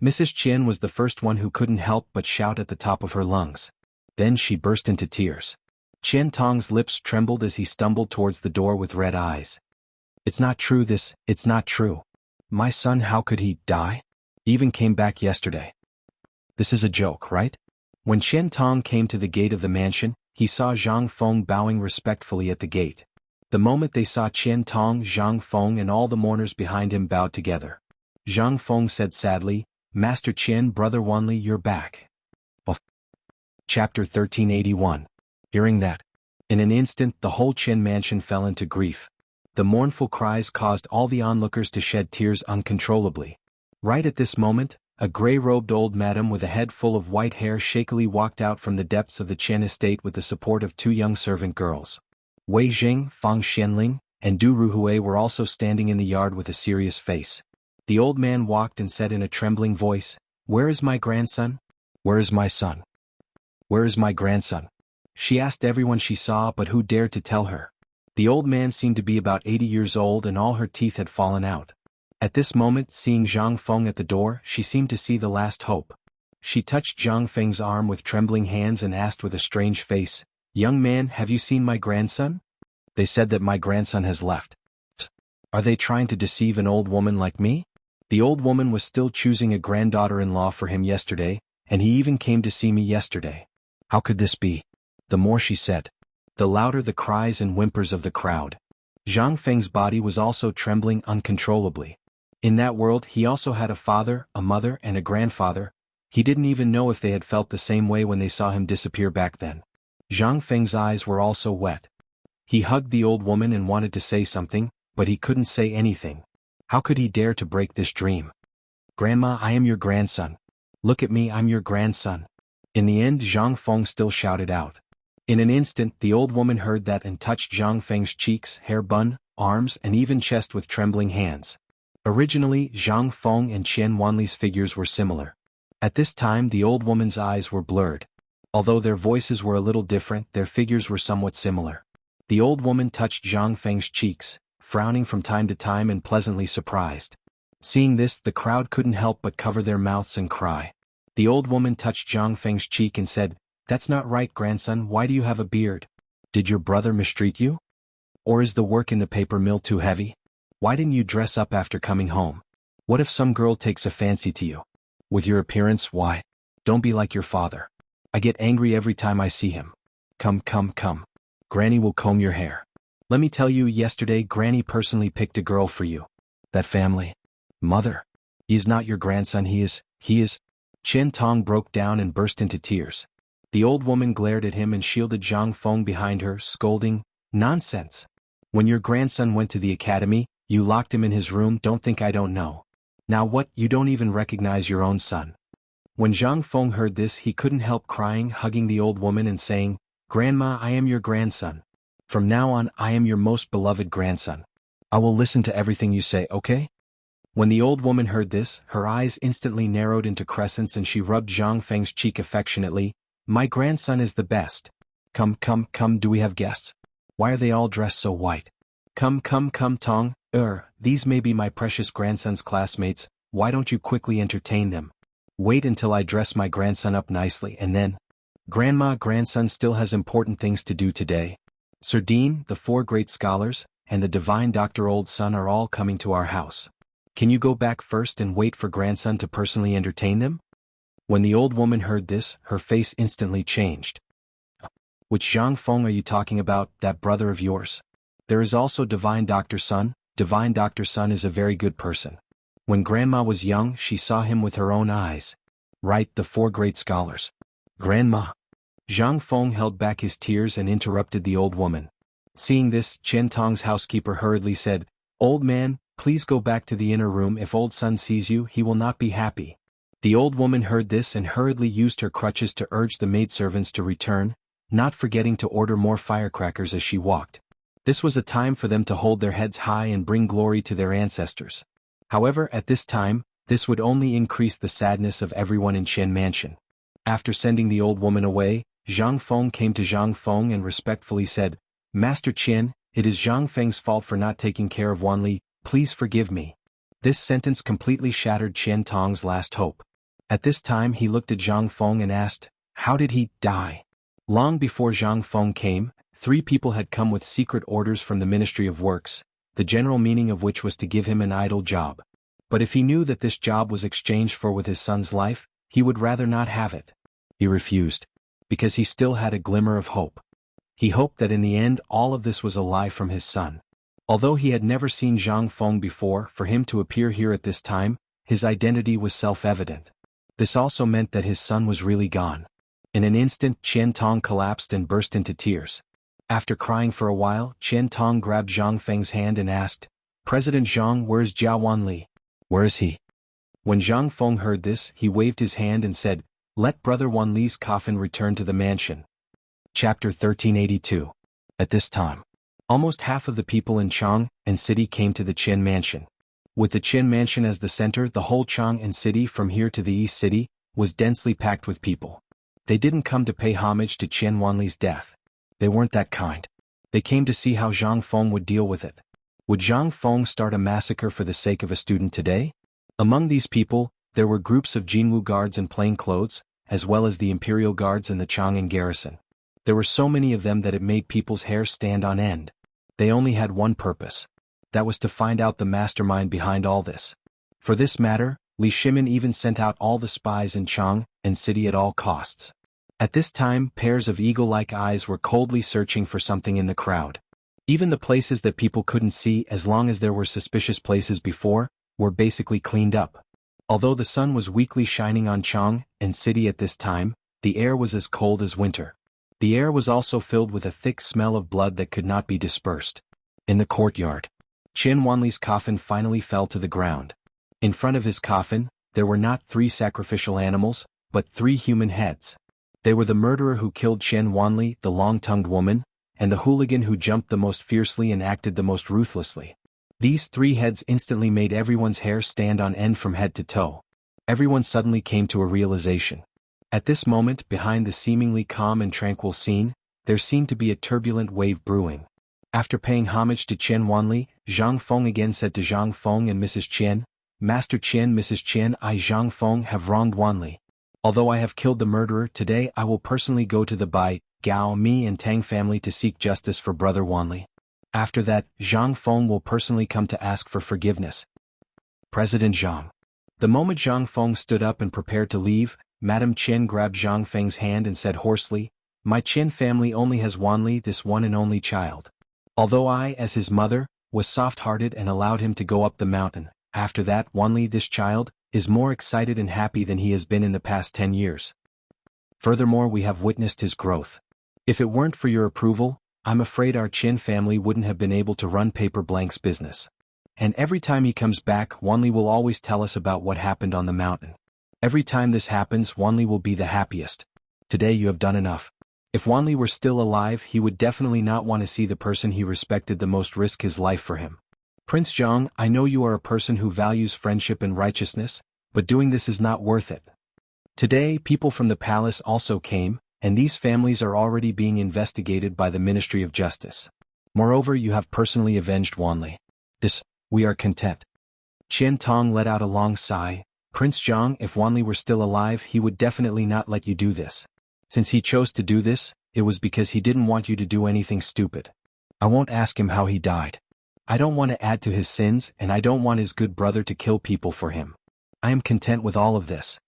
Mrs. Qian was the first one who couldn't help but shout at the top of her lungs. Then she burst into tears. Qian Tong's lips trembled as he stumbled towards the door with red eyes. "It's not true it's not true. My son, how could he die? He even came back yesterday. This is a joke, right?" When Qian Tong came to the gate of the mansion, he saw Zhang Feng bowing respectfully at the gate. The moment they saw Qian Tong, Zhang Feng and all the mourners behind him bowed together. Zhang Feng said sadly, "Master Qian, Brother Wanli, you're back." Oh. Chapter 1381. Hearing that, in an instant the whole Qin mansion fell into grief. The mournful cries caused all the onlookers to shed tears uncontrollably. Right at this moment, a gray-robed old madam with a head full of white hair shakily walked out from the depths of the Qian estate with the support of two young servant girls. Wei Jing, Fang Xianling, and Du Ruhui were also standing in the yard with a serious face. The old man walked and said in a trembling voice, "Where is my grandson? Where is my son? Where is my grandson?" She asked everyone she saw, but who dared to tell her? The old man seemed to be about 80 years old and all her teeth had fallen out. At this moment, seeing Zhang Feng at the door, she seemed to see the last hope. She touched Zhang Feng's arm with trembling hands and asked with a strange face, "Young man, have you seen my grandson?" "They said that my grandson has left." "Are they trying to deceive an old woman like me?" The old woman was still choosing a granddaughter-in-law for him yesterday, and he even came to see me yesterday. How could this be? The more she said, the louder the cries and whimpers of the crowd. Zhang Feng's body was also trembling uncontrollably. In that world he also had a father, a mother and a grandfather. He didn't even know if they had felt the same way when they saw him disappear back then. Zhang Feng's eyes were also wet. He hugged the old woman and wanted to say something, but he couldn't say anything. How could he dare to break this dream? "Grandma, I am your grandson. Look at me, I'm your grandson." In the end, Zhang Feng still shouted out. In an instant, the old woman heard that and touched Zhang Feng's cheeks, hair bun, arms and even chest with trembling hands. Originally, Zhang Feng and Qian Wanli's figures were similar. At this time the old woman's eyes were blurred. Although their voices were a little different, their figures were somewhat similar. The old woman touched Zhang Feng's cheeks, frowning from time to time and pleasantly surprised. Seeing this, the crowd couldn't help but cover their mouths and cry. The old woman touched Zhang Feng's cheek and said, "That's not right, grandson, why do you have a beard? Did your brother mistreat you? Or is the work in the paper mill too heavy? Why didn't you dress up after coming home? What if some girl takes a fancy to you? With your appearance, why? Don't be like your father. I get angry every time I see him. Come. Granny will comb your hair. Let me tell you, yesterday Granny personally picked a girl for you. That family. Mother. He is not your grandson, he is. Qian Tong broke down and burst into tears. The old woman glared at him and shielded Zhang Feng behind her, scolding, "Nonsense. When your grandson went to the academy, you locked him in his room, don't think I don't know. Now what, you don't even recognize your own son." When Zhang Feng heard this, he couldn't help crying, hugging the old woman and saying, "Grandma, I am your grandson. From now on, I am your most beloved grandson. I will listen to everything you say, okay?" When the old woman heard this, her eyes instantly narrowed into crescents and she rubbed Zhang Feng's cheek affectionately. "My grandson is the best. Come, do we have guests? Why are they all dressed so white? Come, Tong, these may be my precious grandson's classmates, why don't you quickly entertain them? Wait until I dress my grandson up nicely and then..." "Grandma, grandson still has important things to do today. Sir Dean, the 4 great scholars, and the divine Dr. Old Son are all coming to our house. Can you go back first and wait for grandson to personally entertain them? When the old woman heard this, her face instantly changed. Which Zhang Feng are you talking about, that brother of yours? There is also divine Dr. Sun. Divine Dr. Sun is a very good person. When grandma was young, she saw him with her own eyes. Right, the 4 great scholars. Grandma. Zhang Feng held back his tears and interrupted the old woman. Seeing this, Chen Tong's housekeeper hurriedly said, "Old man, please go back to the inner room. If old son sees you, he will not be happy." The old woman heard this and hurriedly used her crutches to urge the maidservants to return, not forgetting to order more firecrackers as she walked. This was a time for them to hold their heads high and bring glory to their ancestors. However, at this time, this would only increase the sadness of everyone in Chen Mansion. After sending the old woman away, Zhang Feng came to Zhang Feng and respectfully said, "Master Chen, it is Zhang Feng's fault for not taking care of Wanli, please forgive me." This sentence completely shattered Chen Tong's last hope. At this time he looked at Zhang Feng and asked, "How did he die?" Long before Zhang Feng came, 3 people had come with secret orders from the Ministry of Works, the general meaning of which was to give him an idle job. But if he knew that this job was exchanged for with his son's life, he would rather not have it. He refused, because he still had a glimmer of hope. He hoped that in the end all of this was a lie from his son. Although he had never seen Zhang Feng before, for him to appear here at this time, his identity was self-evident. This also meant that his son was really gone. In an instant Chen Tong collapsed and burst into tears. After crying for a while, Chen Tong grabbed Zhang Feng's hand and asked, "President Zhang, where's Jia Wanli? Where is he?" When Zhang Feng heard this, he waved his hand and said, "Let Brother Wanli's coffin return to the mansion." Chapter 1382. At this time, almost half of the people in Chang and city came to the Chen Mansion. With the Chen Mansion as the center, the whole Chang and city from here to the East City was densely packed with people. They didn't come to pay homage to Chen Wanli's death. They weren't that kind. They came to see how Zhang Feng would deal with it. Would Zhang Feng start a massacre for the sake of a student today? Among these people, there were groups of Jinwu guards in plain clothes, as well as the imperial guards and the Chang'an garrison. There were so many of them that it made people's hair stand on end. They only had one purpose. That was to find out the mastermind behind all this. For this matter, Li Shimin even sent out all the spies in Chang and city at all costs. At this time, pairs of eagle-like eyes were coldly searching for something in the crowd. Even the places that people couldn't see, as long as there were suspicious places before, were basically cleaned up. Although the sun was weakly shining on Chang and city at this time, the air was as cold as winter. The air was also filled with a thick smell of blood that could not be dispersed. In the courtyard, Chen Wanli's coffin finally fell to the ground. In front of his coffin, there were not 3 sacrificial animals, but 3 human heads. They were the murderer who killed Chen Wanli, the long-tongued woman, and the hooligan who jumped the most fiercely and acted the most ruthlessly. These 3 heads instantly made everyone's hair stand on end from head to toe. Everyone suddenly came to a realization. At this moment, behind the seemingly calm and tranquil scene, there seemed to be a turbulent wave brewing. After paying homage to Chen Wanli, Zhang Feng again said to Zhang Feng and Mrs. Chen, "Master Chen, Mrs. Chen, I Zhang Feng have wronged Wanli. Although I have killed the murderer, today I will personally go to the Bai, Gao, Mi and Tang family to seek justice for brother Wanli. After that, Zhang Feng will personally come to ask for forgiveness." President Zhang. The moment Zhang Feng stood up and prepared to leave, Madame Chen grabbed Zhang Feng's hand and said hoarsely, "My Chen family only has Wanli, this one and only child. Although I, as his mother, was soft-hearted and allowed him to go up the mountain, after that Wanli, this child, is more excited and happy than he has been in the past 10 years. Furthermore, we have witnessed his growth. If it weren't for your approval, I'm afraid our Chen family wouldn't have been able to run Paper Blank's business. And every time he comes back, Wanli will always tell us about what happened on the mountain. Every time this happens, Wanli will be the happiest. Today you have done enough. If Wanli were still alive, he would definitely not want to see the person he respected the most risk his life for him. Prince Zhang, I know you are a person who values friendship and righteousness, but doing this is not worth it. Today, people from the palace also came, and these families are already being investigated by the Ministry of Justice. Moreover, you have personally avenged Wanli. We are content." Chen Tong let out a long sigh. "Prince Zhang, if Wanli were still alive, he would definitely not let you do this. Since he chose to do this, it was because he didn't want you to do anything stupid. I won't ask him how he died. I don't want to add to his sins, and I don't want his good brother to kill people for him. I am content with all of this.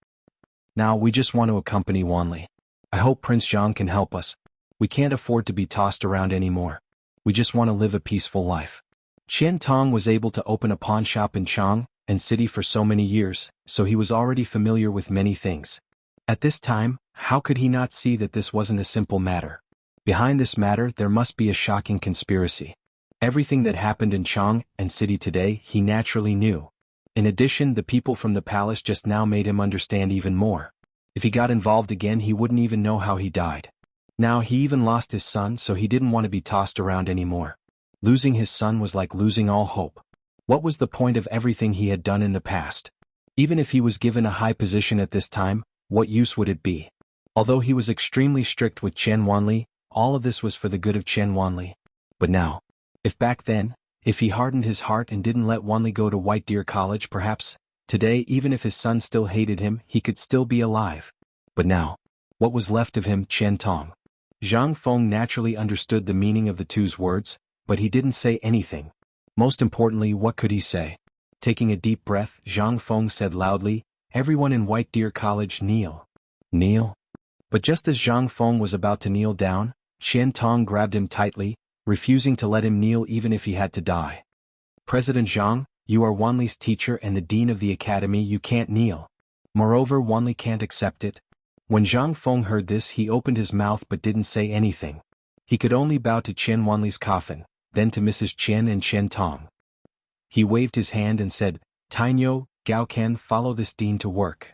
Now we just want to accompany Wanli. I hope Prince Zhang can help us. We can't afford to be tossed around anymore. We just want to live a peaceful life. Qian Tong was able to open a pawn shop in Chang and City for so many years, so he was already familiar with many things. At this time, how could he not see that this wasn't a simple matter? Behind this matter there must be a shocking conspiracy. Everything that happened in Chang and City today he naturally knew. In addition, the people from the palace just now made him understand even more. If he got involved again he wouldn't even know how he died. Now he even lost his son, so he didn't want to be tossed around anymore. Losing his son was like losing all hope. What was the point of everything he had done in the past? Even if he was given a high position at this time, what use would it be? Although he was extremely strict with Chen Wanli, all of this was for the good of Chen Wanli. But now, if back then, if he hardened his heart and didn't let Wanli go to White Deer College perhaps, today even if his son still hated him he could still be alive. But now, what was left of him? Qian Tong. Zhang Feng naturally understood the meaning of the two's words, but he didn't say anything. Most importantly, what could he say? Taking a deep breath, Zhang Feng said loudly, "Everyone in White Deer College kneel." Kneel? But just as Zhang Feng was about to kneel down, Qian Tong grabbed him tightly, refusing to let him kneel even if he had to die. "President Zhang, you are Wanli's teacher and the dean of the academy, you can't kneel. Moreover, Wanli can't accept it." When Zhang Feng heard this he opened his mouth but didn't say anything. He could only bow to Qian Wanli's coffin, then to Mrs. Qian and Qian Tong. He waved his hand and said, "Tainyo, Gaocan, follow this dean to work."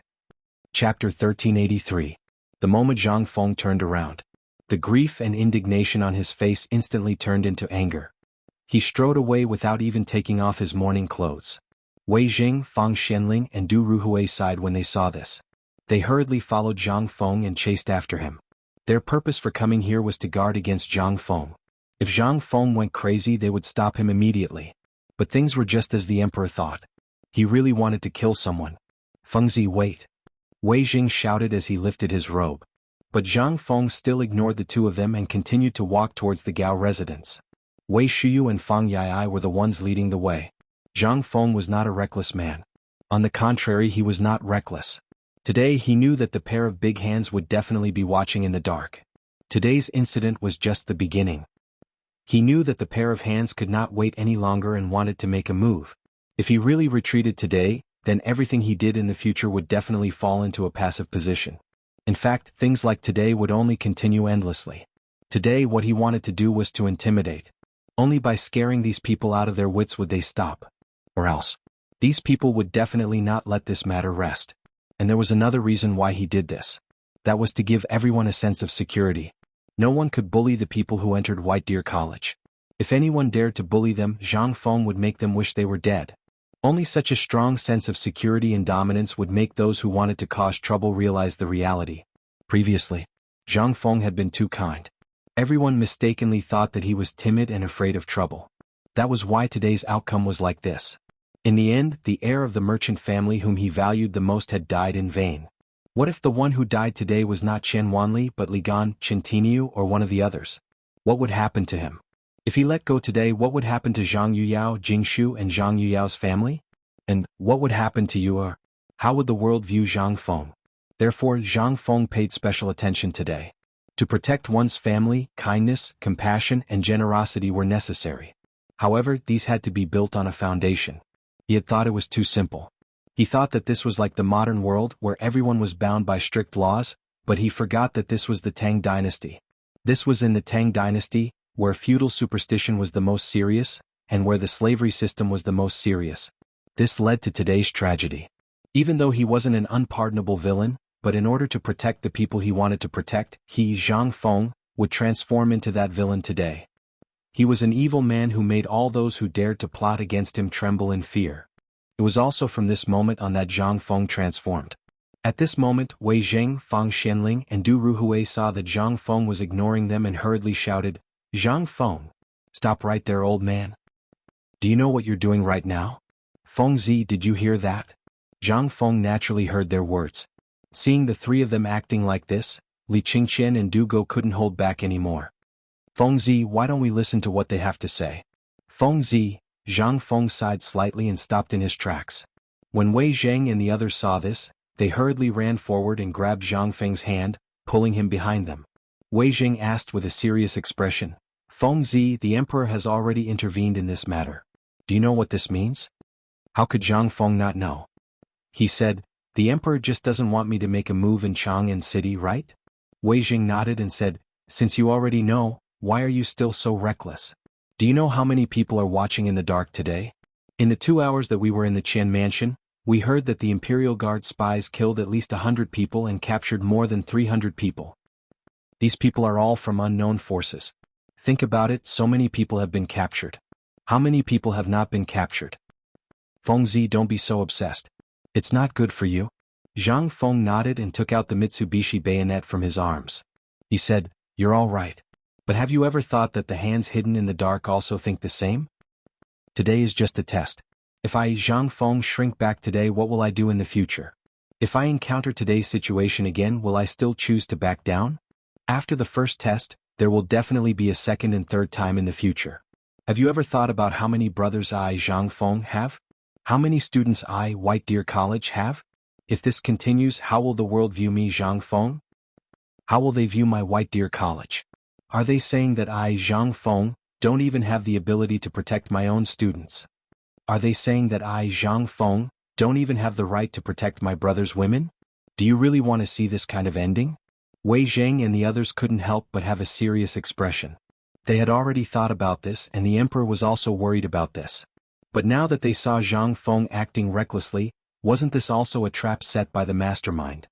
Chapter 1383. The moment Zhang Feng turned around, the grief and indignation on his face instantly turned into anger. He strode away without even taking off his mourning clothes. Wei Jing, Fang Xianling and Du Ruhui sighed when they saw this. They hurriedly followed Zhang Feng and chased after him. Their purpose for coming here was to guard against Zhang Feng. If Zhang Feng went crazy they would stop him immediately. But things were just as the emperor thought. He really wanted to kill someone. "Fengzi, wait!" Wei Jing shouted as he lifted his robe. But Zhang Feng still ignored the two of them and continued to walk towards the Gao residence. Wei Shuyu and Fang Yai were the ones leading the way. Zhang Feng was not a reckless man. On the contrary, he was not reckless. Today he knew that the pair of big hands would definitely be watching in the dark. Today's incident was just the beginning. He knew that the pair of hands could not wait any longer and wanted to make a move. If he really retreated today, then everything he did in the future would definitely fall into a passive position. In fact, things like today would only continue endlessly. Today what he wanted to do was to intimidate. Only by scaring these people out of their wits would they stop. Or else, these people would definitely not let this matter rest. And there was another reason why he did this. That was to give everyone a sense of security. No one could bully the people who entered White Deer College. If anyone dared to bully them, Zhang Feng would make them wish they were dead. Only such a strong sense of security and dominance would make those who wanted to cause trouble realize the reality. Previously, Zhang Feng had been too kind. Everyone mistakenly thought that he was timid and afraid of trouble. That was why today's outcome was like this. In the end, the heir of the merchant family whom he valued the most had died in vain. What if the one who died today was not Chen Wanli but Li Gan, Chen Tiniu or one of the others? What would happen to him? If he let go today, what would happen to Zhang Yuyao, Jingshu and Zhang Yuyao's family? And what would happen to Yu'er? How would the world view Zhang Feng? Therefore, Zhang Feng paid special attention today. To protect one's family, kindness, compassion and generosity were necessary. However, these had to be built on a foundation. He had thought it was too simple. He thought that this was like the modern world where everyone was bound by strict laws, but he forgot that this was the Tang Dynasty. This was in the Tang Dynasty, where feudal superstition was the most serious, and where the slavery system was the most serious. This led to today's tragedy. Even though he wasn't an unpardonable villain, but in order to protect the people he wanted to protect, he, Zhang Feng, would transform into that villain today. He was an evil man who made all those who dared to plot against him tremble in fear. It was also from this moment on that Zhang Feng transformed. At this moment, Wei Jing, Fang Xianling and Du Ruhui saw that Zhang Feng was ignoring them and hurriedly shouted, "Zhang Feng, stop right there, old man. Do you know what you're doing right now? Feng Zi, did you hear that?" Zhang Feng naturally heard their words. Seeing the three of them acting like this, Li Qingqian and Du Go couldn't hold back anymore. Fengzi, why don't we listen to what they have to say? Fengzi, Zhang Feng sighed slightly and stopped in his tracks. When Wei Zhang and the others saw this, they hurriedly ran forward and grabbed Zhang Feng's hand, pulling him behind them. Wei Zhang asked with a serious expression, Fengzi, the emperor has already intervened in this matter. Do you know what this means? How could Zhang Feng not know? He said, the emperor just doesn't want me to make a move in Chang'an City, right? Wei Zhang nodded and said, since you already know, why are you still so reckless? Do you know how many people are watching in the dark today? In the 2 hours that we were in the Qian mansion, we heard that the Imperial Guard spies killed at least 100 people and captured more than 300 people. These people are all from unknown forces. Think about it, so many people have been captured. How many people have not been captured? Fengzi, don't be so obsessed. It's not good for you. Zhang Feng nodded and took out the Mitsubishi bayonet from his arms. He said, you're all right. But have you ever thought that the hands hidden in the dark also think the same? Today is just a test. If I, Zhang Feng, shrink back today, what will I do in the future? If I encounter today's situation again, will I still choose to back down? After the first test, there will definitely be a second and third time in the future. Have you ever thought about how many brothers I, Zhang Feng, have? How many students I, White Deer College, have? If this continues, how will the world view me, Zhang Feng? How will they view my White Deer College? Are they saying that I, Zhang Feng, don't even have the ability to protect my own students? Are they saying that I, Zhang Feng, don't even have the right to protect my brother's women? Do you really want to see this kind of ending? Wei Zhang and the others couldn't help but have a serious expression. They had already thought about this, and the emperor was also worried about this. But now that they saw Zhang Feng acting recklessly, wasn't this also a trap set by the mastermind?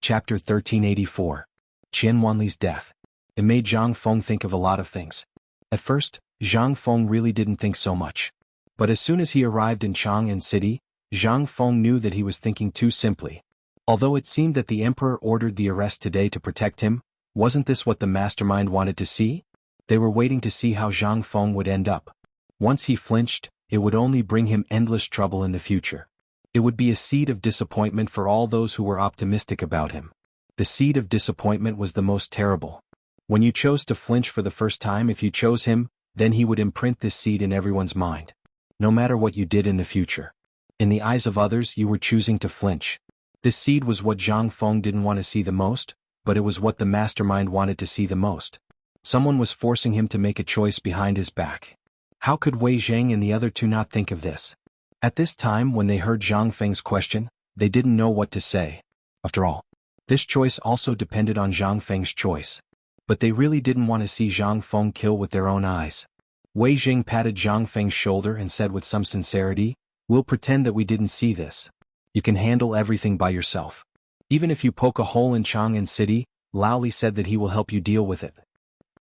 Chapter 1384. Qian Wanli's death. It made Zhang Feng think of a lot of things. At first, Zhang Feng really didn't think so much. But as soon as he arrived in Chang'an City, Zhang Feng knew that he was thinking too simply. Although it seemed that the emperor ordered the arrest today to protect him, wasn't this what the mastermind wanted to see? They were waiting to see how Zhang Feng would end up. Once he flinched, it would only bring him endless trouble in the future. It would be a seed of disappointment for all those who were optimistic about him. The seed of disappointment was the most terrible. When you chose to flinch for the first time, if you chose him, then he would imprint this seed in everyone's mind. No matter what you did in the future. In the eyes of others, you were choosing to flinch. This seed was what Zhang Feng didn't want to see the most, but it was what the mastermind wanted to see the most. Someone was forcing him to make a choice behind his back. How could Wei Zhang and the other two not think of this? At this time, when they heard Zhang Feng's question, they didn't know what to say. After all, this choice also depended on Zhang Feng's choice. But they really didn't want to see Zhang Feng kill with their own eyes. Wei Zhang patted Zhang Feng's shoulder and said with some sincerity, we'll pretend that we didn't see this. You can handle everything by yourself. Even if you poke a hole in Chang'an City, Lao Li said that he will help you deal with it.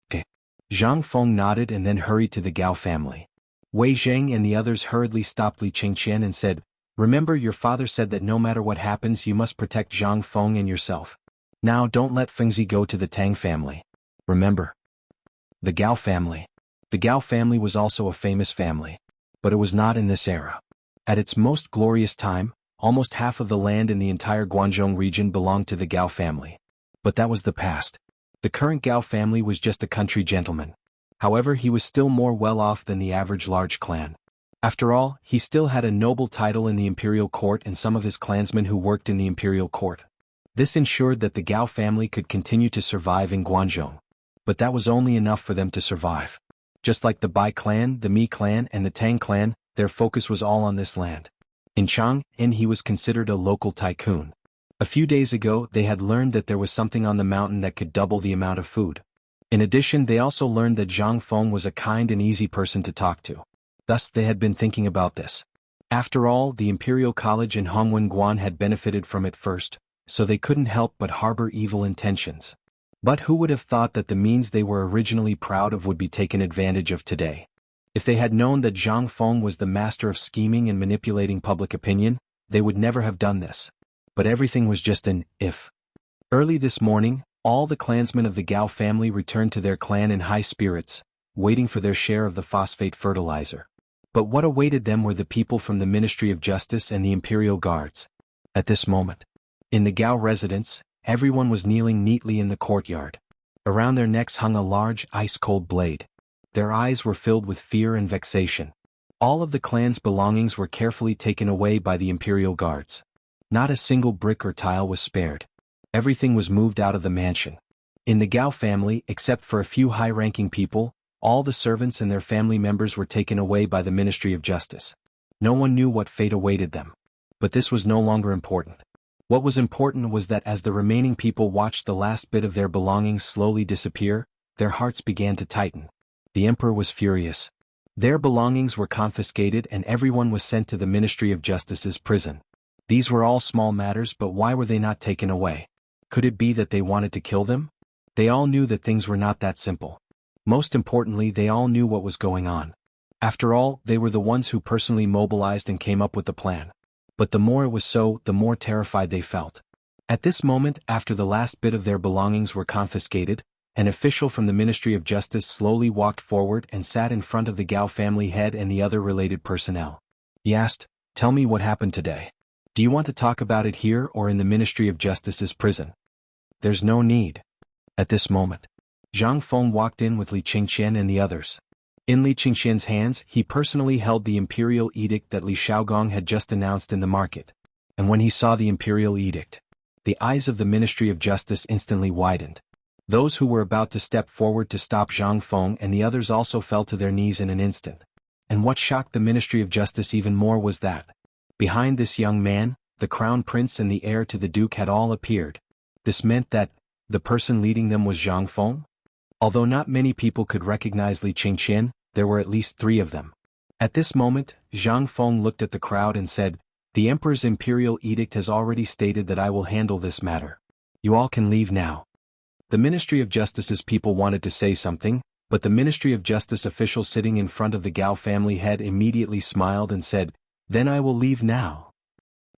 Okay. Zhang Feng nodded and then hurried to the Gao family. Wei Zhang and the others hurriedly stopped Li Qingqian and said, remember, your father said that no matter what happens you must protect Zhang Feng and yourself. Now don't let Fengzi go to the Tang family. Remember? The Gao family. The Gao family was also a famous family. But it was not in this era. At its most glorious time, almost half of the land in the entire Guangzhou region belonged to the Gao family. But that was the past. The current Gao family was just a country gentleman. However, he was still more well-off than the average large clan. After all, he still had a noble title in the imperial court and some of his clansmen who worked in the imperial court. This ensured that the Gao family could continue to survive in Guangzhou. But that was only enough for them to survive. Just like the Bai clan, the Mi clan, and the Tang clan, their focus was all on this land. In Chang'an, he was considered a local tycoon. A few days ago, they had learned that there was something on the mountain that could double the amount of food. In addition, they also learned that Zhang Feng was a kind and easy person to talk to. Thus, they had been thinking about this. After all, the Imperial College in Hongwen-Guan had benefited from it first, so they couldn't help but harbor evil intentions. But who would have thought that the means they were originally proud of would be taken advantage of today? If they had known that Zhang Feng was the master of scheming and manipulating public opinion, they would never have done this. But everything was just an if. Early this morning, all the clansmen of the Gao family returned to their clan in high spirits, waiting for their share of the phosphate fertilizer. But what awaited them were the people from the Ministry of Justice and the Imperial Guards. At this moment, in the Gao residence, Everyone was kneeling neatly in the courtyard. Around their necks hung a large, ice-cold blade. Their eyes were filled with fear and vexation. All of the clan's belongings were carefully taken away by the imperial guards. Not a single brick or tile was spared. Everything was moved out of the mansion. In the Gao family, except for a few high-ranking people, all the servants and their family members were taken away by the Ministry of Justice. No one knew what fate awaited them. But this was no longer important. What was important was that as the remaining people watched the last bit of their belongings slowly disappear, their hearts began to tighten. The emperor was furious. Their belongings were confiscated and everyone was sent to the Ministry of Justice's prison. These were all small matters, but why were they not taken away? Could it be that they wanted to kill them? They all knew that things were not that simple. Most importantly, they all knew what was going on. After all, they were the ones who personally mobilized and came up with the plan. But the more it was so, the more terrified they felt. At this moment, after the last bit of their belongings were confiscated, an official from the Ministry of Justice slowly walked forward and sat in front of the Gao family head and the other related personnel. He asked, "Tell me what happened today. Do you want to talk about it here or in the Ministry of Justice's prison?" "There's no need." At this moment, Zhang Feng walked in with Li Qingqian and the others. In Li Qingqian's hands, he personally held the imperial edict that Li Shaogong had just announced in the market. And when he saw the imperial edict, the eyes of the Ministry of Justice instantly widened. Those who were about to step forward to stop Zhang Feng and the others also fell to their knees in an instant. And what shocked the Ministry of Justice even more was that, behind this young man, the crown prince and the heir to the duke had all appeared. This meant that the person leading them was Zhang Feng? Although not many people could recognize Li Qingqian, there were at least 3 of them. At this moment, Zhang Feng looked at the crowd and said, "The Emperor's imperial edict has already stated that I will handle this matter. You all can leave now." The Ministry of Justice's people wanted to say something, but the Ministry of Justice official sitting in front of the Gao family head immediately smiled and said, "Then I will leave now."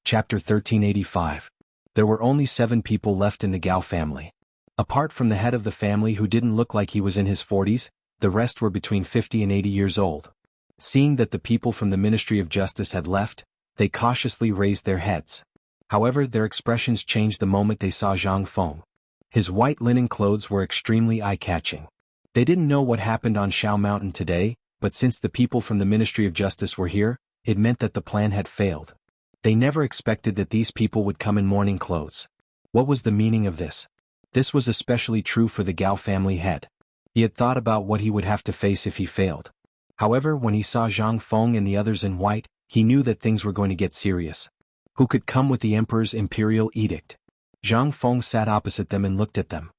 Chapter 1385. There were only 7 people left in the Gao family. Apart from the head of the family who didn't look like he was in his 40s, the rest were between 50 and 80 years old. Seeing that the people from the Ministry of Justice had left, they cautiously raised their heads. However, their expressions changed the moment they saw Zhang Feng. His white linen clothes were extremely eye-catching. They didn't know what happened on Shao Mountain today, but since the people from the Ministry of Justice were here, it meant that the plan had failed. They never expected that these people would come in mourning clothes. What was the meaning of this? This was especially true for the Gao family head. He had thought about what he would have to face if he failed. However, when he saw Zhang Feng and the others in white, he knew that things were going to get serious. Who could come with the Emperor's imperial edict? Zhang Feng sat opposite them and looked at them.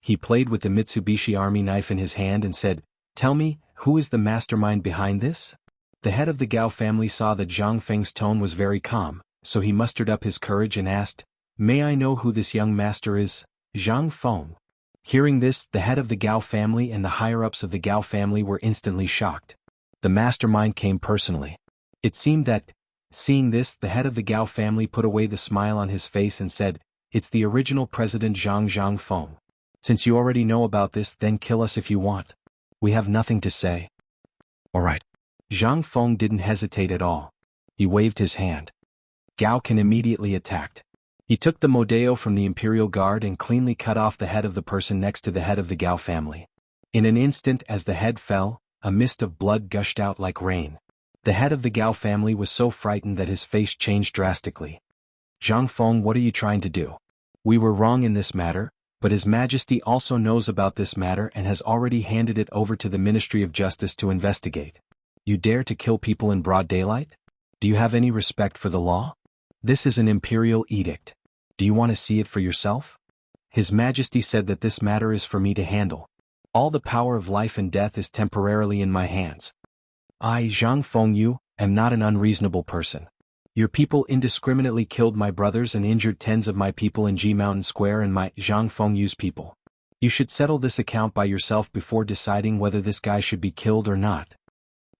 He played with the Mitsubishi army knife in his hand and said, "Tell me, who is the mastermind behind this?" The head of the Gao family saw that Zhang Feng's tone was very calm, so he mustered up his courage and asked, "May I know who this young master is?" Zhang Feng. Hearing this, the head of the Gao family and the higher-ups of the Gao family were instantly shocked. The mastermind came personally. It seemed that, seeing this, the head of the Gao family put away the smile on his face and said, "It's the original President Zhang Feng. Since you already know about this, then kill us if you want. We have nothing to say." "All right." Zhang Feng didn't hesitate at all. He waved his hand. Gao Can immediately attacked. He took the Modeo from the Imperial Guard and cleanly cut off the head of the person next to the head of the Gao family. In an instant, as the head fell, a mist of blood gushed out like rain. The head of the Gao family was so frightened that his face changed drastically. "Zhang Feng, what are you trying to do? We were wrong in this matter, but His Majesty also knows about this matter and has already handed it over to the Ministry of Justice to investigate. You dare to kill people in broad daylight? Do you have any respect for the law? This is an imperial edict. Do you want to see it for yourself? His Majesty said that this matter is for me to handle. All the power of life and death is temporarily in my hands. I, Zhang Fengyu, am not an unreasonable person. Your people indiscriminately killed my brothers and injured tens of my people in Ji Mountain Square and my, Zhang Fengyu's people. You should settle this account by yourself before deciding whether this guy should be killed or not."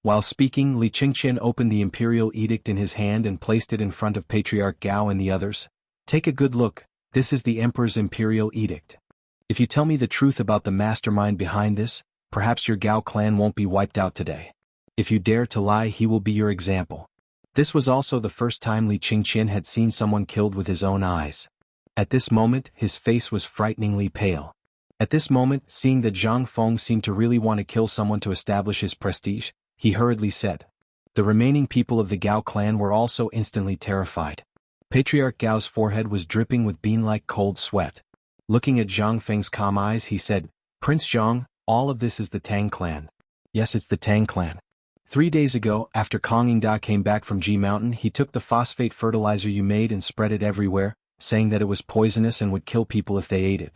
While speaking, Li Qingqian opened the imperial edict in his hand and placed it in front of Patriarch Gao and the others. "Take a good look, this is the Emperor's imperial edict. If you tell me the truth about the mastermind behind this, perhaps your Gao clan won't be wiped out today. If you dare to lie, he will be your example." This was also the first time Li Qingqian had seen someone killed with his own eyes. At this moment, his face was frighteningly pale. At this moment, seeing that Zhang Feng seemed to really want to kill someone to establish his prestige, he hurriedly said. The remaining people of the Gao clan were also instantly terrified. Patriarch Gao's forehead was dripping with bean-like cold sweat. Looking at Zhang Feng's calm eyes, he said, Prince Zhang, all of this is the Tang clan. Yes, it's the Tang clan. 3 days ago, after Kong Yingda came back from Ji Mountain, he took the phosphate fertilizer you made and spread it everywhere, saying that it was poisonous and would kill people if they ate it.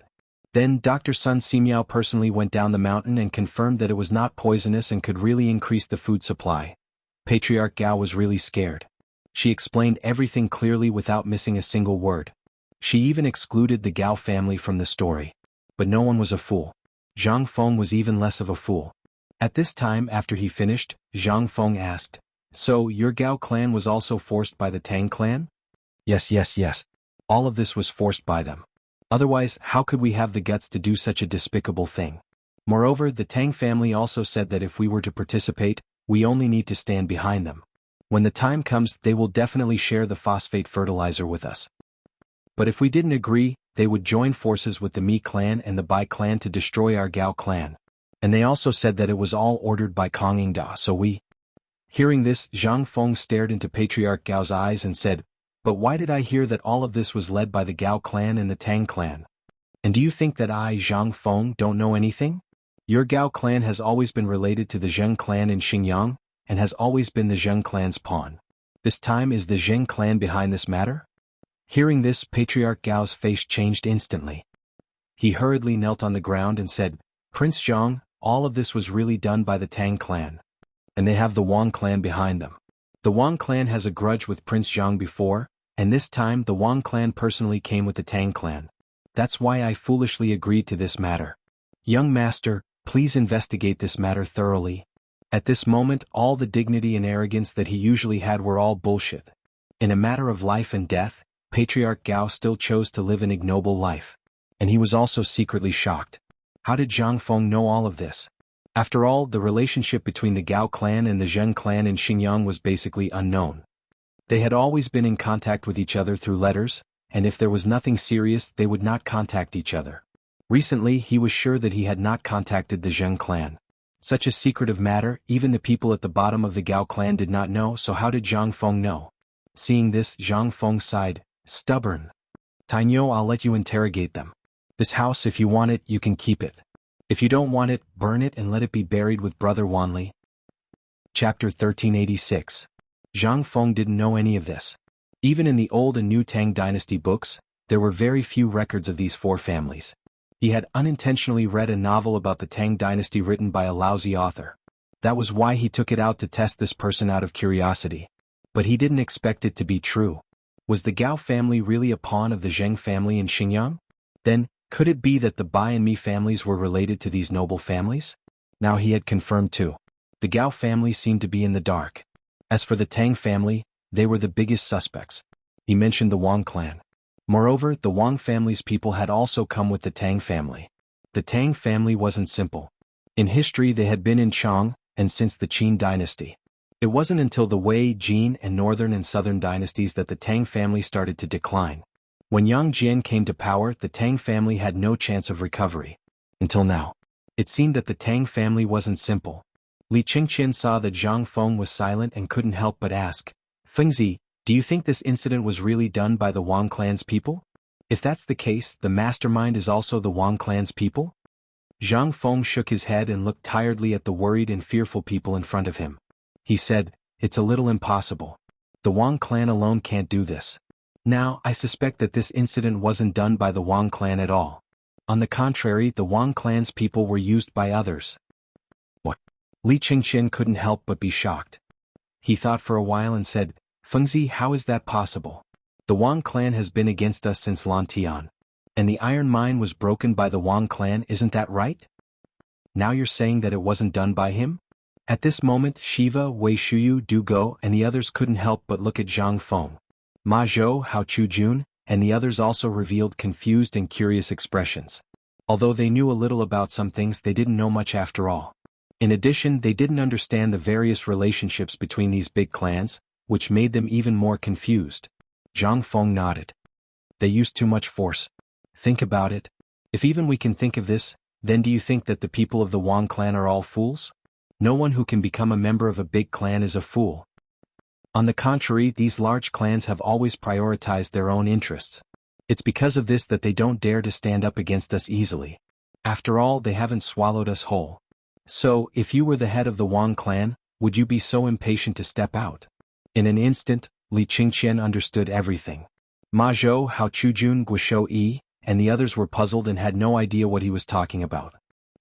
Then Dr. Sun Simiao personally went down the mountain and confirmed that it was not poisonous and could really increase the food supply. Patriarch Gao was really scared. She explained everything clearly without missing a single word. She even excluded the Gao family from the story. But no one was a fool. Zhang Feng was even less of a fool. At this time, after he finished, Zhang Feng asked, So, your Gao clan was also forced by the Tang clan? Yes. All of this was forced by them. Otherwise, how could we have the guts to do such a despicable thing? Moreover, the Tang family also said that if we were to participate, we only need to stand behind them. When the time comes, they will definitely share the phosphate fertilizer with us. But if we didn't agree, they would join forces with the Mi clan and the Bai clan to destroy our Gao clan. And they also said that it was all ordered by Kong Yingda, so we... Hearing this, Zhang Feng stared into Patriarch Gao's eyes and said, But why did I hear that all of this was led by the Gao clan and the Tang clan? And do you think that I, Zhang Feng, don't know anything? Your Gao clan has always been related to the Zheng clan in Xinjiang, and has always been the Zheng clan's pawn. This time is the Zheng clan behind this matter? Hearing this, Patriarch Gao's face changed instantly. He hurriedly knelt on the ground and said, Prince Zhang, all of this was really done by the Tang clan. And they have the Wang clan behind them. The Wang clan has a grudge with Prince Zhang before, and this time the Wang clan personally came with the Tang clan. That's why I foolishly agreed to this matter. Young master, please investigate this matter thoroughly. At this moment, all the dignity and arrogance that he usually had were all bullshit. In a matter of life and death, Patriarch Gao still chose to live an ignoble life. And he was also secretly shocked. How did Zhang Feng know all of this? After all, the relationship between the Gao clan and the Zheng clan in Xinjiang was basically unknown. They had always been in contact with each other through letters, and if there was nothing serious, they would not contact each other. Recently, he was sure that he had not contacted the Zheng clan. Such a secretive matter, even the people at the bottom of the Gao clan did not know, so how did Zhang Feng know? Seeing this, Zhang Feng sighed, Stubborn. Tainyo, I'll let you interrogate them. This house, if you want it, you can keep it. If you don't want it, burn it and let it be buried with Brother Wanli. Chapter 1386. Zhang Feng didn't know any of this. Even in the old and new Tang Dynasty books, there were very few records of these four families. He had unintentionally read a novel about the Tang Dynasty written by a lousy author. That was why he took it out to test this person out of curiosity. But he didn't expect it to be true. Was the Gao family really a pawn of the Zheng family in Xinjiang? Then, could it be that the Bai and Mi families were related to these noble families? Now he had confirmed too. The Gao family seemed to be in the dark. As for the Tang family, they were the biggest suspects. He mentioned the Wang clan. Moreover, the Wang family's people had also come with the Tang family. The Tang family wasn't simple. In history they had been in Chang, and since the Qin dynasty. It wasn't until the Wei, Jin, and Northern and Southern dynasties that the Tang family started to decline. When Yang Jian came to power, the Tang family had no chance of recovery. Until now. It seemed that the Tang family wasn't simple. Li Qingqian saw that Zhang Feng was silent and couldn't help but ask, Fengzi, do you think this incident was really done by the Wang clan's people? If that's the case, the mastermind is also the Wang clan's people? Zhang Feng shook his head and looked tiredly at the worried and fearful people in front of him. He said, It's a little impossible. The Wang clan alone can't do this. Now, I suspect that this incident wasn't done by the Wang clan at all. On the contrary, the Wang clan's people were used by others. What? Li Qingqian couldn't help but be shocked. He thought for a while and said, Fengzi, how is that possible? The Wang clan has been against us since Lantian. And the iron mine was broken by the Wang clan, isn't that right? Now you're saying that it wasn't done by him? At this moment, Shiva, Wei Shuyu, Du Go, and the others couldn't help but look at Zhang Feng. Ma Zhou, Hao Chujun, and the others also revealed confused and curious expressions. Although they knew a little about some things, they didn't know much after all. In addition, they didn't understand the various relationships between these big clans, which made them even more confused. Zhang Feng nodded. They used too much force. Think about it. If even we can think of this, then do you think that the people of the Wang clan are all fools? No one who can become a member of a big clan is a fool. On the contrary, these large clans have always prioritized their own interests. It's because of this that they don't dare to stand up against us easily. After all, they haven't swallowed us whole. So, if you were the head of the Wang clan, would you be so impatient to step out? In an instant, Li Qingqian understood everything. Ma Zhou, Hao Chujun, Guishou Yi, and the others were puzzled and had no idea what he was talking about.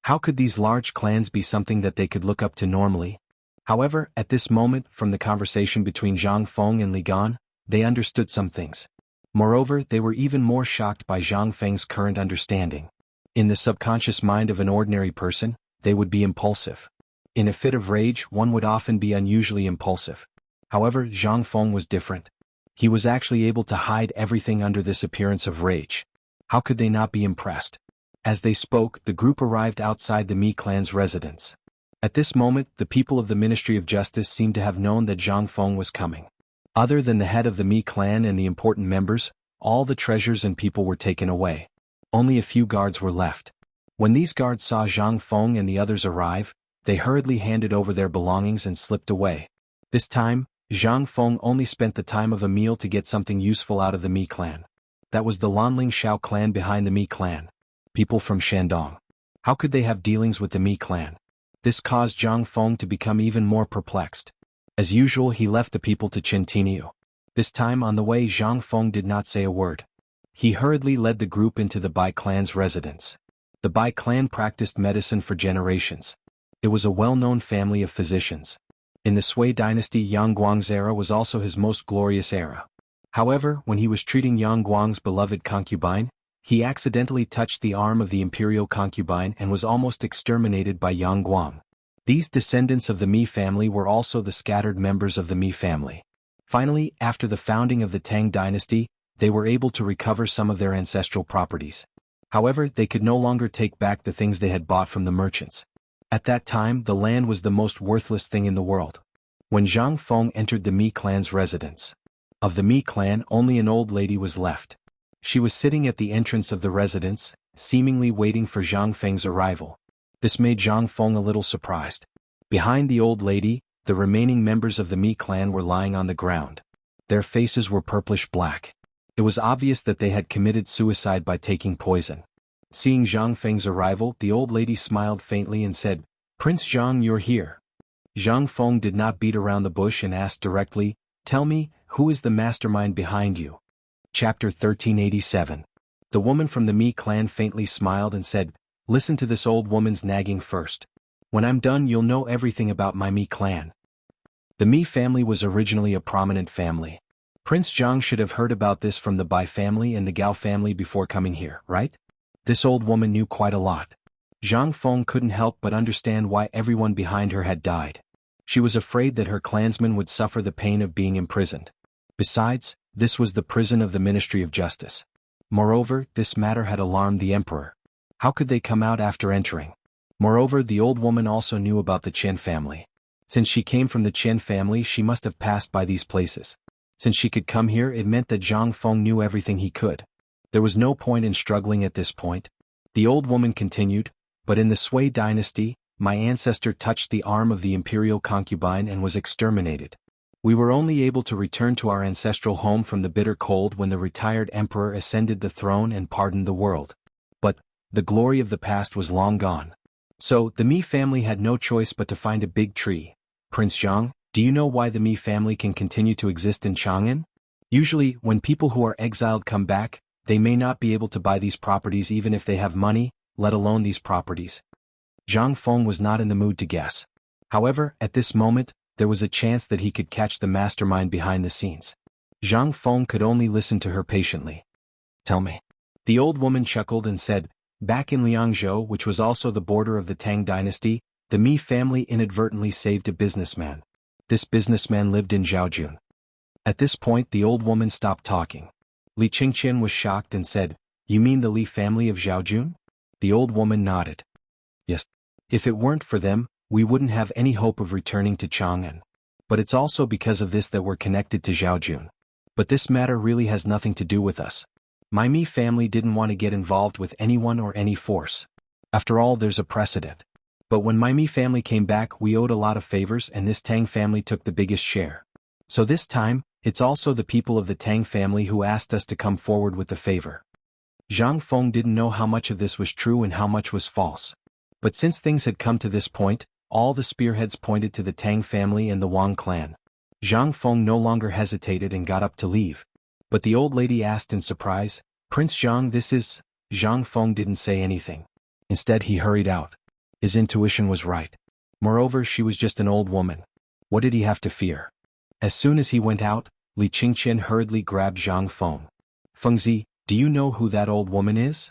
How could these large clans be something that they could look up to normally? However, at this moment, from the conversation between Zhang Feng and Li Gan, they understood some things. Moreover, they were even more shocked by Zhang Feng's current understanding. In the subconscious mind of an ordinary person, they would be impulsive. In a fit of rage, one would often be unusually impulsive. However, Zhang Feng was different. He was actually able to hide everything under this appearance of rage. How could they not be impressed? As they spoke, the group arrived outside the Mi clan's residence. At this moment, the people of the Ministry of Justice seemed to have known that Zhang Feng was coming. Other than the head of the Mi clan and the important members, all the treasures and people were taken away. Only a few guards were left. When these guards saw Zhang Feng and the others arrive, they hurriedly handed over their belongings and slipped away. This time, Zhang Feng only spent the time of a meal to get something useful out of the Mi clan. That was the Lanling Shao clan behind the Mi clan. People from Shandong. How could they have dealings with the Mi clan? This caused Zhang Feng to become even more perplexed. As usual, he left the people to Qintinyu. This time on the way, Zhang Feng did not say a word. He hurriedly led the group into the Bai clan's residence. The Bai clan practiced medicine for generations. It was a well-known family of physicians. In the Sui dynasty, Yang Guang's era was also his most glorious era. However, when he was treating Yang Guang's beloved concubine, he accidentally touched the arm of the imperial concubine and was almost exterminated by Yang Guang. These descendants of the Mi family were also the scattered members of the Mi family. Finally, after the founding of the Tang dynasty, they were able to recover some of their ancestral properties. However, they could no longer take back the things they had bought from the merchants. At that time, the land was the most worthless thing in the world. When Zhang Feng entered the Mi clan's residence, of the Mi clan, only an old lady was left. She was sitting at the entrance of the residence, seemingly waiting for Zhang Feng's arrival. This made Zhang Feng a little surprised. Behind the old lady, the remaining members of the Mi clan were lying on the ground. Their faces were purplish-black. It was obvious that they had committed suicide by taking poison. Seeing Zhang Feng's arrival, the old lady smiled faintly and said, "Prince Zhang, you're here." Zhang Feng did not beat around the bush and asked directly, "Tell me, who is the mastermind behind you?" Chapter 1387. The woman from the Mi clan faintly smiled and said, "Listen to this old woman's nagging first. When I'm done, you'll know everything about my Mi clan." The Mi family was originally a prominent family. Prince Zhang should have heard about this from the Bai family and the Gao family before coming here, right? This old woman knew quite a lot. Zhang Feng couldn't help but understand why everyone behind her had died. She was afraid that her clansmen would suffer the pain of being imprisoned. Besides, this was the prison of the Ministry of Justice. Moreover, this matter had alarmed the emperor. How could they come out after entering? Moreover, the old woman also knew about the Chen family. Since she came from the Chen family, she must have passed by these places. Since she could come here, it meant that Zhang Feng knew everything he could. There was no point in struggling at this point. The old woman continued, "But in the Sui dynasty, my ancestor touched the arm of the imperial concubine and was exterminated. We were only able to return to our ancestral home from the bitter cold when the retired emperor ascended the throne and pardoned the world. But the glory of the past was long gone. So the Mi family had no choice but to find a big tree. Prince Zhang, do you know why the Mi family can continue to exist in Chang'an? Usually, when people who are exiled come back, they may not be able to buy these properties even if they have money, let alone these properties." Zhang Feng was not in the mood to guess. However, at this moment, there was a chance that he could catch the mastermind behind the scenes. Zhang Feng could only listen to her patiently. "Tell me." The old woman chuckled and said, "Back in Liangzhou, which was also the border of the Tang dynasty, the Mi family inadvertently saved a businessman. This businessman lived in Zhaojun." At this point, the old woman stopped talking. Li Qingqian was shocked and said, "You mean the Li family of Zhaojun?" The old woman nodded. "Yes. If it weren't for them, we wouldn't have any hope of returning to Chang'an. But it's also because of this that we're connected to Zhaojun. But this matter really has nothing to do with us. My Mi family didn't want to get involved with anyone or any force. After all, there's a precedent. But when my Mi family came back, we owed a lot of favors and this Tang family took the biggest share. So this time, it's also the people of the Tang family who asked us to come forward with the favor. Zhang Feng didn't know how much of this was true and how much was false. But since things had come to this point, all the spearheads pointed to the Tang family and the Wang clan. Zhang Feng no longer hesitated and got up to leave. But the old lady asked in surprise, "Prince Zhang, this is..." Zhang Feng didn't say anything. Instead he hurried out. His intuition was right. Moreover, she was just an old woman. What did he have to fear? As soon as he went out, Li Qingqian hurriedly grabbed Zhang Feng. "Fengzi, do you know who that old woman is?"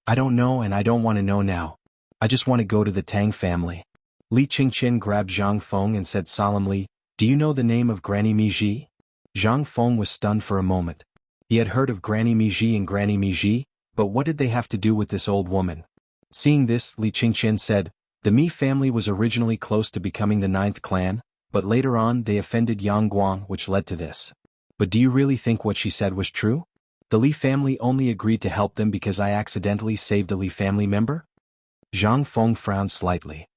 "I don't know and I don't want to know now. I just want to go to the Tang family." Li Qingqian grabbed Zhang Feng and said solemnly, "Do you know the name of Granny Miji?" Zhang Feng was stunned for a moment. He had heard of Granny Miji and Granny Miji, but what did they have to do with this old woman? Seeing this, Li Qingqian said, "The Mi family was originally close to becoming the 9th clan, but later on they offended Yang Guang, which led to this. But do you really think what she said was true? The Li family only agreed to help them because I accidentally saved a Li family member?" Zhang Feng frowned slightly.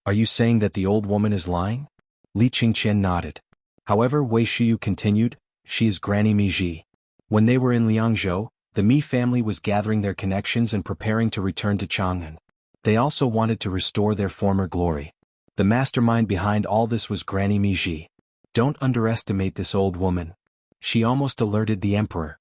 "Are you saying that the old woman is lying?" Li Qingqian nodded. However, Wei Shiyu continued, "She is Granny Miji. When they were in Liangzhou, the Mi family was gathering their connections and preparing to return to Chang'an. They also wanted to restore their former glory. The mastermind behind all this was Granny Miji. Don't underestimate this old woman. She almost alerted the emperor."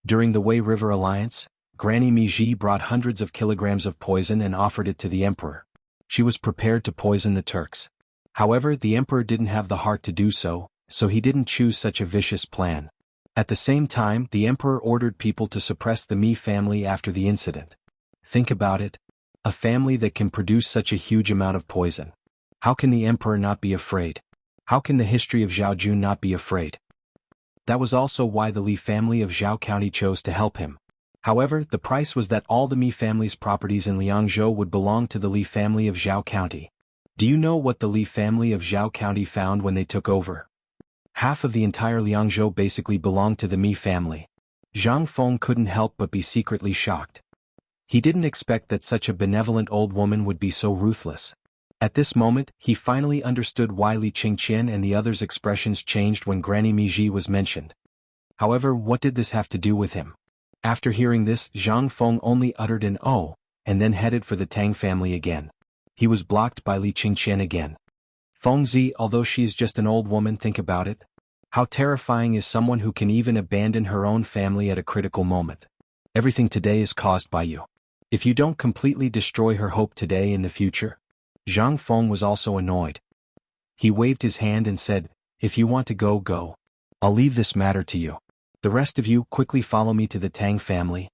During the Wei River Alliance, Granny Miji brought hundreds of kilograms of poison and offered it to the emperor. She was prepared to poison the Turks. However, the emperor didn't have the heart to do so, so he didn't choose such a vicious plan. At the same time, the emperor ordered people to suppress the Mi family after the incident. Think about it. A family that can produce such a huge amount of poison. How can the emperor not be afraid? How can the history of Zhaojun not be afraid? That was also why the Li family of Zhao County chose to help him. However, the price was that all the Mi family's properties in Liangzhou would belong to the Li family of Zhao County. Do you know what the Li family of Zhao County found when they took over? Half of the entire Liangzhou basically belonged to the Mi family. Zhang Feng couldn't help but be secretly shocked. He didn't expect that such a benevolent old woman would be so ruthless. At this moment, he finally understood why Li Qingqian and the others' expressions changed when Granny Miji was mentioned. However, what did this have to do with him? After hearing this, Zhang Feng only uttered an "oh," and then headed for the Tang family again. He was blocked by Li Qingqian again. "Fengzi, although she is just an old woman, think about it. How terrifying is someone who can even abandon her own family at a critical moment. Everything today is caused by you. If you don't completely destroy her hope today in the future..." Zhang Feng was also annoyed. He waved his hand and said, "If you want to go, go. I'll leave this matter to you. The rest of you quickly follow me to the Tang family."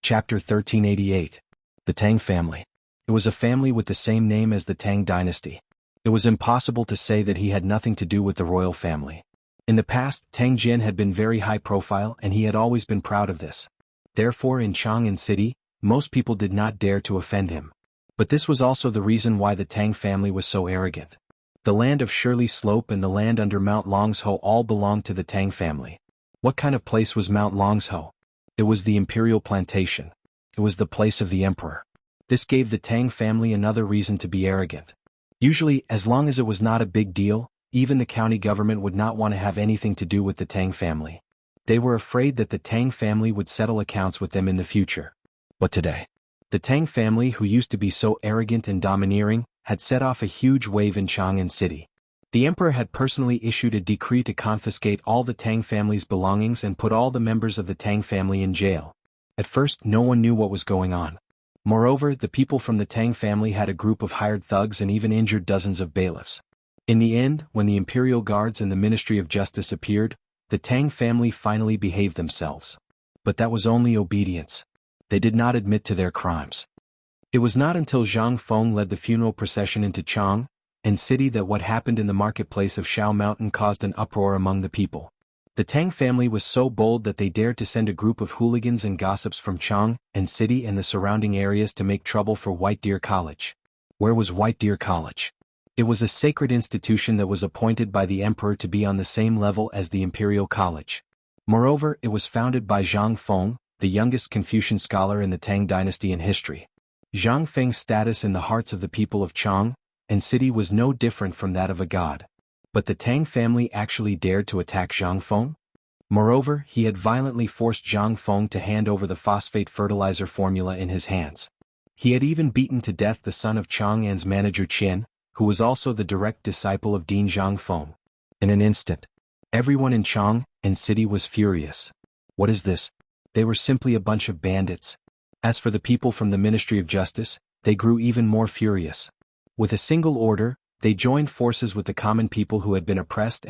Chapter 1388. The Tang family. It was a family with the same name as the Tang Dynasty. It was impossible to say that he had nothing to do with the royal family. In the past, Tang Jian had been very high profile and he had always been proud of this. Therefore in Chang'an City, most people did not dare to offend him. But this was also the reason why the Tang family was so arrogant. The land of Shirley Slope and the land under Mount Longsho all belonged to the Tang family. What kind of place was Mount Longsho? It was the imperial plantation. It was the place of the emperor. This gave the Tang family another reason to be arrogant. Usually, as long as it was not a big deal, even the county government would not want to have anything to do with the Tang family. They were afraid that the Tang family would settle accounts with them in the future. But today, the Tang family, who used to be so arrogant and domineering, had set off a huge wave in Chang'an City. The emperor had personally issued a decree to confiscate all the Tang family's belongings and put all the members of the Tang family in jail. At first, no one knew what was going on. Moreover, the people from the Tang family had a group of hired thugs and even injured dozens of bailiffs. In the end, when the imperial guards and the Ministry of Justice appeared, the Tang family finally behaved themselves. But that was only obedience. They did not admit to their crimes. It was not until Zhang Feng led the funeral procession into Chang'an City that what happened in the marketplace of Shao Mountain caused an uproar among the people. The Tang family was so bold that they dared to send a group of hooligans and gossips from Chang'an City and the surrounding areas to make trouble for White Deer College. Where was White Deer College? It was a sacred institution that was appointed by the emperor to be on the same level as the Imperial College. Moreover, it was founded by Zhang Feng, the youngest Confucian scholar in the Tang dynasty in history. Zhang Feng's status in the hearts of the people of Chang and city was no different from that of a god. But the Tang family actually dared to attack Zhang Feng? Moreover, he had violently forced Zhang Feng to hand over the phosphate fertilizer formula in his hands. He had even beaten to death the son of Chang'an's manager Qin, who was also the direct disciple of Dean Zhang Feng. In an instant, everyone in Chang and city was furious. What is this? They were simply a bunch of bandits. As for the people from the Ministry of Justice, they grew even more furious. With a single order, they joined forces with the common people who had been oppressed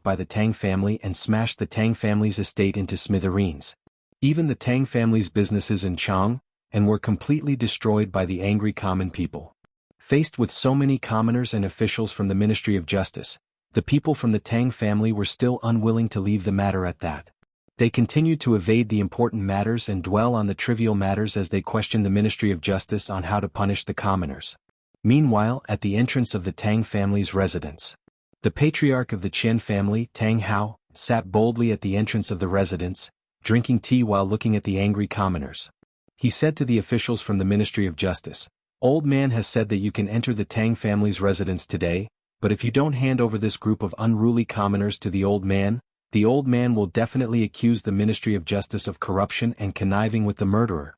by the Tang family and smashed the Tang family's estate into smithereens. Even the Tang family's businesses in Chang and were completely destroyed by the angry common people. Faced with so many commoners and officials from the Ministry of Justice, the people from the Tang family were still unwilling to leave the matter at that. They continued to evade the important matters and dwell on the trivial matters as they questioned the Ministry of Justice on how to punish the commoners. Meanwhile, at the entrance of the Tang family's residence, the patriarch of the Qin family, Tang Hao, sat boldly at the entrance of the residence, drinking tea while looking at the angry commoners. He said to the officials from the Ministry of Justice, "Old man has said that you can enter the Tang family's residence today, but if you don't hand over this group of unruly commoners to the old man will definitely accuse the Ministry of Justice of corruption and conniving with the murderer."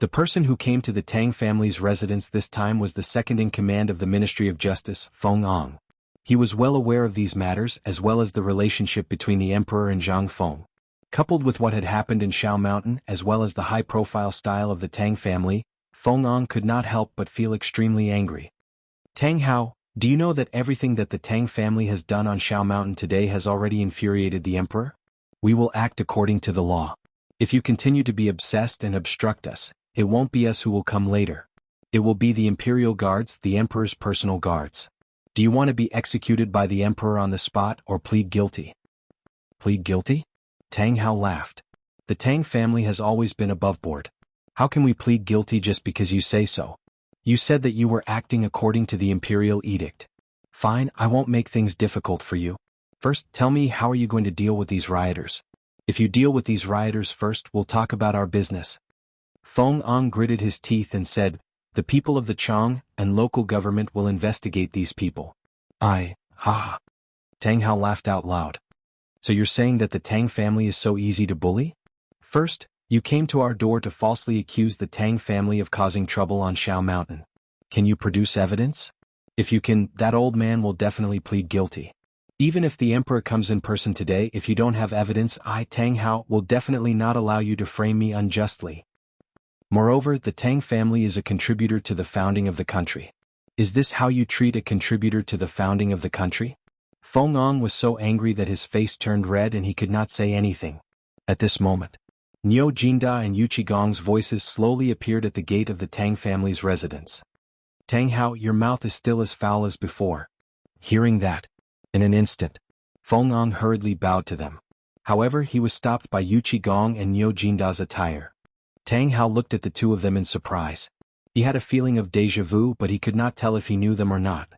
The person who came to the Tang family's residence this time was the second-in-command of the Ministry of Justice, Feng Ang. He was well aware of these matters as well as the relationship between the emperor and Zhang Feng. Coupled with what had happened in Shao Mountain as well as the high-profile style of the Tang family, Feng Ang could not help but feel extremely angry. "Tang Hao, do you know that everything that the Tang family has done on Shao Mountain today has already infuriated the emperor? We will act according to the law. If you continue to be obsessed and obstruct us, it won't be us who will come later. It will be the imperial guards, the emperor's personal guards. Do you want to be executed by the emperor on the spot or plead guilty?" "Plead guilty?" Tang Hao laughed. "The Tang family has always been above board. How can we plead guilty just because you say so? You said that you were acting according to the imperial edict. Fine, I won't make things difficult for you. First, tell me, how are you going to deal with these rioters? If you deal with these rioters first, we'll talk about our business." Feng Ang gritted his teeth and said, "The people of the Chang and local government will investigate these people." Ha. Tang Hao laughed out loud. "So you're saying that the Tang family is so easy to bully? First, you came to our door to falsely accuse the Tang family of causing trouble on Shao Mountain. Can you produce evidence? If you can, that old man will definitely plead guilty. Even if the emperor comes in person today, if you don't have evidence, I, Tang Hao, will definitely not allow you to frame me unjustly. Moreover, the Tang family is a contributor to the founding of the country. Is this how you treat a contributor to the founding of the country?" Feng Ang was so angry that his face turned red and he could not say anything. At this moment, Niu Jinda and Yu Qigong's voices slowly appeared at the gate of the Tang family's residence. "Tang Hao, your mouth is still as foul as before." Hearing that, in an instant, Feng Ang hurriedly bowed to them. However, he was stopped by Yu Qigong and Niu Jinda's attire. Tang Hao looked at the two of them in surprise. He had a feeling of déjà vu, but he could not tell if he knew them or not.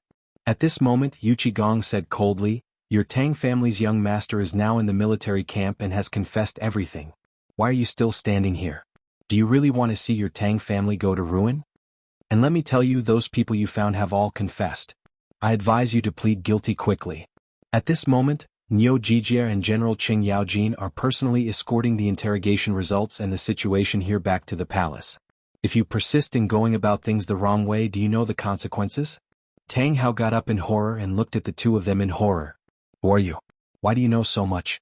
At this moment, Yu Qigong said coldly, "Your Tang family's young master is now in the military camp and has confessed everything. Why are you still standing here? Do you really want to see your Tang family go to ruin? And let me tell you, those people you found have all confessed. I advise you to plead guilty quickly." At this moment, Niu Jijie and General Qing Yaojin are personally escorting the interrogation results and the situation here back to the palace. If you persist in going about things the wrong way, do you know the consequences? Tang Hao got up in horror and looked at the two of them in horror. "Who are you? Why do you know so much?"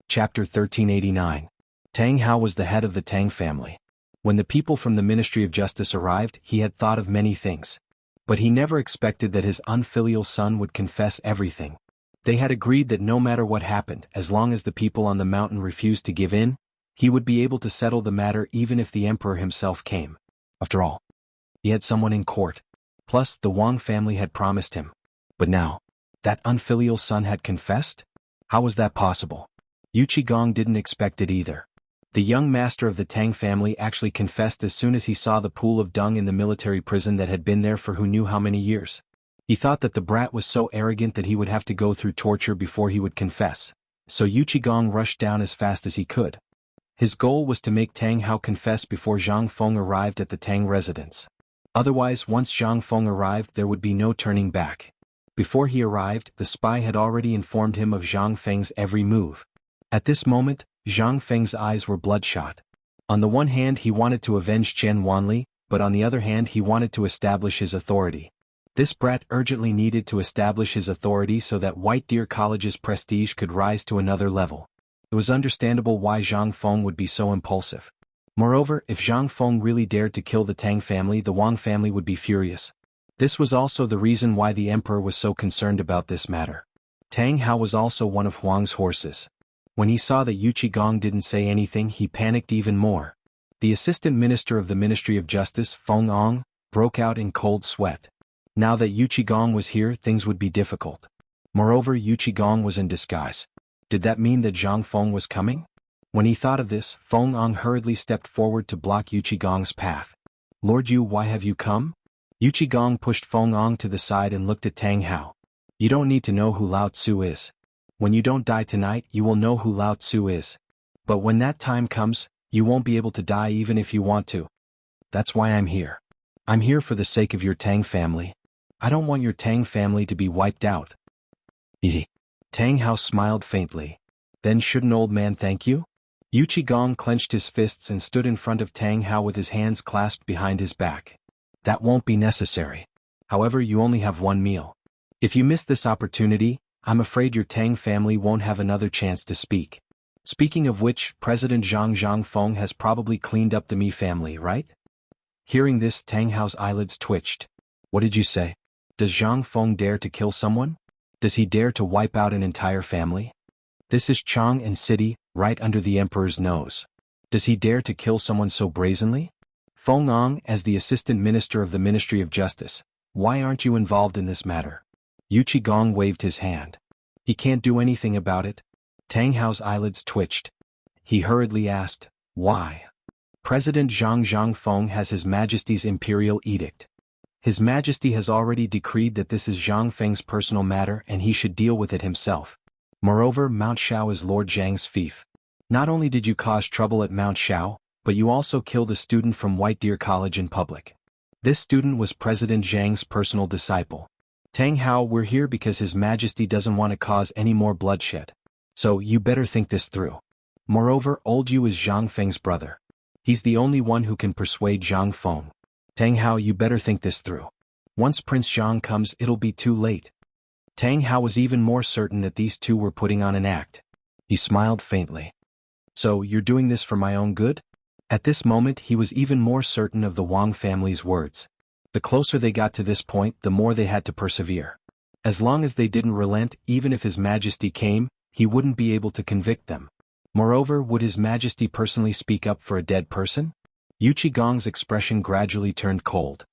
Chapter 1389. Tang Hao was the head of the Tang family. When the people from the Ministry of Justice arrived, he had thought of many things. But he never expected that his unfilial son would confess everything. They had agreed that no matter what happened, as long as the people on the mountain refused to give in, he would be able to settle the matter even if the emperor himself came. After all, he had someone in court. Plus, the Wang family had promised him. But now, that unfilial son had confessed? How was that possible? Yu Qigong didn't expect it either. The young master of the Tang family actually confessed as soon as he saw the pool of dung in the military prison that had been there for who knew how many years. He thought that the brat was so arrogant that he would have to go through torture before he would confess. so Yuqigong rushed down as fast as he could. His goal was to make Tang Hao confess before Zhang Feng arrived at the Tang residence. Otherwise, once Zhang Feng arrived, there would be no turning back. Before he arrived, the spy had already informed him of Zhang Feng's every move. At this moment, Zhang Feng's eyes were bloodshot. On the one hand, he wanted to avenge Chen Wanli, but on the other hand, he wanted to establish his authority. This brat urgently needed to establish his authority so that White Deer College's prestige could rise to another level. It was understandable why Zhang Feng would be so impulsive. Moreover, if Zhang Feng really dared to kill the Tang family, the Wang family would be furious. This was also the reason why the emperor was so concerned about this matter. Tang Hao was also one of Huang's horses. When he saw that Yuqigong didn't say anything, he panicked even more. The assistant minister of the Ministry of Justice, Feng Ong, broke out in cold sweat. Now that Yuqigong was here, things would be difficult. Moreover, Yuqigong was in disguise. Did that mean that Zhang Feng was coming? When he thought of this, Feng Ong hurriedly stepped forward to block Yuqigong's path. "Lord Yu, why have you come?" Yuqigong pushed Feng Ong to the side and looked at Tang Hao. "You don't need to know who Lao Tzu is. When you don't die tonight, you will know who Lao Tzu is. But when that time comes, you won't be able to die even if you want to. That's why I'm here. I'm here for the sake of your Tang family. I don't want your Tang family to be wiped out." Tang Hao smiled faintly. "Then should an old man thank you?" Yuqigong clenched his fists and stood in front of Tang Hao with his hands clasped behind his back. "That won't be necessary. However, you only have one meal. If you miss this opportunity, I'm afraid your Tang family won't have another chance to speak. Speaking of which, President Zhang Feng has probably cleaned up the Mi family, right?" Hearing this, Tang Hao's eyelids twitched. "What did you say? Does Zhang Feng dare to kill someone? Does he dare to wipe out an entire family? This is Chang'an City, right under the emperor's nose. Does he dare to kill someone so brazenly? Feng Ong, as the assistant minister of the Ministry of Justice, why aren't you involved in this matter?" Yuqigong waved his hand. "He can't do anything about it." Tang Hao's eyelids twitched. He hurriedly asked, "Why?" "President Zhang Feng has His Majesty's imperial edict. His Majesty has already decreed that this is Zhang Feng's personal matter and he should deal with it himself. Moreover, Mount Shao is Lord Zhang's fief. Not only did you cause trouble at Mount Shao, but you also killed a student from White Deer College in public. This student was President Zhang's personal disciple. Tang Hao, we're here because His Majesty doesn't want to cause any more bloodshed. So you better think this through. Moreover, old Yu is Zhang Feng's brother. He's the only one who can persuade Zhang Feng. Tang Hao, you better think this through. Once Prince Zhang comes, it'll be too late." Tang Hao was even more certain that these two were putting on an act. He smiled faintly. "So you're doing this for my own good?" At this moment, he was even more certain of the Wang family's words. The closer they got to this point, the more they had to persevere. As long as they didn't relent, even if His Majesty came, he wouldn't be able to convict them. Moreover, would His Majesty personally speak up for a dead person? Yuqigong's expression gradually turned cold.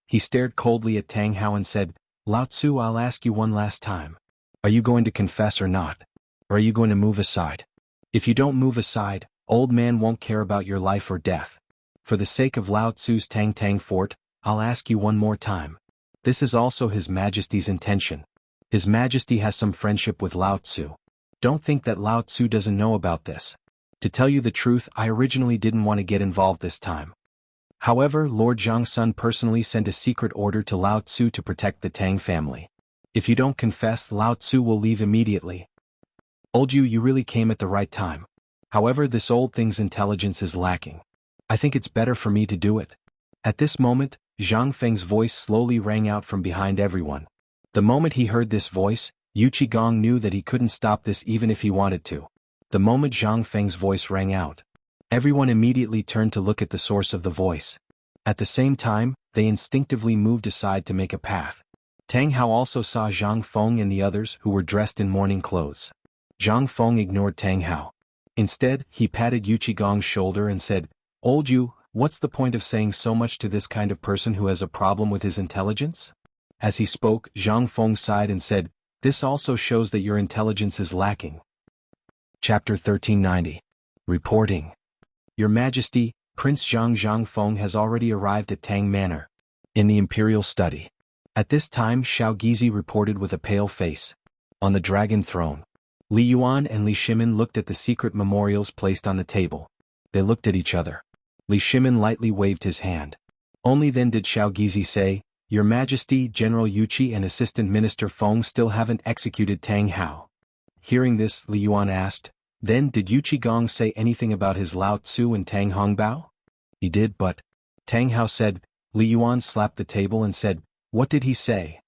He stared coldly at Tang Hao and said, "Lao Tzu, I'll ask you one last time. Are you going to confess or not? Or are you going to move aside? If you don't move aside, old man won't care about your life or death. For the sake of Lao Tzu's Tang fort, I'll ask you one more time. This is also His Majesty's intention. His Majesty has some friendship with Lao Tzu. Don't think that Lao Tzu doesn't know about this. To tell you the truth, I originally didn't want to get involved this time. However, Lord Zhang's son personally sent a secret order to Lao Tzu to protect the Tang family. If you don't confess, Lao Tzu will leave immediately. Old Yu, you really came at the right time. However, this old thing's intelligence is lacking. I think it's better for me to do it." At this moment, Zhang Feng's voice slowly rang out from behind everyone. The moment he heard this voice, Yuqigong knew that he couldn't stop this even if he wanted to. The moment Zhang Feng's voice rang out, everyone immediately turned to look at the source of the voice. At the same time, they instinctively moved aside to make a path. Tang Hao also saw Zhang Feng and the others who were dressed in mourning clothes. Zhang Feng ignored Tang Hao. Instead, he patted Yuqigong's shoulder and said, "Old Yu, what's the point of saying so much to this kind of person who has a problem with his intelligence?" As he spoke, Zhang Feng sighed and said, "This also shows that your intelligence is lacking." Chapter 1390. Reporting. Your Majesty, Prince Zhang Feng has already arrived at Tang Manor, in the imperial study. At this time, Xiao Gizi reported with a pale face. On the dragon throne, Li Yuan and Li Shimin looked at the secret memorials placed on the table. They looked at each other. Li Shimin lightly waved his hand. Only then did Xiao Gizi say, "Your Majesty, General Yuqi and Assistant Minister Feng still haven't executed Tang Hao." Hearing this, Li Yuan asked, "Then did Yuqi Gong say anything about his Lao Tzu and Tang Hongbao?" "He did, but..." Tang Hao said. Li Yuan slapped the table and said, "What did he say?"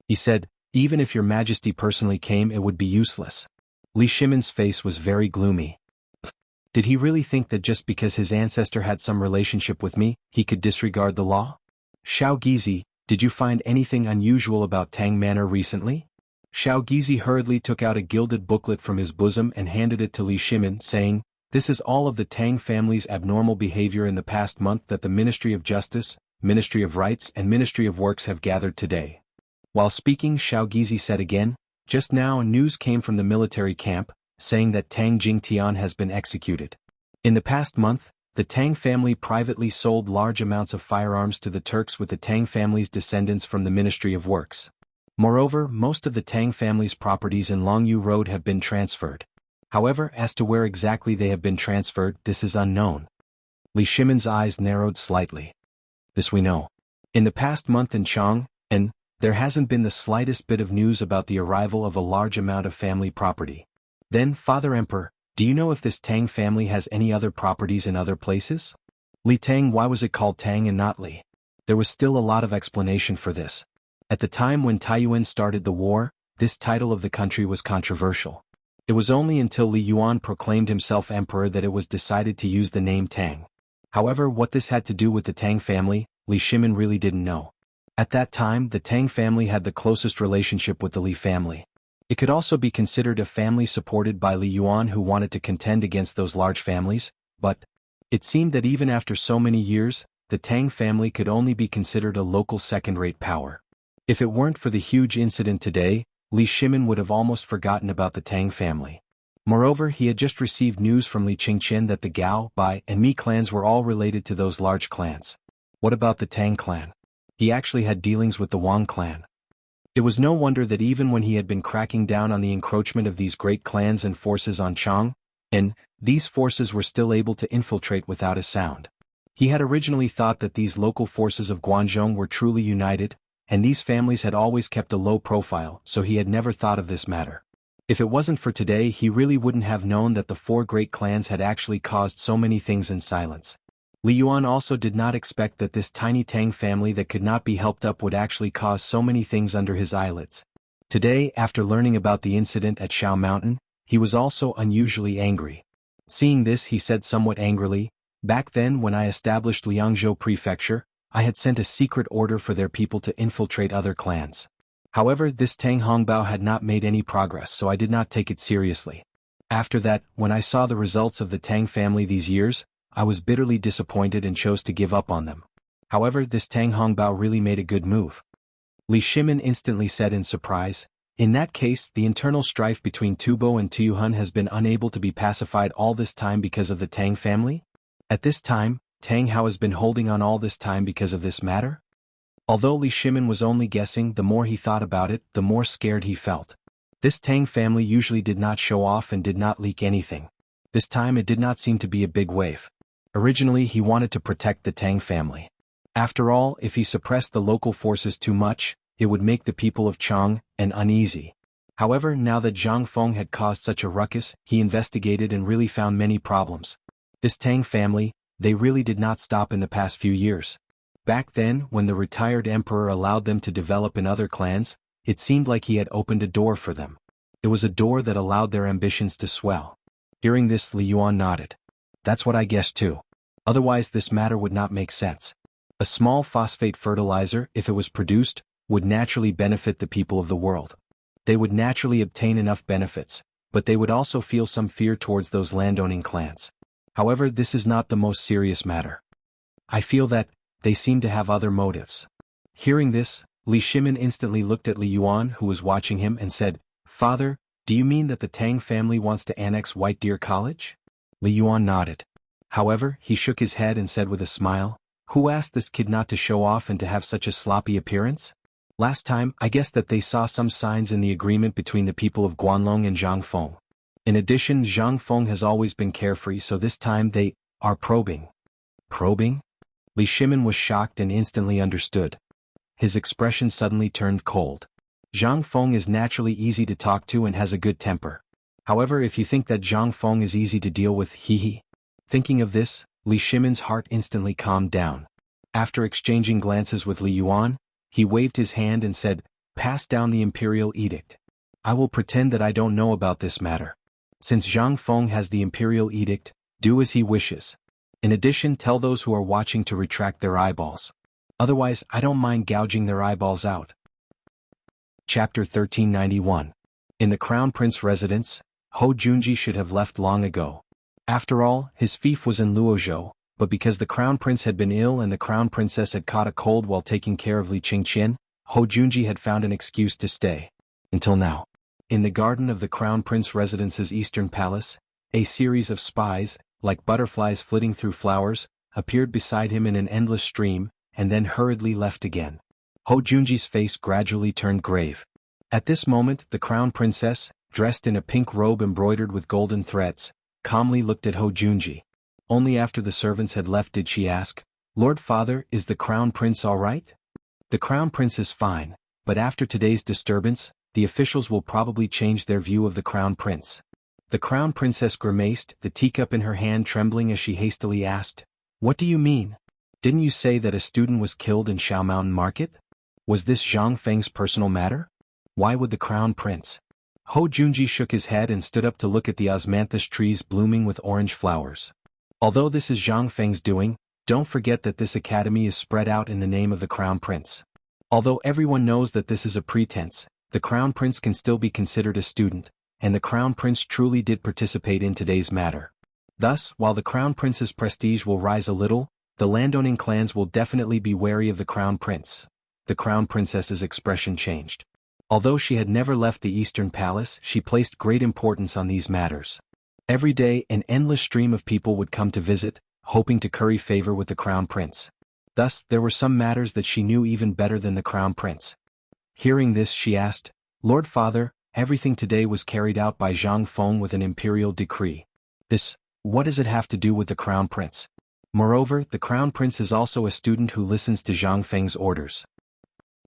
"He said, even if your Majesty personally came it would be useless." Li Shimin's face was very gloomy. Did he really think that just because his ancestor had some relationship with me, he could disregard the law? "Xiao Gizi, did you find anything unusual about Tang Manor recently?" Xiao Gizi hurriedly took out a gilded booklet from his bosom and handed it to Li Shimin, saying, "This is all of the Tang family's abnormal behavior in the past month that the Ministry of Justice, Ministry of Rights and Ministry of Works have gathered today." While speaking, Xiao Gizi said again, "Just now news came from the military camp, saying that Tang Jingtian has been executed. In the past month, the Tang family privately sold large amounts of firearms to the Turks with the Tang family's descendants from the Ministry of Works. Moreover, most of the Tang family's properties in Longyu Road have been transferred. However, as to where exactly they have been transferred, this is unknown." Li Shimin's eyes narrowed slightly. "This we know. In the past month in Chang'an, there hasn't been the slightest bit of news about the arrival of a large amount of family property. Then, Father Emperor, do you know if this Tang family has any other properties in other places?" "Li Tang, why was it called Tang and not Li?" There was still a lot of explanation for this. At the time when Taiyuan started the war, this title of the country was controversial. It was only until Li Yuan proclaimed himself emperor that it was decided to use the name Tang. However, what this had to do with the Tang family, Li Shimin really didn't know. At that time, the Tang family had the closest relationship with the Li family. It could also be considered a family supported by Li Yuan who wanted to contend against those large families, but it seemed that even after so many years, the Tang family could only be considered a local second-rate power. If it weren't for the huge incident today, Li Shimin would have almost forgotten about the Tang family. Moreover, he had just received news from Li Qingqian that the Gao, Bai, and Mi clans were all related to those large clans. What about the Tang clan? He actually had dealings with the Wang clan. It was no wonder that even when he had been cracking down on the encroachment of these great clans and forces on Chang'an, these forces were still able to infiltrate without a sound. He had originally thought that these local forces of Guangzhong were truly united, and these families had always kept a low profile, so he had never thought of this matter. If it wasn't for today, he really wouldn't have known that the four great clans had actually caused so many things in silence. Li Yuan also did not expect that this tiny Tang family that could not be helped up would actually cause so many things under his eyelids. Today, after learning about the incident at Shao Mountain, he was also unusually angry. Seeing this, he said somewhat angrily, "Back then when I established Liangzhou Prefecture, I had sent a secret order for their people to infiltrate other clans. However, this Tang Hongbao had not made any progress, so I did not take it seriously. After that, when I saw the results of the Tang family these years, I was bitterly disappointed and chose to give up on them. However, this Tang Hongbao really made a good move." Li Shimin instantly said in surprise, "In that case, the internal strife between Tubo and Tuyuhun has been unable to be pacified all this time because of the Tang family? At this time, Tang Hao has been holding on all this time because of this matter?" Although Li Shimin was only guessing, the more he thought about it, the more scared he felt. This Tang family usually did not show off and did not leak anything. This time it did not seem to be a big wave. Originally he wanted to protect the Tang family. After all, if he suppressed the local forces too much, it would make the people of Chang'an uneasy. However, now that Zhang Feng had caused such a ruckus, he investigated and really found many problems. This Tang family, they really did not stop in the past few years. Back then, when the retired emperor allowed them to develop in other clans, it seemed like he had opened a door for them. It was a door that allowed their ambitions to swell. Hearing this, Li Yuan nodded. "That's what I guessed too. Otherwise this matter would not make sense. A small phosphate fertilizer, if it was produced, would naturally benefit the people of the world. They would naturally obtain enough benefits, but they would also feel some fear towards those landowning clans. However, this is not the most serious matter. I feel that they seem to have other motives." Hearing this, Li Shimin instantly looked at Li Yuan, who was watching him, and said, "Father, do you mean that the Tang family wants to annex White Deer College?" Li Yuan nodded. However, he shook his head and said with a smile, "Who asked this kid not to show off and to have such a sloppy appearance? Last time, I guessed that they saw some signs in the agreement between the people of Guanlong and Zhangfeng. In addition, Zhang Feng has always been carefree, so this time they are probing. Probing? Li Shimin was shocked and instantly understood. His expression suddenly turned cold. Zhang Feng is naturally easy to talk to and has a good temper. However, if you think that Zhang Feng is easy to deal with, hee. Thinking of this, Li Shimin's heart instantly calmed down. After exchanging glances with Li Yuan, he waved his hand and said, "Pass down the imperial edict. I will pretend that I don't know about this matter. Since Zhang Feng has the imperial edict, do as he wishes. In addition, tell those who are watching to retract their eyeballs. Otherwise, I don't mind gouging their eyeballs out." Chapter 1391. In the Crown Prince residence, Hou Junji should have left long ago. After all, his fief was in Luozhou, but because the Crown Prince had been ill and the Crown Princess had caught a cold while taking care of Li Qingqian, Hou Junji had found an excuse to stay. Until now. In the garden of the Crown Prince residence's eastern palace, a series of spies, like butterflies flitting through flowers, appeared beside him in an endless stream, and then hurriedly left again. Hou Junji's face gradually turned grave. At this moment, the Crown Princess, dressed in a pink robe embroidered with golden threads, calmly looked at Hou Junji. Only after the servants had left did she ask, "Lord Father, is the Crown Prince all right?" "The Crown Prince is fine, but after today's disturbance, the officials will probably change their view of the Crown Prince." The Crown Princess grimaced, the teacup in her hand trembling as she hastily asked, "What do you mean? Didn't you say that a student was killed in Shao Mountain Market? Was this Zhang Feng's personal matter? Why would the Crown Prince?" Hou Junji shook his head and stood up to look at the osmanthus trees blooming with orange flowers. "Although this is Zhang Feng's doing, don't forget that this academy is spread out in the name of the Crown Prince. Although everyone knows that this is a pretense, the Crown Prince can still be considered a student, and the Crown Prince truly did participate in today's matter. Thus, while the Crown Prince's prestige will rise a little, the landowning clans will definitely be wary of the Crown Prince." The Crown Princess's expression changed. Although she had never left the Eastern Palace, she placed great importance on these matters. Every day, an endless stream of people would come to visit, hoping to curry favor with the Crown Prince. Thus, there were some matters that she knew even better than the Crown Prince. Hearing this, she asked, "Lord Father, everything today was carried out by Zhang Feng with an imperial decree. What does it have to do with the Crown Prince? Moreover, the Crown Prince is also a student who listens to Zhang Feng's orders."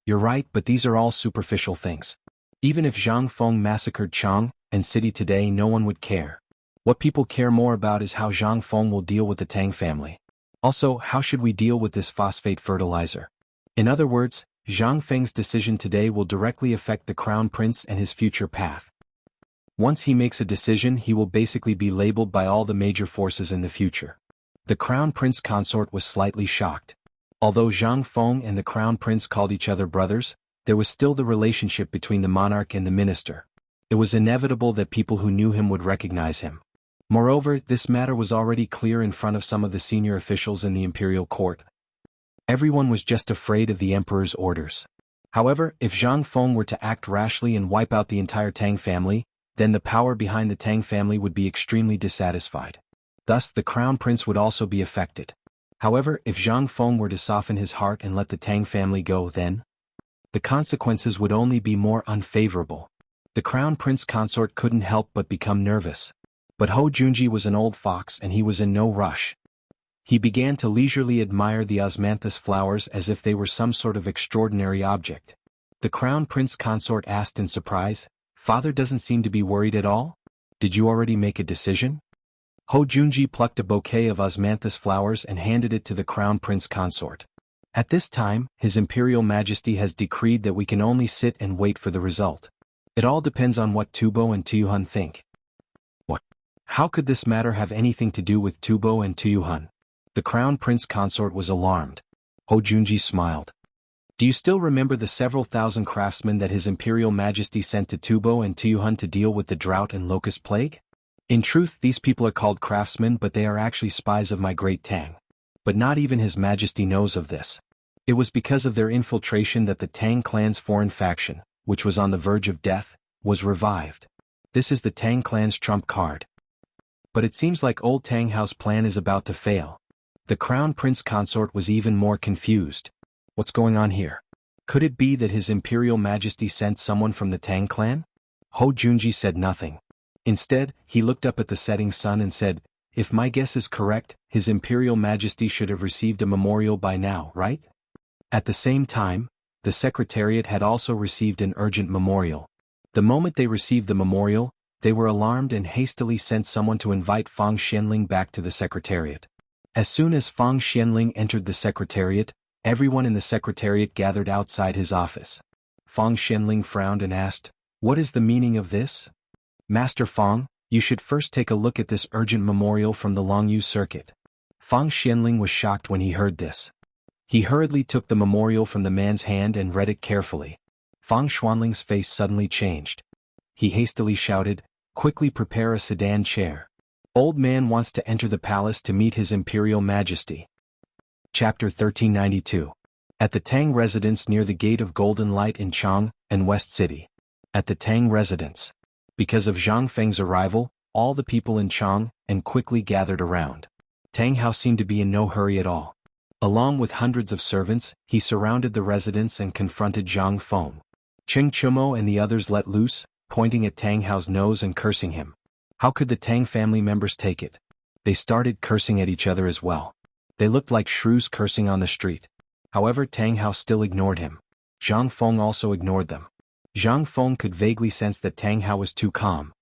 "You're right, but these are all superficial things. Even if Zhang Feng massacred Chang and city today, no one would care. What people care more about is how Zhang Feng will deal with the Tang family. Also, how should we deal with this phosphate fertilizer? In other words, Zhang Feng's decision today will directly affect the Crown Prince and his future path. Once he makes a decision, he will basically be labeled by all the major forces in the future." The Crown Prince consort was slightly shocked. Although Zhang Feng and the Crown Prince called each other brothers, there was still the relationship between the monarch and the minister. It was inevitable that people who knew him would recognize him. Moreover, this matter was already clear in front of some of the senior officials in the imperial court. Everyone was just afraid of the emperor's orders. However, if Zhang Feng were to act rashly and wipe out the entire Tang family, then the power behind the Tang family would be extremely dissatisfied. Thus, the Crown Prince would also be affected. However, if Zhang Feng were to soften his heart and let the Tang family go, then the consequences would only be more unfavorable. The Crown Prince consort couldn't help but become nervous. But Hou Junji was an old fox and he was in no rush. He began to leisurely admire the osmanthus flowers as if they were some sort of extraordinary object. The Crown Prince consort asked in surprise, "Father doesn't seem to be worried at all? Did you already make a decision?" Hou Junji plucked a bouquet of osmanthus flowers and handed it to the Crown Prince consort. "At this time, His Imperial Majesty has decreed that we can only sit and wait for the result. It all depends on what Tubo and Tuyuhun think." "What? How could this matter have anything to do with Tubo and Tuyuhun?" The Crown Prince consort was alarmed. Hou Junji smiled. "Do you still remember the several thousand craftsmen that His Imperial Majesty sent to Tubo and Tuyuhun to deal with the drought and locust plague? In truth, these people are called craftsmen, but they are actually spies of my great Tang. But not even His Majesty knows of this. It was because of their infiltration that the Tang clan's foreign faction, which was on the verge of death, was revived. This is the Tang clan's trump card. But it seems like old Tang House plan is about to fail." The Crown Prince consort was even more confused. What's going on here? Could it be that His Imperial Majesty sent someone from the Tang clan? Hou Junji said nothing. Instead, he looked up at the setting sun and said, "If my guess is correct, His Imperial Majesty should have received a memorial by now, right?" At the same time, the Secretariat had also received an urgent memorial. The moment they received the memorial, they were alarmed and hastily sent someone to invite Fang Xianling back to the Secretariat. As soon as Fang Xianling entered the Secretariat, everyone in the Secretariat gathered outside his office. Fang Xianling frowned and asked, "What is the meaning of this?" "Master Fang, you should first take a look at this urgent memorial from the Longyu Circuit." Fang Xianling was shocked when he heard this. He hurriedly took the memorial from the man's hand and read it carefully. Fang Xuanling's face suddenly changed. He hastily shouted, "Quickly prepare a sedan chair. Old man wants to enter the palace to meet His Imperial Majesty." Chapter 1392. At the Tang residence near the Gate of Golden Light in Chang and West City. At the Tang residence. Because of Zhang Feng's arrival, all the people in Chang and quickly gathered around. Tang Hao seemed to be in no hurry at all. Along with hundreds of servants, he surrounded the residence and confronted Zhang Feng. Cheng Chumo and the others let loose, pointing at Tang Hao's nose and cursing him. How could the Tang family members take it? They started cursing at each other as well. They looked like shrews cursing on the street. However, Tang Hao still ignored him. Zhang Feng also ignored them. Zhang Feng could vaguely sense that Tang Hao was too calm.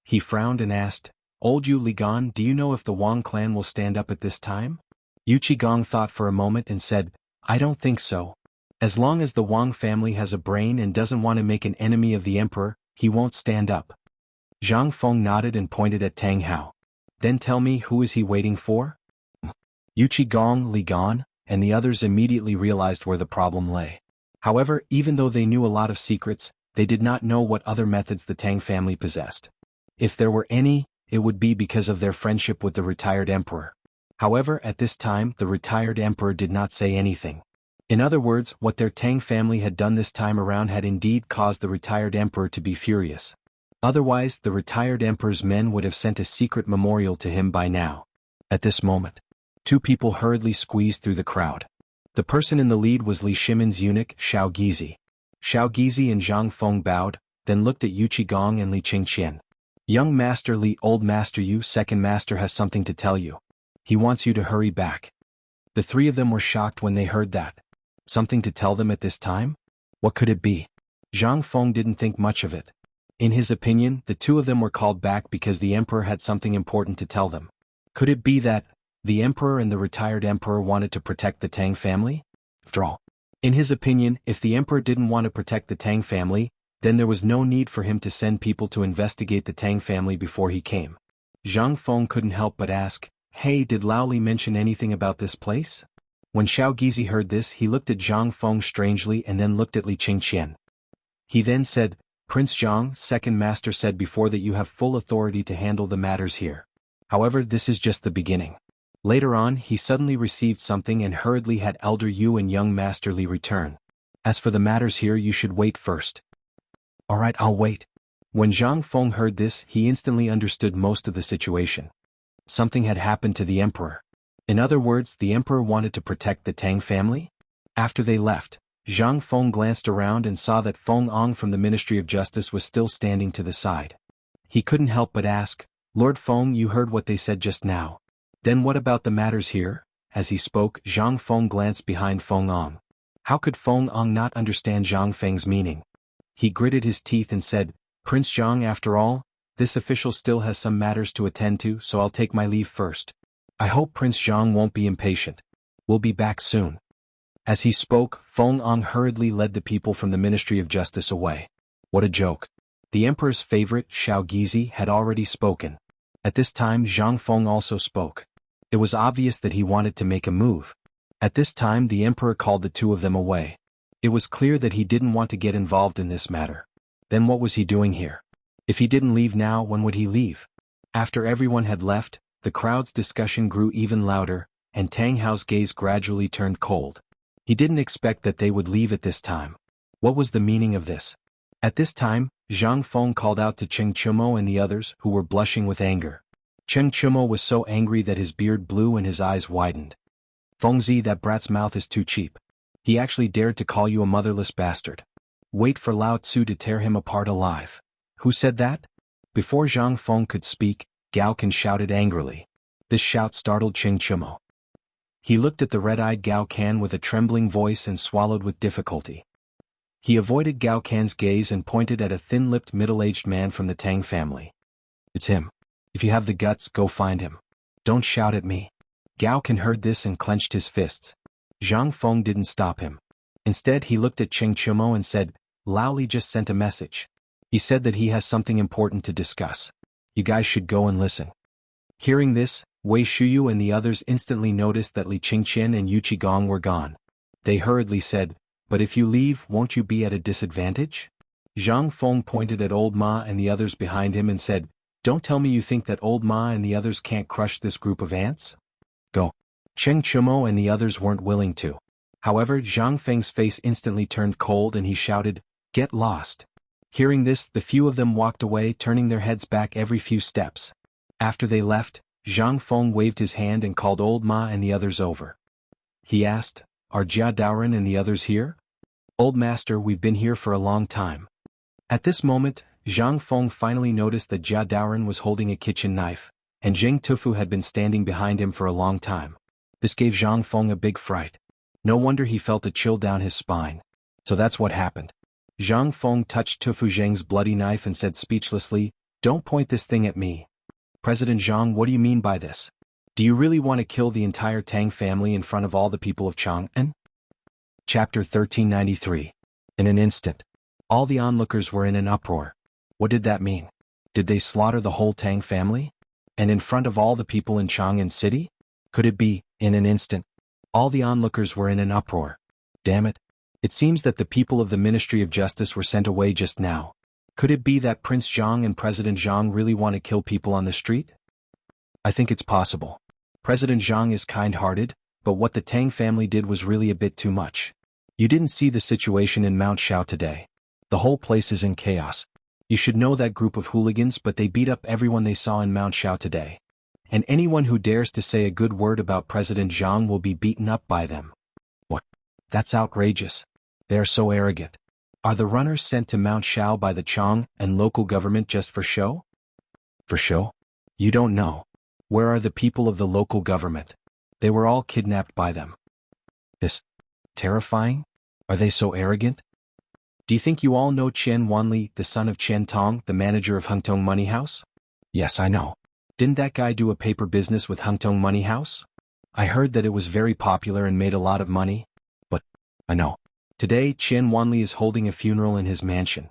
He frowned and asked, "Old Yu Ligan, do you know if the Wang clan will stand up at this time?" Yu Qigong thought for a moment and said, "I don't think so. As long as the Wang family has a brain and doesn't want to make an enemy of the emperor, he won't stand up." Zhang Feng nodded and pointed at Tang Hao. "Then tell me, who is he waiting for?" Yu Qigong, Li Gan, and the others immediately realized where the problem lay. However, even though they knew a lot of secrets, they did not know what other methods the Tang family possessed. If there were any, it would be because of their friendship with the retired emperor. However, at this time, the retired emperor did not say anything. In other words, what their Tang family had done this time around had indeed caused the retired emperor to be furious. Otherwise, the retired emperor's men would have sent a secret memorial to him by now. At this moment, two people hurriedly squeezed through the crowd. The person in the lead was Li Shimin's eunuch, Xiao Gizi. Xiao Gizi and Zhang Feng bowed, then looked at Yu Qigong and Li Qingqian. "Young Master Li, Old Master Yu, Second Master has something to tell you. He wants you to hurry back." The three of them were shocked when they heard that. Something to tell them at this time? What could it be? Zhang Feng didn't think much of it. In his opinion, the two of them were called back because the emperor had something important to tell them. Could it be that the emperor and the retired emperor wanted to protect the Tang family? After all, in his opinion, if the emperor didn't want to protect the Tang family, then there was no need for him to send people to investigate the Tang family before he came. Zhang Feng couldn't help but ask, "Hey, did Lao Li mention anything about this place?" When Xiao Gizi heard this, he looked at Zhang Feng strangely and then looked at Li Qingqian. He then said, "Prince Zhang, Second Master said before that you have full authority to handle the matters here. However, this is just the beginning." Later on, he suddenly received something and hurriedly had Elder Yu and young Master Li return. "As for the matters here, you should wait first." "Alright, I'll wait." When Zhang Feng heard this, he instantly understood most of the situation. Something had happened to the emperor. In other words, the emperor wanted to protect the Tang family? After they left, Zhang Feng glanced around and saw that Feng Ong from the Ministry of Justice was still standing to the side. He couldn't help but ask, "Lord Feng, you heard what they said just now. Then what about the matters here?" As he spoke, Zhang Feng glanced behind Feng Ong. How could Feng Ong not understand Zhang Feng's meaning? He gritted his teeth and said, "Prince Zhang, after all, this official still has some matters to attend to, so I'll take my leave first. I hope Prince Zhang won't be impatient. We'll be back soon." As he spoke, Feng Ong hurriedly led the people from the Ministry of Justice away. What a joke. The emperor's favorite, Xiao Gizi, had already spoken. At this time, Zhang Feng also spoke. It was obvious that he wanted to make a move. At this time, the emperor called the two of them away. It was clear that he didn't want to get involved in this matter. Then what was he doing here? If he didn't leave now, when would he leave? After everyone had left, the crowd's discussion grew even louder, and Tang Hao's gaze gradually turned cold. He didn't expect that they would leave at this time. What was the meaning of this? At this time, Zhang Feng called out to Cheng Chumo and the others, who were blushing with anger. Cheng Chumo was so angry that his beard blew and his eyes widened. "Fengzi, that brat's mouth is too cheap. He actually dared to call you a motherless bastard. Wait for Lao Tzu to tear him apart alive." "Who said that?" Before Zhang Feng could speak, Gao Can shouted angrily. This shout startled Ching Chumo. He looked at the red-eyed Gao Can with a trembling voice and swallowed with difficulty. He avoided Gao Can's gaze and pointed at a thin-lipped middle-aged man from the Tang family. It's him. If you have the guts, go find him. Don't shout at me. Gao Can heard this and clenched his fists. Zhang Feng didn't stop him. Instead he looked at Ching Chumo and said, Lao Li just sent a message. He said that he has something important to discuss. You guys should go and listen. Hearing this, Wei Shuyu and the others instantly noticed that Li Qingqian and Yu Qigong were gone. They hurriedly said, But if you leave, won't you be at a disadvantage? Zhang Feng pointed at Old Ma and the others behind him and said, Don't tell me you think that Old Ma and the others can't crush this group of ants? Go. Cheng Chumo and the others weren't willing to. However, Zhang Feng's face instantly turned cold and he shouted, Get lost. Hearing this, the few of them walked away, turning their heads back every few steps. After they left, Zhang Feng waved his hand and called Old Ma and the others over. He asked, Are Jia Daoren and the others here? Old Master, we've been here for a long time. At this moment, Zhang Feng finally noticed that Jia Daoren was holding a kitchen knife, and Zheng Tufu had been standing behind him for a long time. This gave Zhang Feng a big fright. No wonder he felt a chill down his spine. So that's what happened. Zhang Feng touched Tufu Zheng's bloody knife and said speechlessly, Don't point this thing at me. President Zhang, what do you mean by this? Do you really want to kill the entire Tang family in front of all the people of Chang'an? Chapter 1393. In an instant, all the onlookers were in an uproar. What did that mean? Did they slaughter the whole Tang family? And in front of all the people in Chang'an City? Could it be, in an instant? All the onlookers were in an uproar. Damn it. It seems that the people of the Ministry of Justice were sent away just now. Could it be that Prince Zhang and President Zhang really want to kill people on the street? I think it's possible. President Zhang is kind-hearted, but what the Tang family did was really a bit too much. You didn't see the situation in Mount Shao today. The whole place is in chaos. You should know that group of hooligans, but they beat up everyone they saw in Mount Shao today. And anyone who dares to say a good word about President Zhang will be beaten up by them. What? That's outrageous. They are so arrogant. Are the runners sent to Mount Shao by the Chang and local government just for show? For show? You don't know. Where are the people of the local government? They were all kidnapped by them. This terrifying? Are they so arrogant? Do you think you all know Chen Wanli, the son of Chen Tong, the manager of Hungtong Money House? Yes, I know. Didn't that guy do a paper business with Hungtong Money House? I heard that it was very popular and made a lot of money. But, I know. Today, Chen Wanli is holding a funeral in his mansion.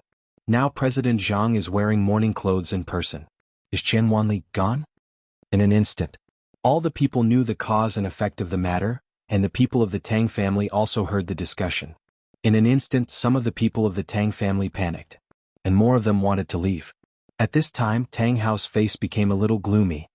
Now President Zhang is wearing mourning clothes in person. Is Chen Wanli gone? In an instant, all the people knew the cause and effect of the matter, and the people of the Tang family also heard the discussion. In an instant, some of the people of the Tang family panicked, and more of them wanted to leave. At this time, Tang Hao's face became a little gloomy.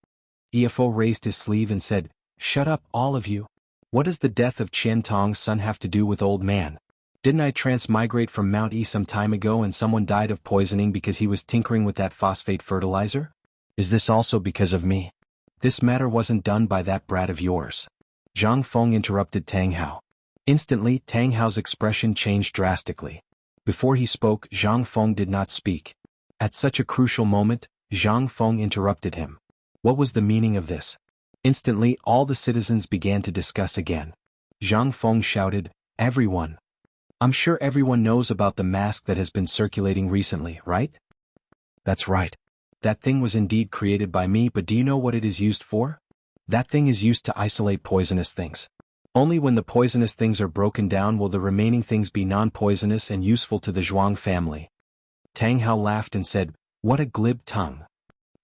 EFO raised his sleeve and said, Shut up, all of you. What does the death of Chen Tong's son have to do with old man? Didn't I transmigrate from Mount E some time ago and someone died of poisoning because he was tinkering with that phosphate fertilizer? Is this also because of me? This matter wasn't done by that brat of yours. Zhang Feng interrupted Tang Hao. Instantly, Tang Hao's expression changed drastically. Before he spoke, Zhang Feng did not speak. At such a crucial moment, Zhang Feng interrupted him. What was the meaning of this? Instantly, all the citizens began to discuss again. Zhang Feng shouted, Everyone. I'm sure everyone knows about the mask that has been circulating recently, right? That's right. That thing was indeed created by me, but do you know what it is used for? That thing is used to isolate poisonous things. Only when the poisonous things are broken down will the remaining things be non-poisonous and useful to the Zhuang family. Tang Hao laughed and said, What a glib tongue.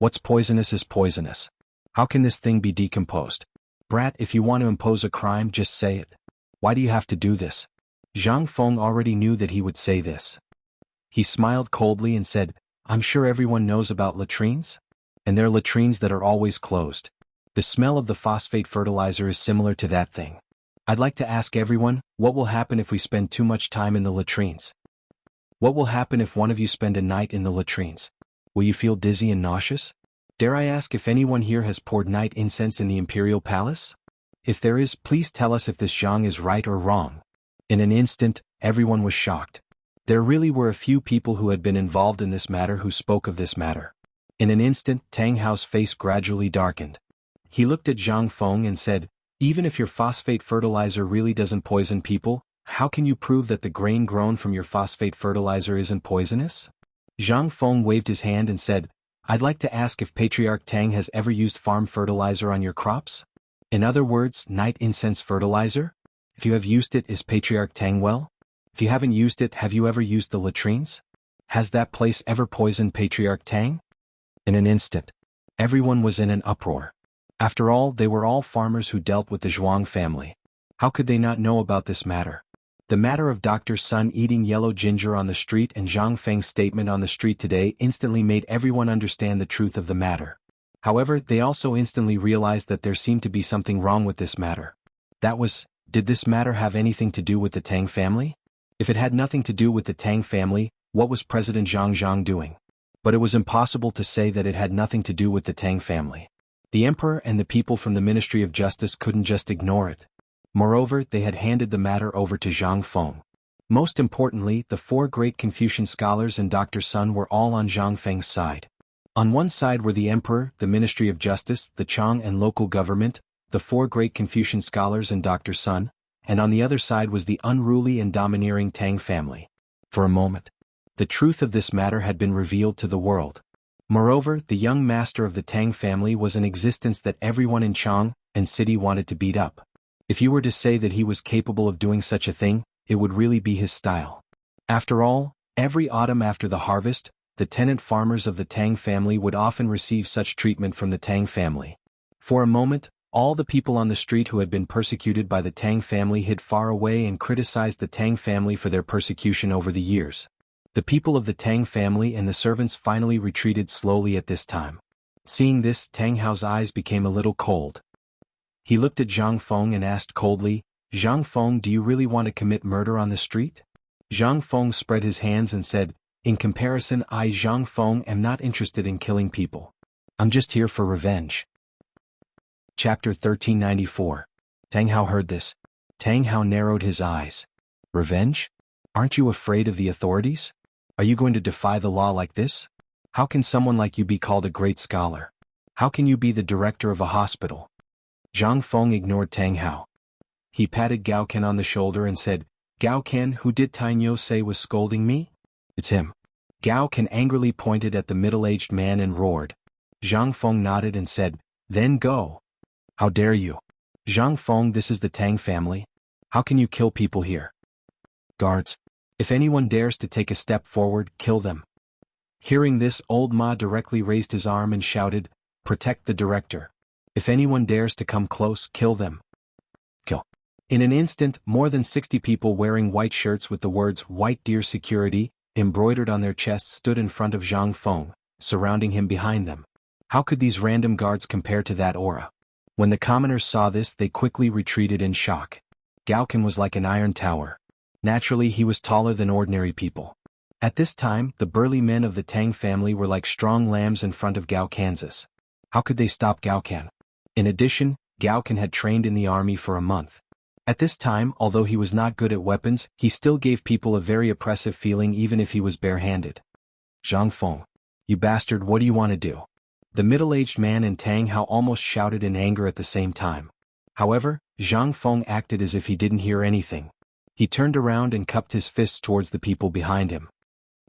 What's poisonous is poisonous. How can this thing be decomposed? Brat, if you want to impose a crime, just say it. Why do you have to do this? Zhang Feng already knew that he would say this. He smiled coldly and said, I'm sure everyone knows about latrines? And they're latrines that are always closed. The smell of the phosphate fertilizer is similar to that thing. I'd like to ask everyone, what will happen if we spend too much time in the latrines? What will happen if one of you spend a night in the latrines? Will you feel dizzy and nauseous? Dare I ask if anyone here has poured night incense in the imperial palace? If there is, please tell us if this Zhang is right or wrong. In an instant, everyone was shocked. There really were a few people who had been involved in this matter who spoke of this matter. In an instant, Tang Hao's face gradually darkened. He looked at Zhang Feng and said, "Even if your phosphate fertilizer really doesn't poison people, how can you prove that the grain grown from your phosphate fertilizer isn't poisonous?" Zhang Feng waved his hand and said, "I'd like to ask if Patriarch Tang has ever used farm fertilizer on your crops? In other words, night incense fertilizer? If you have used it, is Patriarch Tang well? If you haven't used it, have you ever used the latrines? Has that place ever poisoned Patriarch Tang?" In an instant, everyone was in an uproar. After all, they were all farmers who dealt with the Zhuang family. How could they not know about this matter? The matter of Dr. Sun eating yellow ginger on the street and Zhang Feng's statement on the street today instantly made everyone understand the truth of the matter. However, they also instantly realized that there seemed to be something wrong with this matter. That was, did this matter have anything to do with the Tang family? If it had nothing to do with the Tang family, what was President Zhang doing? But it was impossible to say that it had nothing to do with the Tang family. The emperor and the people from the Ministry of Justice couldn't just ignore it. Moreover, they had handed the matter over to Zhang Feng. Most importantly, the four great Confucian scholars and Dr. Sun were all on Zhang Feng's side. On one side were the emperor, the Ministry of Justice, the Chang and local government, the four great Confucian scholars and Dr. Sun, and on the other side was the unruly and domineering Tang family. For a moment, the truth of this matter had been revealed to the world. Moreover, the young master of the Tang family was an existence that everyone in Chang and city wanted to beat up. If you were to say that he was capable of doing such a thing, it would really be his style. After all, every autumn after the harvest, the tenant farmers of the Tang family would often receive such treatment from the Tang family. For a moment, all the people on the street who had been persecuted by the Tang family hid far away and criticized the Tang family for their persecution over the years. The people of the Tang family and the servants finally retreated slowly at this time. Seeing this, Tang Hao's eyes became a little cold. He looked at Zhang Feng and asked coldly, "Zhang Feng, do you really want to commit murder on the street?" Zhang Feng spread his hands and said, "In comparison, I, Zhang Feng, am not interested in killing people. I'm just here for revenge." Chapter 1394. Tang Hao heard this. Tang Hao narrowed his eyes. "Revenge? Aren't you afraid of the authorities? Are you going to defy the law like this? How can someone like you be called a great scholar? How can you be the director of a hospital?" Zhang Feng ignored Tang Hao. He patted Gao Ken on the shoulder and said, "Gao Ken, who did Tainyo say was scolding me?" "It's him." Gao Ken angrily pointed at the middle-aged man and roared. Zhang Feng nodded and said, "Then go." "How dare you? Zhang Feng, this is the Tang family. How can you kill people here? Guards, if anyone dares to take a step forward, kill them." Hearing this, old Ma directly raised his arm and shouted, "Protect the director. If anyone dares to come close, kill them. Kill." In an instant, more than 60 people wearing white shirts with the words "White Deer Security" embroidered on their chests stood in front of Zhang Feng, surrounding him behind them. How could these random guards compare to that aura? When the commoners saw this, they quickly retreated in shock. Gao Ken was like an iron tower. Naturally, he was taller than ordinary people. At this time, the burly men of the Tang family were like strong lambs in front of Gao Kansas. How could they stop Gao Ken? In addition, Gao Ken had trained in the army for a month. At this time, although he was not good at weapons, he still gave people a very oppressive feeling even if he was barehanded. "Zhang Feng, you bastard, what do you want to do?" The middle-aged man and Tang Hao almost shouted in anger at the same time. However, Zhang Feng acted as if he didn't hear anything. He turned around and cupped his fists towards the people behind him.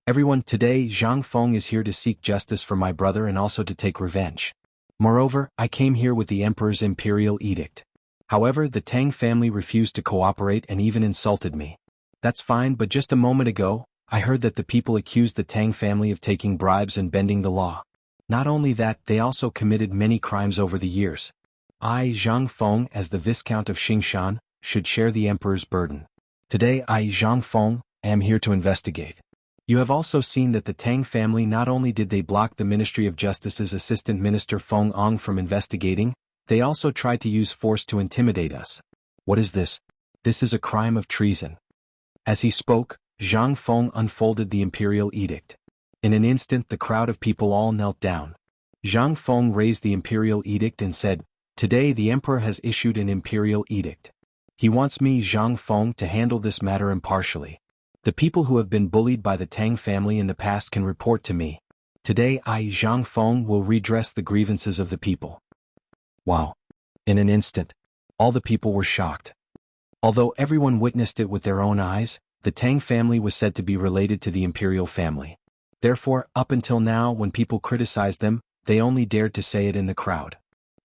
"Everyone, today Zhang Feng is here to seek justice for my brother and also to take revenge. Moreover, I came here with the emperor's imperial edict. However, the Tang family refused to cooperate and even insulted me. That's fine, but just a moment ago, I heard that the people accused the Tang family of taking bribes and bending the law. Not only that, they also committed many crimes over the years. I, Zhang Feng, as the Viscount of Xingshan, should share the emperor's burden. Today I, Zhang Feng, am here to investigate. You have also seen that the Tang family not only did they block the Ministry of Justice's Assistant Minister Feng Ong from investigating, they also tried to use force to intimidate us. What is this? This is a crime of treason." As he spoke, Zhang Feng unfolded the imperial edict. In an instant, the crowd of people all knelt down. Zhang Feng raised the imperial edict and said, "Today the emperor has issued an imperial edict. He wants me, Zhang Feng, to handle this matter impartially. The people who have been bullied by the Tang family in the past can report to me. Today I, Zhang Feng, will redress the grievances of the people. Wow. In an instant, all the people were shocked. Although everyone witnessed it with their own eyes, the Tang family was said to be related to the imperial family. Therefore, up until now when people criticized them, they only dared to say it in the crowd.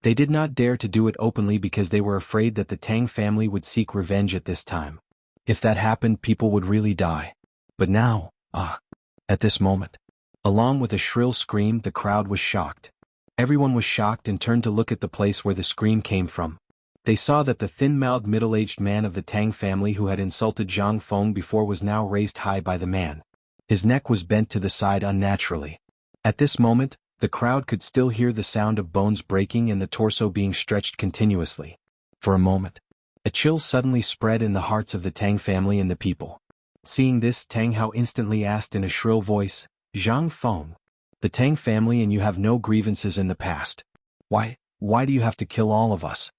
They did not dare to do it openly because they were afraid that the Tang family would seek revenge at this time. If that happened, people would really die. But now, at this moment, along with a shrill scream, the crowd was shocked. Everyone was shocked and turned to look at the place where the scream came from. They saw that the thin-mouthed middle-aged man of the Tang family who had insulted Zhang Feng before was now raised high by the man. His neck was bent to the side unnaturally. At this moment, the crowd could still hear the sound of bones breaking and the torso being stretched continuously. For a moment, a chill suddenly spread in the hearts of the Tang family and the people. Seeing this, Tang Hao instantly asked in a shrill voice, "Zhang Feng, the Tang family and you have no grievances in the past. Why do you have to kill all of us?"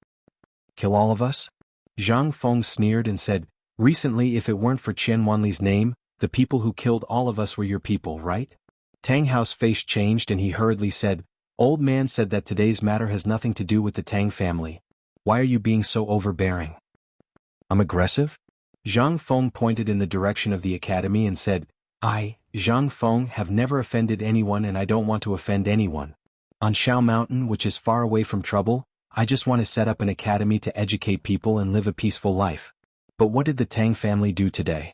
"Kill all of us?" Zhang Feng sneered and said, "Recently, if it weren't for Qian Wanli's name, the people who killed all of us were your people, right?" Tang Hao's face changed and he hurriedly said, "Old man said that today's matter has nothing to do with the Tang family. Why are you being so overbearing?" "I'm aggressive?" Zhang Feng pointed in the direction of the academy and said, "I, Zhang Feng, have never offended anyone and I don't want to offend anyone. On Shao Mountain, which is far away from trouble, I just want to set up an academy to educate people and live a peaceful life. But what did the Tang family do today?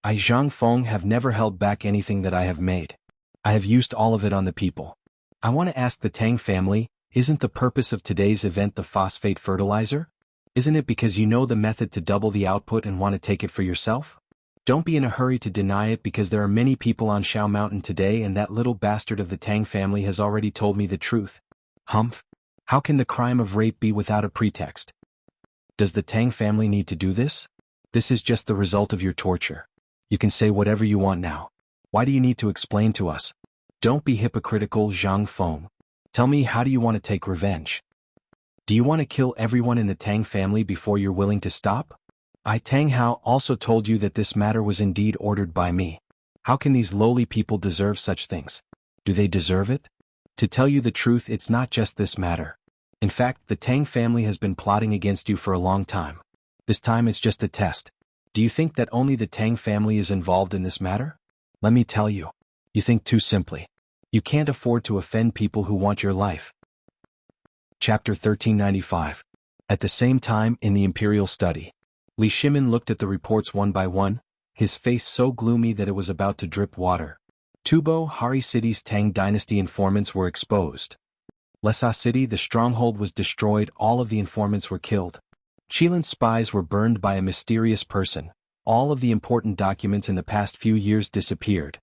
I, Zhang Feng, have never held back anything that I have made. I have used all of it on the people. I want to ask the Tang family, isn't the purpose of today's event the phosphate fertilizer? Isn't it because you know the method to double the output and want to take it for yourself? Don't be in a hurry to deny it because there are many people on Shao Mountain today and that little bastard of the Tang family has already told me the truth." "Humph? How can the crime of rape be without a pretext? Does the Tang family need to do this? This is just the result of your torture. You can say whatever you want now. Why do you need to explain to us? Don't be hypocritical, Zhang Feng. Tell me, how do you want to take revenge? Do you want to kill everyone in the Tang family before you're willing to stop? I, Tang Hao, also told you that this matter was indeed ordered by me. How can these lowly people deserve such things? Do they deserve it? To tell you the truth, it's not just this matter. In fact, the Tang family has been plotting against you for a long time. This time it's just a test. Do you think that only the Tang family is involved in this matter? Let me tell you. You think too simply. You can't afford to offend people who want your life." Chapter 1395. At the same time, in the imperial study, Li Shimin looked at the reports one by one, his face so gloomy that it was about to drip water. Tubo, Hari City's Tang Dynasty informants were exposed. Lesa City, the stronghold, was destroyed, all of the informants were killed. Qilin's spies were burned by a mysterious person. All of the important documents in the past few years disappeared.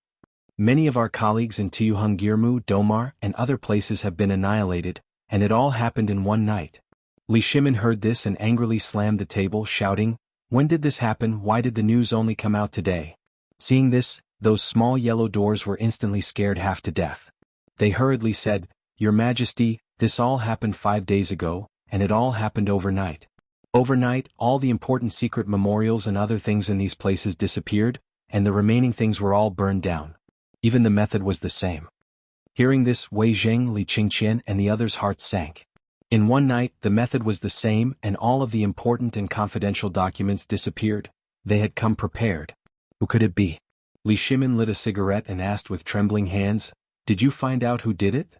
Many of our colleagues in Tuyuhungirmu, Domar, and other places have been annihilated, and it all happened in one night. Li Shimin heard this and angrily slammed the table, shouting, "When did this happen? Why did the news only come out today?" Seeing this, those small yellow doors were instantly scared half to death. They hurriedly said, "Your Majesty, this all happened 5 days ago, and it all happened overnight. Overnight, all the important secret memorials and other things in these places disappeared, and the remaining things were all burned down. Even the method was the same." Hearing this, Wei Zheng, Li Qingqian, and the others' hearts sank. In one night, the method was the same and all of the important and confidential documents disappeared. They had come prepared. Who could it be? Li Shimin lit a cigarette and asked with trembling hands, "Did you find out who did it?"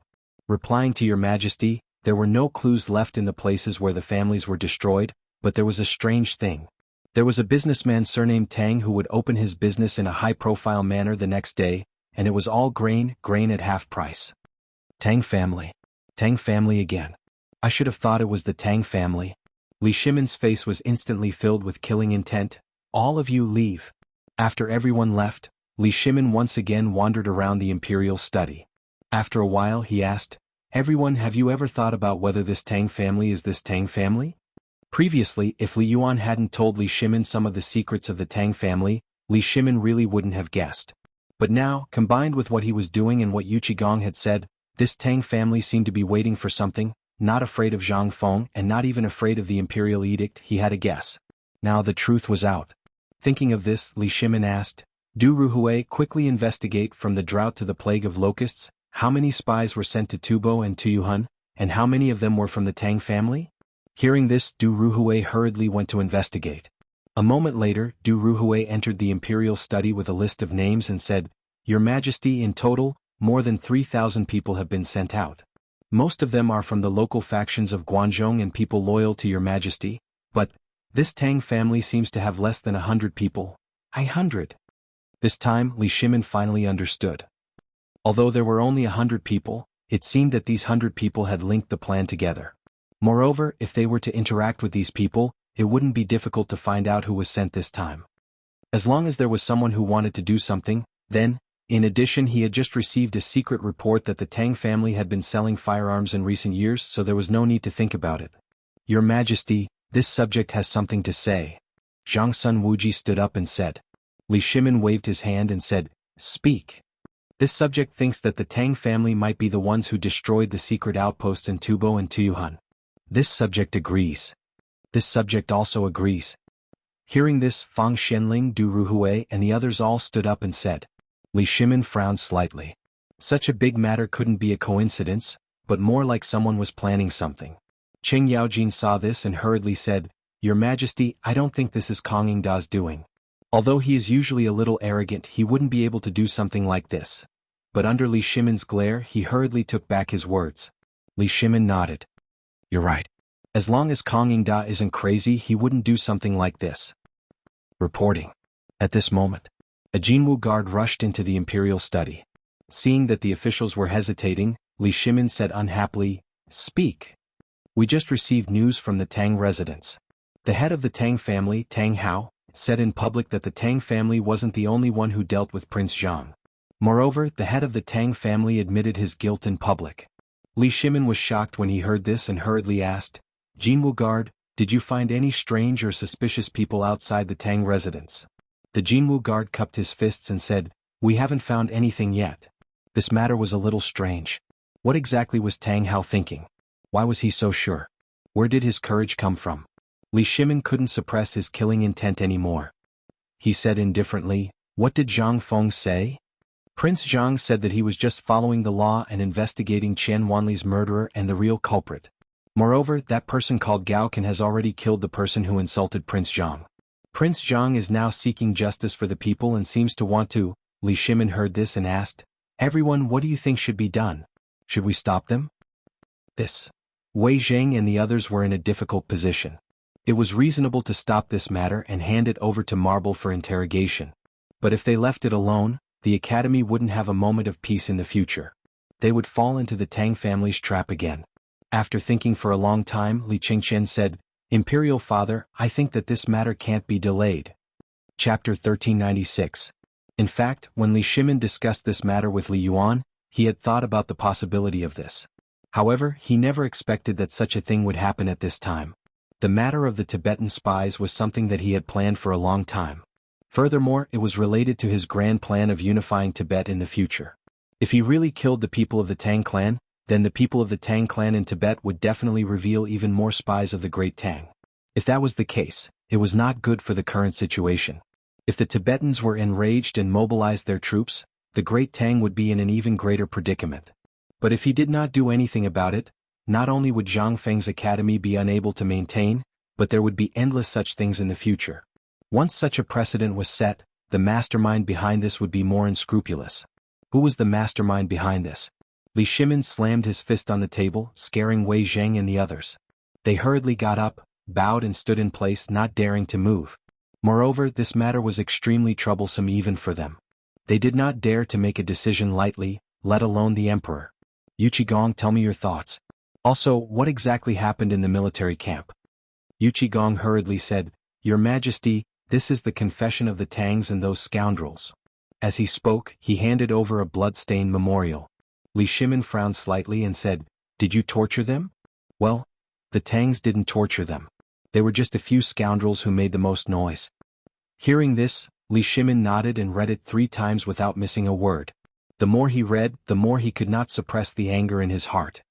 Replying, "To your Majesty, there were no clues left in the places where the families were destroyed, but there was a strange thing. There was a businessman surnamed Tang who would open his business in a high-profile manner the next day, and it was all grain at half price." Tang family. Tang family again. I should have thought it was the Tang family. Li Shimin's face was instantly filled with killing intent. "All of you leave." After everyone left, Li Shimin once again wandered around the imperial study. After a while he asked, "Everyone, have you ever thought about whether this Tang family is this Tang family?" Previously, if Li Yuan hadn't told Li Shimin some of the secrets of the Tang family, Li Shimin really wouldn't have guessed. But now, combined with what he was doing and what Yu Qigong had said, this Tang family seemed to be waiting for something, not afraid of Zhang Feng and not even afraid of the imperial edict. He had a guess. Now the truth was out. Thinking of this, Li Shimin asked, Du Ruhui quickly investigate from the drought to the plague of locusts, how many spies were sent to Tubo and Tuyuhun, and how many of them were from the Tang family? Hearing this, Du Ruhui hurriedly went to investigate. A moment later, Du Ruhui entered the imperial study with a list of names and said, "Your Majesty, in total, more than 3,000 people have been sent out. Most of them are from the local factions of Guangzhong and people loyal to your Majesty, but this Tang family seems to have less than 100 people. 100. This time, Li Shimin finally understood. Although there were only 100 people, it seemed that these 100 people had linked the plan together. Moreover, if they were to interact with these people, it wouldn't be difficult to find out who was sent this time. As long as there was someone who wanted to do something, then, in addition, he had just received a secret report that the Tang family had been selling firearms in recent years, so there was no need to think about it. Your Majesty, this subject has something to say. Zhang Sun Wuji stood up and said. Li Shimin waved his hand and said, "Speak." This subject thinks that the Tang family might be the ones who destroyed the secret outposts in Tubo and Tuyuhun. This subject agrees. This subject also agrees. Hearing this, Fang Xianling, Du Ruhui, and the others all stood up and said. Li Shimin frowned slightly. Such a big matter couldn't be a coincidence, but more like someone was planning something. Cheng Yaojin saw this and hurriedly said, "Your Majesty, I don't think this is Kang Yingda's doing. Although he is usually a little arrogant, he wouldn't be able to do something like this." But under Li Shimin's glare, he hurriedly took back his words. Li Shimin nodded. "You're right. As long as Kang Yingda isn't crazy, he wouldn't do something like this." Reporting. At this moment, a Jinwu guard rushed into the imperial study. Seeing that the officials were hesitating, Li Shimin said unhappily, "Speak. We just received news from the Tang residence. The head of the Tang family, Tang Hao, said in public that the Tang family wasn't the only one who dealt with Prince Zhang. Moreover, the head of the Tang family admitted his guilt in public." Li Shimin was shocked when he heard this and hurriedly asked, "Jinwu guard, did you find any strange or suspicious people outside the Tang residence?" The Jinwu guard cupped his fists and said, "We haven't found anything yet. This matter was a little strange. What exactly was Tang Hao thinking? Why was he so sure? Where did his courage come from?" Li Shimin couldn't suppress his killing intent anymore. He said indifferently, "What did Zhang Feng say?" Prince Zhang said that he was just following the law and investigating Qian Wanli's murderer and the real culprit. Moreover, that person called Gao Can has already killed the person who insulted Prince Zhang. Prince Zhang is now seeking justice for the people and seems to want to. Li Shimin heard this and asked, "Everyone, what do you think should be done? Should we stop them?" This. Wei Zhang and the others were in a difficult position. It was reasonable to stop this matter and hand it over to Marble for interrogation. But if they left it alone, the academy wouldn't have a moment of peace in the future. They would fall into the Tang family's trap again. After thinking for a long time, Li Qingqian said, "Imperial Father, I think that this matter can't be delayed." Chapter 1396. In fact, when Li Shimin discussed this matter with Li Yuan, he had thought about the possibility of this. However, he never expected that such a thing would happen at this time. The matter of the Tibetan spies was something that he had planned for a long time. Furthermore, it was related to his grand plan of unifying Tibet in the future. If he really killed the people of the Tang clan, then the people of the Tang clan in Tibet would definitely reveal even more spies of the Great Tang. If that was the case, it was not good for the current situation. If the Tibetans were enraged and mobilized their troops, the Great Tang would be in an even greater predicament. But if he did not do anything about it, not only would Zhang Feng's academy be unable to maintain, but there would be endless such things in the future. Once such a precedent was set, the mastermind behind this would be more unscrupulous. Who was the mastermind behind this? Li Shimin slammed his fist on the table, scaring Wei Zhang and the others. They hurriedly got up, bowed and stood in place, not daring to move. Moreover, this matter was extremely troublesome even for them. They did not dare to make a decision lightly, let alone the emperor. Yuqigong, tell me your thoughts. Also, what exactly happened in the military camp? Yuqigong hurriedly said, "Your Majesty, this is the confession of the Tangs and those scoundrels." As he spoke, he handed over a blood-stained memorial. Li Shimin frowned slightly and said, "Did you torture them?" "Well, the Tangs didn't torture them. They were just a few scoundrels who made the most noise." Hearing this, Li Shimin nodded and read it 3 times without missing a word. The more he read, the more he could not suppress the anger in his heart.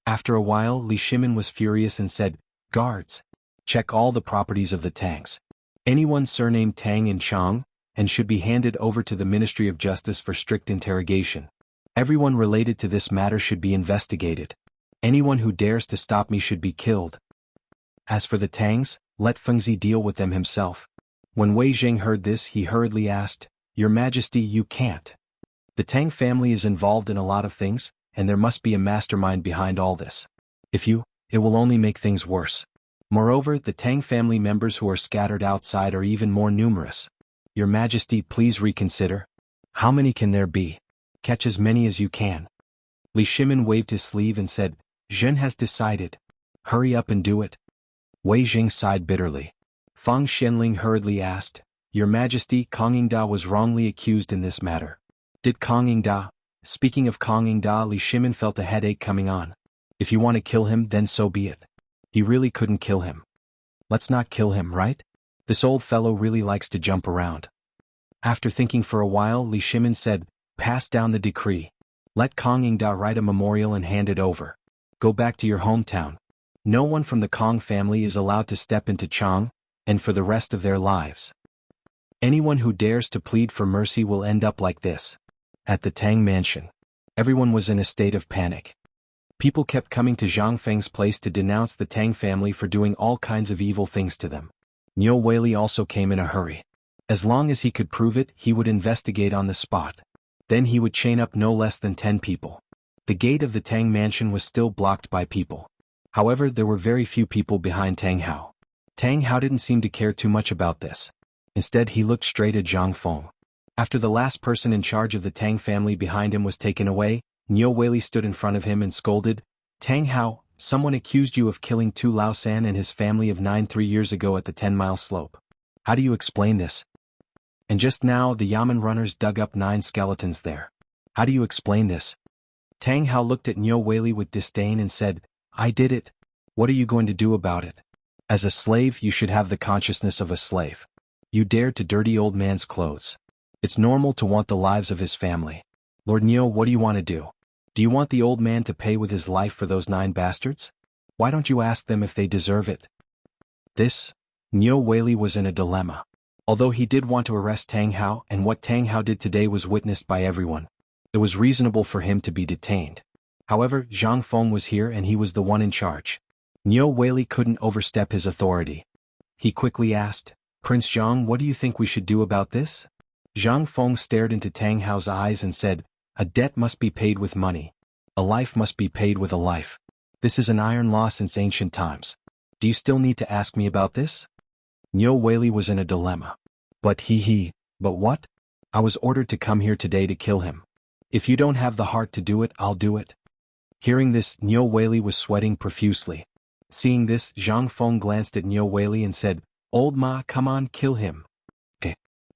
After a while, Li Shimin was furious and said, "Guards, check all the properties of the Tangs. Anyone surnamed Tang in Chang, and should be handed over to the Ministry of Justice for strict interrogation. Everyone related to this matter should be investigated. Anyone who dares to stop me should be killed. As for the Tangs, let Fengzi deal with them himself. When Wei Jing heard this, he hurriedly asked, Your Majesty, you can't. The Tang family is involved in a lot of things, and there must be a mastermind behind all this. If you, it will only make things worse. Moreover, the Tang family members who are scattered outside are even more numerous. Your Majesty, please reconsider. How many can there be? Catch as many as you can. Li Shimin waved his sleeve and said, Zhen has decided. Hurry up and do it. Wei Jing sighed bitterly. Fang Xianling hurriedly asked, Your Majesty, Kong Yingda was wrongly accused in this matter. Did Kong Yingda? Speaking of Kong Yingda, Li Shimin felt a headache coming on. If you want to kill him, then so be it. He really couldn't kill him. Let's not kill him, right? This old fellow really likes to jump around. After thinking for a while, Li Shimin said, Pass down the decree. Let Kong Yingda write a memorial and hand it over. Go back to your hometown. No one from the Kong family is allowed to step into Chang, and for the rest of their lives. Anyone who dares to plead for mercy will end up like this. At the Tang mansion, everyone was in a state of panic. People kept coming to Zhang Feng's place to denounce the Tang family for doing all kinds of evil things to them. Niu Weili also came in a hurry. As long as he could prove it, he would investigate on the spot. Then he would chain up no less than 10 people. The gate of the Tang mansion was still blocked by people. However, there were very few people behind Tang Hao. Tang Hao didn't seem to care too much about this. Instead, he looked straight at Zhang Feng. After the last person in charge of the Tang family behind him was taken away, Niu Weili stood in front of him and scolded, Tang Hao, someone accused you of killing Tu Laosan and his family of 3 years ago at the 10-mile slope. How do you explain this? And just now the Yamen runners dug up 9 skeletons there. How do you explain this? Tang Hao looked at Niu Weili with disdain and said, I did it. What are you going to do about it? As a slave, you should have the consciousness of a slave. You dared to dirty old man's clothes. It's normal to want the lives of his family. Lord Niu, what do you want to do? Do you want the old man to pay with his life for those 9 bastards? Why don't you ask them if they deserve it? Niu Weili was in a dilemma. Although he did want to arrest Tang Hao, and what Tang Hao did today was witnessed by everyone, it was reasonable for him to be detained. However, Zhang Feng was here and he was the one in charge. Niu Weili couldn't overstep his authority. He quickly asked, Prince Zhang, what do you think we should do about this? Zhang Feng stared into Tang Hao's eyes and said, A debt must be paid with money. A life must be paid with a life. This is an iron law since ancient times. Do you still need to ask me about this? Niu Weili was in a dilemma. But what? I was ordered to come here today to kill him. If you don't have the heart to do it, I'll do it. Hearing this, Niu Weili was sweating profusely. Seeing this, Zhang Feng glanced at Niu Weili and said, Old Ma, come on, kill him.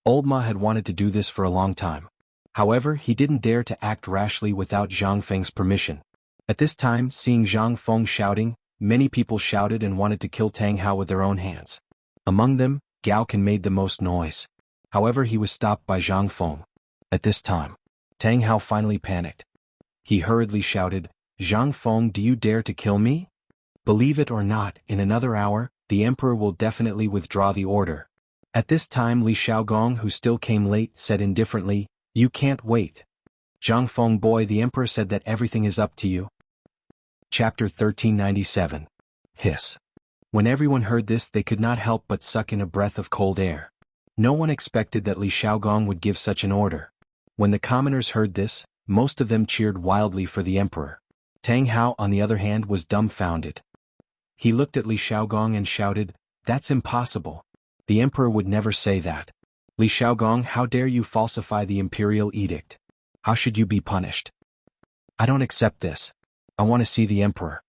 Old Ma had wanted to do this for a long time. However, he didn't dare to act rashly without Zhang Feng's permission. At this time, seeing Zhang Feng shouting, many people shouted and wanted to kill Tang Hao with their own hands. Among them, Gao Can made the most noise. However, he was stopped by Zhang Feng. At this time, Tang Hao finally panicked. He hurriedly shouted, Zhang Feng, do you dare to kill me? Believe it or not, in another hour, the emperor will definitely withdraw the order. At this time Li Xiaogong, who still came late, said indifferently, You can't wait. Zhang Feng boy, the emperor said that everything is up to you. Chapter 1397. Hiss. When everyone heard this, they could not help but suck in a breath of cold air. No one expected that Li Xiaogong would give such an order. When the commoners heard this, most of them cheered wildly for the emperor. Tang Hao, on the other hand, was dumbfounded. He looked at Li Xiaogong and shouted, That's impossible. The emperor would never say that. Li Xiaogong, how dare you falsify the imperial edict? How should you be punished? I don't accept this. I want to see the emperor.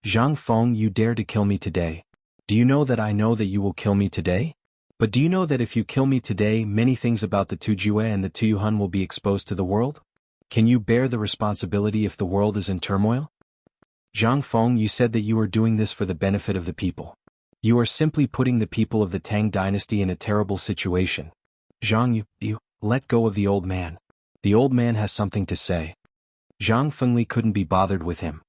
Zhang Feng, you dare to kill me today. Do you know that I know that you will kill me today? But do you know that if you kill me today, many things about the Tujue and the Tuyuhun will be exposed to the world? Can you bear the responsibility if the world is in turmoil? Zhang Feng, you said that you are doing this for the benefit of the people. You are simply putting the people of the Tang dynasty in a terrible situation. Zhang, you let go of the old man. The old man has something to say. Zhang Fengli couldn't be bothered with him.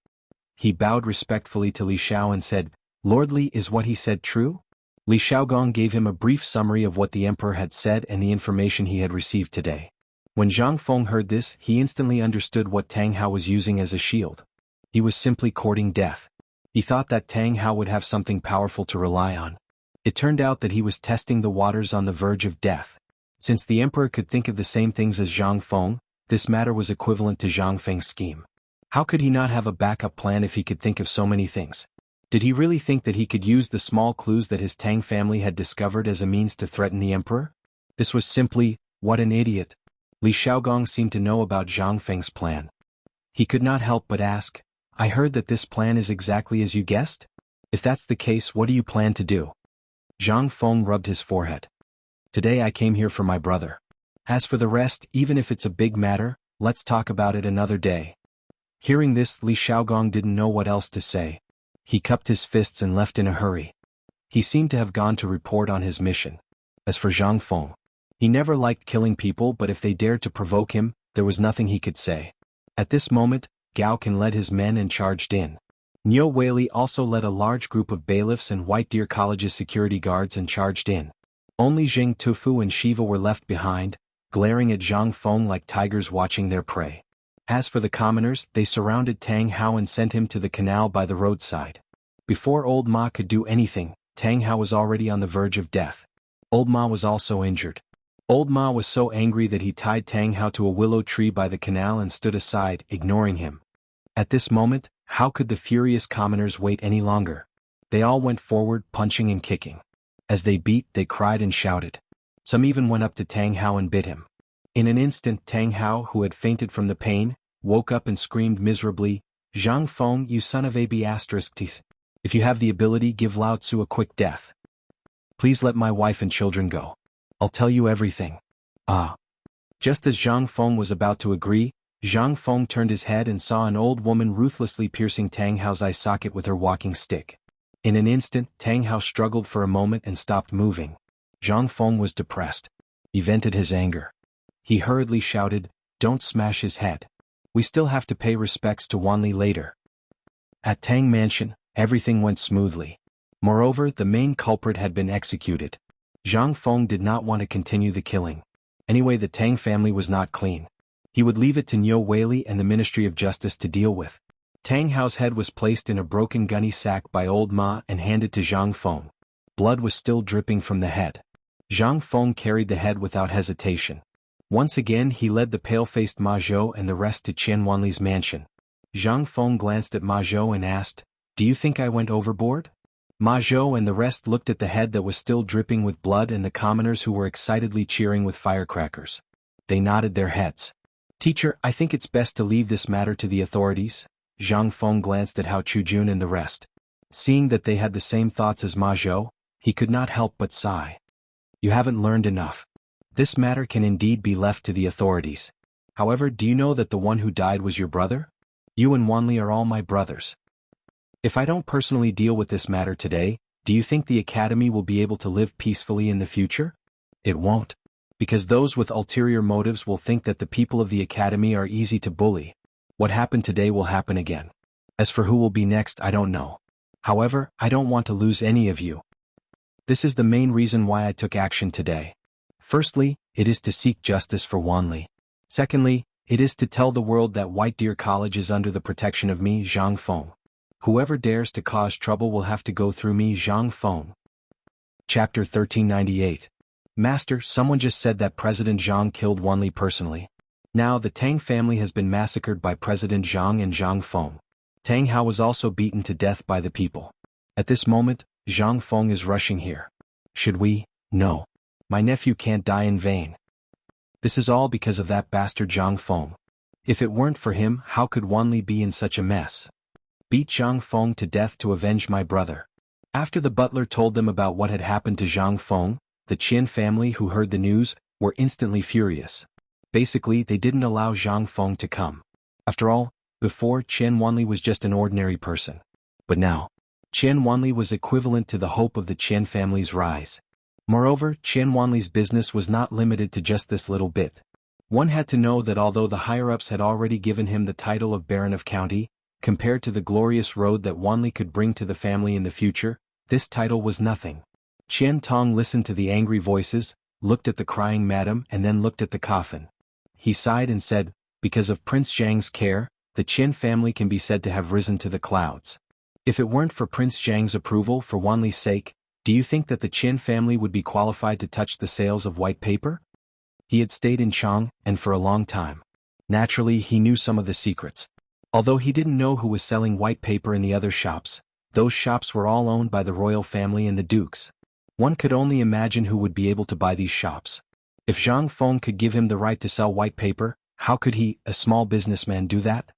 He bowed respectfully to Li Xiao and said, Lord Li, is what he said true? Li Shaogong gave him a brief summary of what the emperor had said and the information he had received today. When Zhang Feng heard this, he instantly understood what Tang Hao was using as a shield. He was simply courting death. He thought that Tang Hao would have something powerful to rely on. It turned out that he was testing the waters on the verge of death. Since the emperor could think of the same things as Zhang Feng, this matter was equivalent to Zhang Feng's scheme. How could he not have a backup plan if he could think of so many things? Did he really think that he could use the small clues that his Tang family had discovered as a means to threaten the emperor? This was simply, what an idiot. Li Shaogong seemed to know about Zhang Feng's plan. He could not help but ask, I heard that this plan is exactly as you guessed? If that's the case, what do you plan to do? Zhang Feng rubbed his forehead. Today I came here for my brother. As for the rest, even if it's a big matter, let's talk about it another day. Hearing this, Li Shaogong didn't know what else to say. He cupped his fists and left in a hurry. He seemed to have gone to report on his mission. As for Zhang Feng, he never liked killing people, but if they dared to provoke him, there was nothing he could say. At this moment, Gao Can led his men and charged in. Niu Weili also led a large group of bailiffs and White Deer College's security guards and charged in. Only Jing Tufu and Shiva were left behind, glaring at Zhang Feng like tigers watching their prey. As for the commoners, they surrounded Tang Hao and sent him to the canal by the roadside. Before Old Ma could do anything, Tang Hao was already on the verge of death. Old Ma was also injured. Old Ma was so angry that he tied Tang Hao to a willow tree by the canal and stood aside, ignoring him. At this moment, how could the furious commoners wait any longer? They all went forward, punching and kicking. As they beat, they cried and shouted. Some even went up to Tang Hao and bit him. In an instant, Tang Hao, who had fainted from the pain, woke up and screamed miserably, Zhang Feng, you son of a b*****. If you have the ability, give Lao Tzu a quick death. Please let my wife and children go. I'll tell you everything. Ah. Just as Zhang Feng was about to agree, Zhang Feng turned his head and saw an old woman ruthlessly piercing Tang Hao's eye socket with her walking stick. In an instant, Tang Hao struggled for a moment and stopped moving. Zhang Feng was depressed. He vented his anger. He hurriedly shouted, don't smash his head. We still have to pay respects to Wanli later. At Tang Mansion, everything went smoothly. Moreover, the main culprit had been executed. Zhang Feng did not want to continue the killing. Anyway, the Tang family was not clean. He would leave it to Niu Weili and the Ministry of Justice to deal with. Tang Hao's head was placed in a broken gunny sack by Old Ma and handed to Zhang Feng. Blood was still dripping from the head. Zhang Feng carried the head without hesitation. Once again he led the pale-faced Ma Zhou and the rest to Qian Wanli's mansion. Zhang Feng glanced at Ma Zhou and asked, do you think I went overboard? Ma Zhou and the rest looked at the head that was still dripping with blood and the commoners who were excitedly cheering with firecrackers. They nodded their heads. Teacher, I think it's best to leave this matter to the authorities. Zhang Feng glanced at Hao Chujun and the rest. Seeing that they had the same thoughts as Ma Zhou, he could not help but sigh. You haven't learned enough. This matter can indeed be left to the authorities. However, do you know that the one who died was your brother? You and Wanli are all my brothers. If I don't personally deal with this matter today, do you think the academy will be able to live peacefully in the future? It won't. Because those with ulterior motives will think that the people of the academy are easy to bully. What happened today will happen again. As for who will be next, I don't know. However, I don't want to lose any of you. This is the main reason why I took action today. Firstly, it is to seek justice for Wanli. Secondly, it is to tell the world that White Deer College is under the protection of me, Zhang Feng. Whoever dares to cause trouble will have to go through me, Zhang Feng. Chapter 1398. Master, someone just said that President Zhang killed Wanli personally. Now the Tang family has been massacred by President Zhang and Zhang Feng. Tang Hao was also beaten to death by the people. At this moment, Zhang Feng is rushing here. Should we? No. My nephew can't die in vain. This is all because of that bastard Zhang Feng. If it weren't for him, how could Wanli be in such a mess? Beat Zhang Feng to death to avenge my brother. After the butler told them about what had happened to Zhang Feng, the Qian family who heard the news were instantly furious. Basically, they didn't allow Zhang Feng to come. After all, before Qian Wanli was just an ordinary person. But now, Qian Wanli was equivalent to the hope of the Qian family's rise. Moreover, Qian Wanli's business was not limited to just this little bit. One had to know that although the higher-ups had already given him the title of Baron of County, compared to the glorious road that Wanli could bring to the family in the future, this title was nothing. Qian Tong listened to the angry voices, looked at the crying madam and then looked at the coffin. He sighed and said, because of Prince Zhang's care, the Qian family can be said to have risen to the clouds. If it weren't for Prince Zhang's approval for Wanli's sake, do you think that the Qian family would be qualified to touch the sales of white paper? He had stayed in Chang, and for a long time. Naturally, he knew some of the secrets. Although he didn't know who was selling white paper in the other shops, those shops were all owned by the royal family and the dukes. One could only imagine who would be able to buy these shops. If Zhang Feng could give him the right to sell white paper, how could he, a small businessman, do that?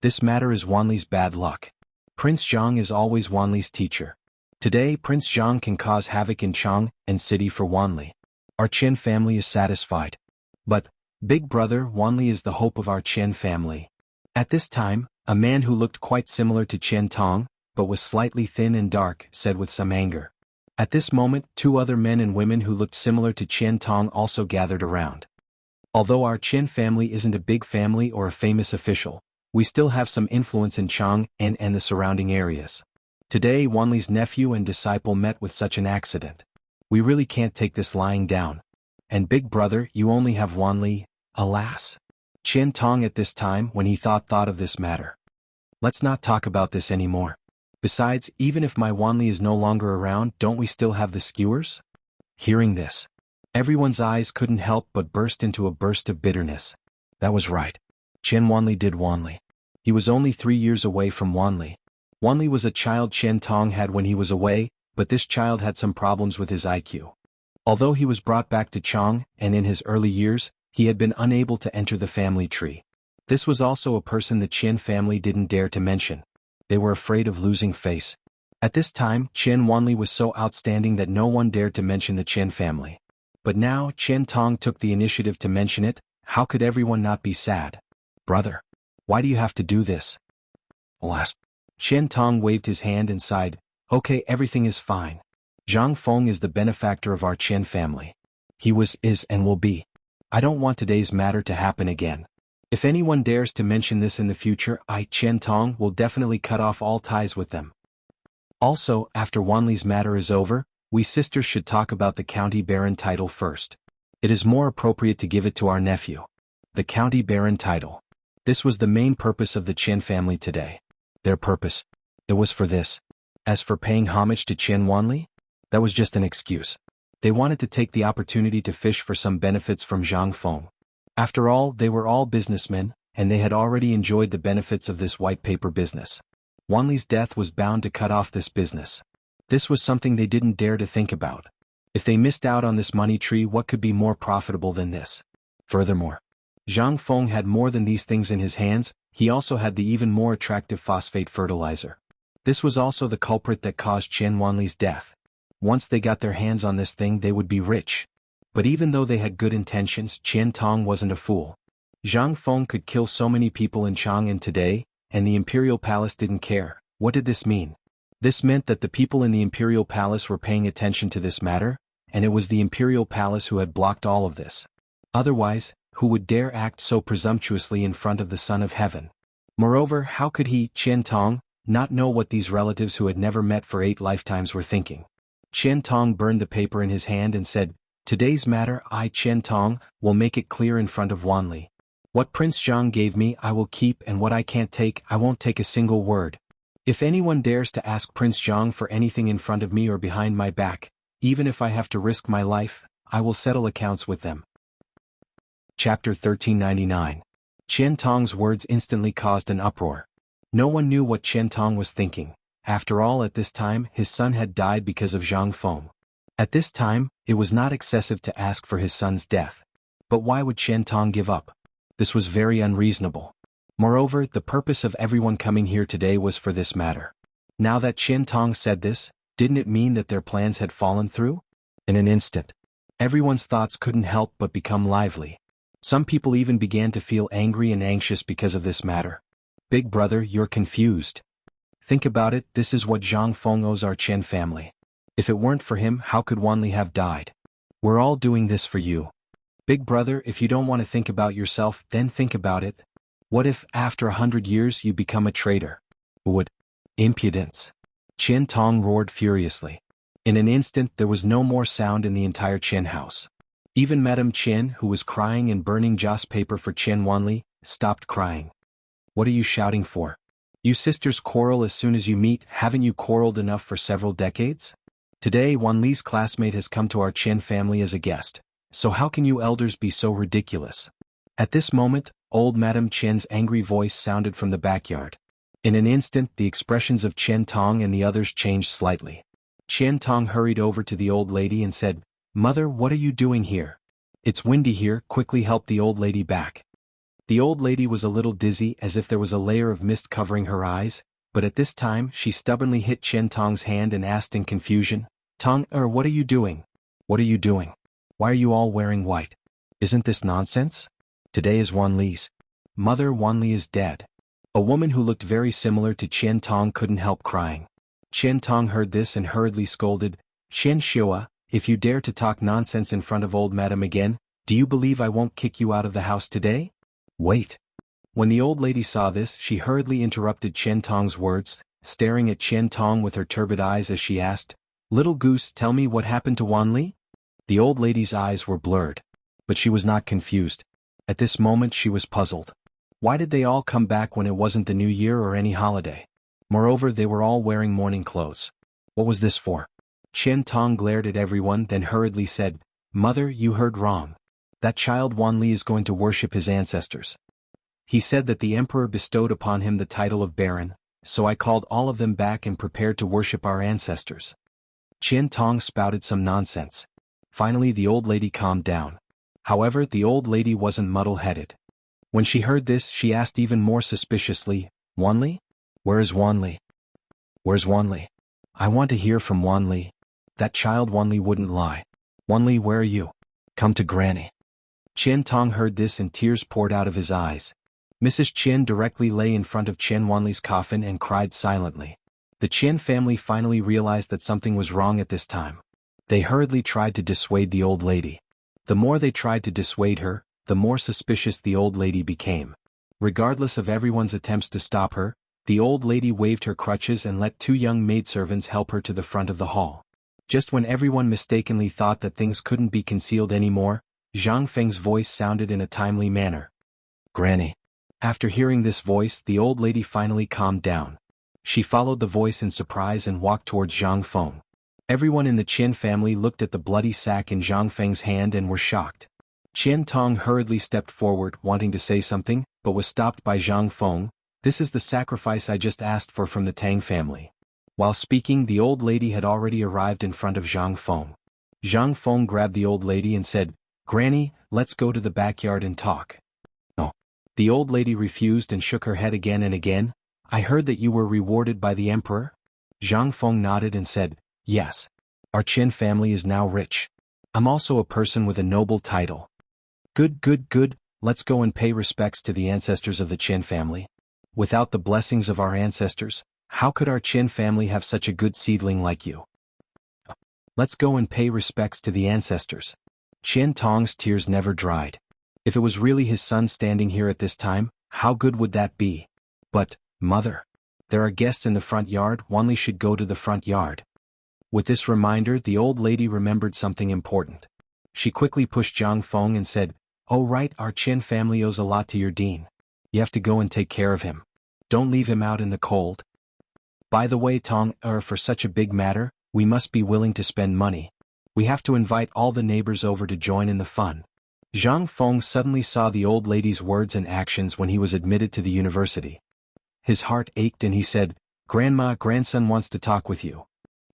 This matter is Wanli's bad luck. Prince Zhang is always Wanli's teacher. Today Prince Zhang can cause havoc in Chang and city for Wanli. Our Qian family is satisfied. But, big brother, Wanli is the hope of our Qian family. At this time, a man who looked quite similar to Qian Tong, but was slightly thin and dark, said with some anger. At this moment, two other men and women who looked similar to Qian Tong also gathered around. Although our Qian family isn't a big family or a famous official, we still have some influence in Chang and the surrounding areas. Today Wanli's nephew and disciple met with such an accident. We really can't take this lying down. And big brother, you only have Wanli, alas. Qian Tong at this time when he thought of this matter. Let's not talk about this anymore. Besides, even if my Wanli is no longer around, don't we still have the skewers? Hearing this, everyone's eyes couldn't help but burst into a burst of bitterness. That was right. Qian Wanli did Wanli. He was only 3 years away from Wanli. Wanli was a child Qian Tong had when he was away, but this child had some problems with his IQ. Although he was brought back to Chang, and in his early years, he had been unable to enter the family tree. This was also a person the Qian family didn't dare to mention. They were afraid of losing face. At this time, Qian Wanli was so outstanding that no one dared to mention the Qian family. But now Qian Tong took the initiative to mention it. How could everyone not be sad? Brother, why do you have to do this? Alas. Qian Tong waved his hand and sighed, okay, everything is fine. Zhang Feng is the benefactor of our Qian family. He was, is and will be. I don't want today's matter to happen again. If anyone dares to mention this in the future, I, Qian Tong, will definitely cut off all ties with them. Also, after Wanli's matter is over, we sisters should talk about the county baron title first. It is more appropriate to give it to our nephew. The county baron title. This was the main purpose of the Qian family today. Their purpose. It was for this. As for paying homage to Qian Wanli, that was just an excuse. They wanted to take the opportunity to fish for some benefits from Zhang Feng. After all, they were all businessmen, and they had already enjoyed the benefits of this white paper business. Wanli's death was bound to cut off this business. This was something they didn't dare to think about. If they missed out on this money tree, what could be more profitable than this? Furthermore, Zhang Feng had more than these things in his hands. He also had the even more attractive phosphate fertilizer. This was also the culprit that caused Qian Wanli's death. Once they got their hands on this thing, they would be rich. But even though they had good intentions, Qian Tong wasn't a fool. Zhang Feng could kill so many people in Chang'an today, and the imperial palace didn't care. What did this mean? This meant that the people in the imperial palace were paying attention to this matter, and it was the imperial palace who had blocked all of this. Otherwise, who would dare act so presumptuously in front of the Son of Heaven? Moreover, how could he, Qian Tong, not know what these relatives who had never met for 8 lifetimes were thinking? Qian Tong burned the paper in his hand and said, today's matter, I, Qian Tong, will make it clear in front of Wanli. What Prince Zhang gave me I will keep, and what I can't take I won't take a single word. If anyone dares to ask Prince Zhang for anything in front of me or behind my back, even if I have to risk my life, I will settle accounts with them. Chapter 1399. Qian Tong's words instantly caused an uproar. No one knew what Qian Tong was thinking. After all, at this time, his son had died because of Zhang Feng. At this time, it was not excessive to ask for his son's death. But why would Qian Tong give up? This was very unreasonable. Moreover, the purpose of everyone coming here today was for this matter. Now that Qian Tong said this, didn't it mean that their plans had fallen through? In an instant, everyone's thoughts couldn't help but become lively. Some people even began to feel angry and anxious because of this matter. Big brother, you're confused. Think about it, this is what Zhang Feng owes our Qian family. If it weren't for him, how could Wanli have died? We're all doing this for you. Big brother, if you don't want to think about yourself, then think about it. What if, after 100 years, you become a traitor? Would? Impudence. Qian Tong roared furiously. In an instant there was no more sound in the entire Chen house. Even Madame Chen, who was crying and burning joss paper for Chen Wanli, stopped crying. What are you shouting for? You sisters quarrel as soon as you meet, haven't you quarreled enough for several decades? Today Wanli's classmate has come to our Chen family as a guest, so how can you elders be so ridiculous? At this moment, old Madame Chen's angry voice sounded from the backyard. In an instant the expressions of Chen Tong and the others changed slightly. Chen Tong hurried over to the old lady and said, "Mother, what are you doing here? It's windy here, quickly help the old lady back." The old lady was a little dizzy as if there was a layer of mist covering her eyes, but at this time she stubbornly hit Chen Tong's hand and asked in confusion, "Tong, what are you doing? What are you doing? Why are you all wearing white? Isn't this nonsense? Today is Wanli's. Mother, Wanli is dead." A woman who looked very similar to Chen Tong couldn't help crying. Chen Tong heard this and hurriedly scolded, "Chen Shua, if you dare to talk nonsense in front of old madam again, do you believe I won't kick you out of the house today?" "Wait." When the old lady saw this, she hurriedly interrupted Chen Tong's words, staring at Chen Tong with her turbid eyes as she asked, "Little goose, tell me what happened to Wanli?" The old lady's eyes were blurred. But she was not confused. At this moment she was puzzled. Why did they all come back when it wasn't the New Year or any holiday? Moreover, they were all wearing mourning clothes. What was this for? Chen Tong glared at everyone, then hurriedly said, "Mother, you heard wrong. That child Wanli is going to worship his ancestors. He said that the emperor bestowed upon him the title of baron, so I called all of them back and prepared to worship our ancestors." Chen Tong spouted some nonsense. Finally the old lady calmed down. However, the old lady wasn't muddle-headed. When she heard this, she asked even more suspiciously, "Wanli? Where is Wanli? Where's Wanli? I want to hear from Wanli. That child Wanli wouldn't lie. Wanli, where are you? Come to Granny." Chen Tong heard this and tears poured out of his eyes. Mrs. Chen directly lay in front of Chen Wanli's coffin and cried silently. The Chen family finally realized that something was wrong at this time. They hurriedly tried to dissuade the old lady. The more they tried to dissuade her, the more suspicious the old lady became. Regardless of everyone's attempts to stop her, the old lady waved her crutches and let two young maidservants help her to the front of the hall. Just when everyone mistakenly thought that things couldn't be concealed anymore, Zhang Feng's voice sounded in a timely manner. "Granny." After hearing this voice, the old lady finally calmed down. She followed the voice in surprise and walked towards Zhang Feng. Everyone in the Chen family looked at the bloody sack in Zhang Feng's hand and were shocked. Chen Tong hurriedly stepped forward, wanting to say something, but was stopped by Zhang Feng. "This is the sacrifice I just asked for from the Tang family." While speaking, the old lady had already arrived in front of Zhang Feng. Zhang Feng grabbed the old lady and said, "Granny, let's go to the backyard and talk." "No." The old lady refused and shook her head again and again. "I heard that you were rewarded by the emperor?" Zhang Feng nodded and said, "Yes. Our Chen family is now rich. I'm also a person with a noble title." Good, good, good, let's go and pay respects to the ancestors of the Chen family. Without the blessings of our ancestors, how could our Chen family have such a good seedling like you? Let's go and pay respects to the ancestors. Chen Tong's tears never dried. If it was really his son standing here at this time, how good would that be? But, Mother, there are guests in the front yard, Wanli should go to the front yard. With this reminder, the old lady remembered something important. She quickly pushed Zhang Feng and said, "Oh right, our Chen family owes a lot to your dean. You have to go and take care of him. Don't leave him out in the cold. By the way, Tong, for such a big matter, we must be willing to spend money. We have to invite all the neighbors over to join in the fun." Zhang Feng suddenly saw the old lady's words and actions when he was admitted to the university. His heart ached and he said, "Grandma, grandson wants to talk with you."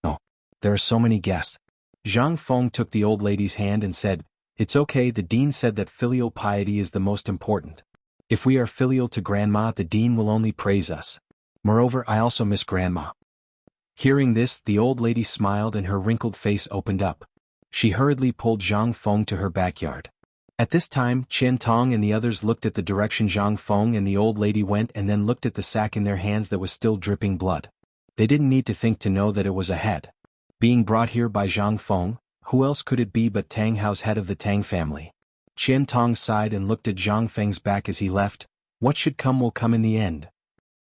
"Oh, there are so many guests." Zhang Feng took the old lady's hand and said, "It's okay, the dean said that filial piety is the most important. If we are filial to grandma, the dean will only praise us. Moreover, I also miss grandma." Hearing this, the old lady smiled and her wrinkled face opened up. She hurriedly pulled Zhang Feng to her backyard. At this time, Chen Tong and the others looked at the direction Zhang Feng and the old lady went and then looked at the sack in their hands that was still dripping blood. They didn't need to think to know that it was a head. Being brought here by Zhang Feng, who else could it be but Tang Hao's head of the Tang family? Chen Tong sighed and looked at Zhang Feng's back as he left. What should come will come in the end.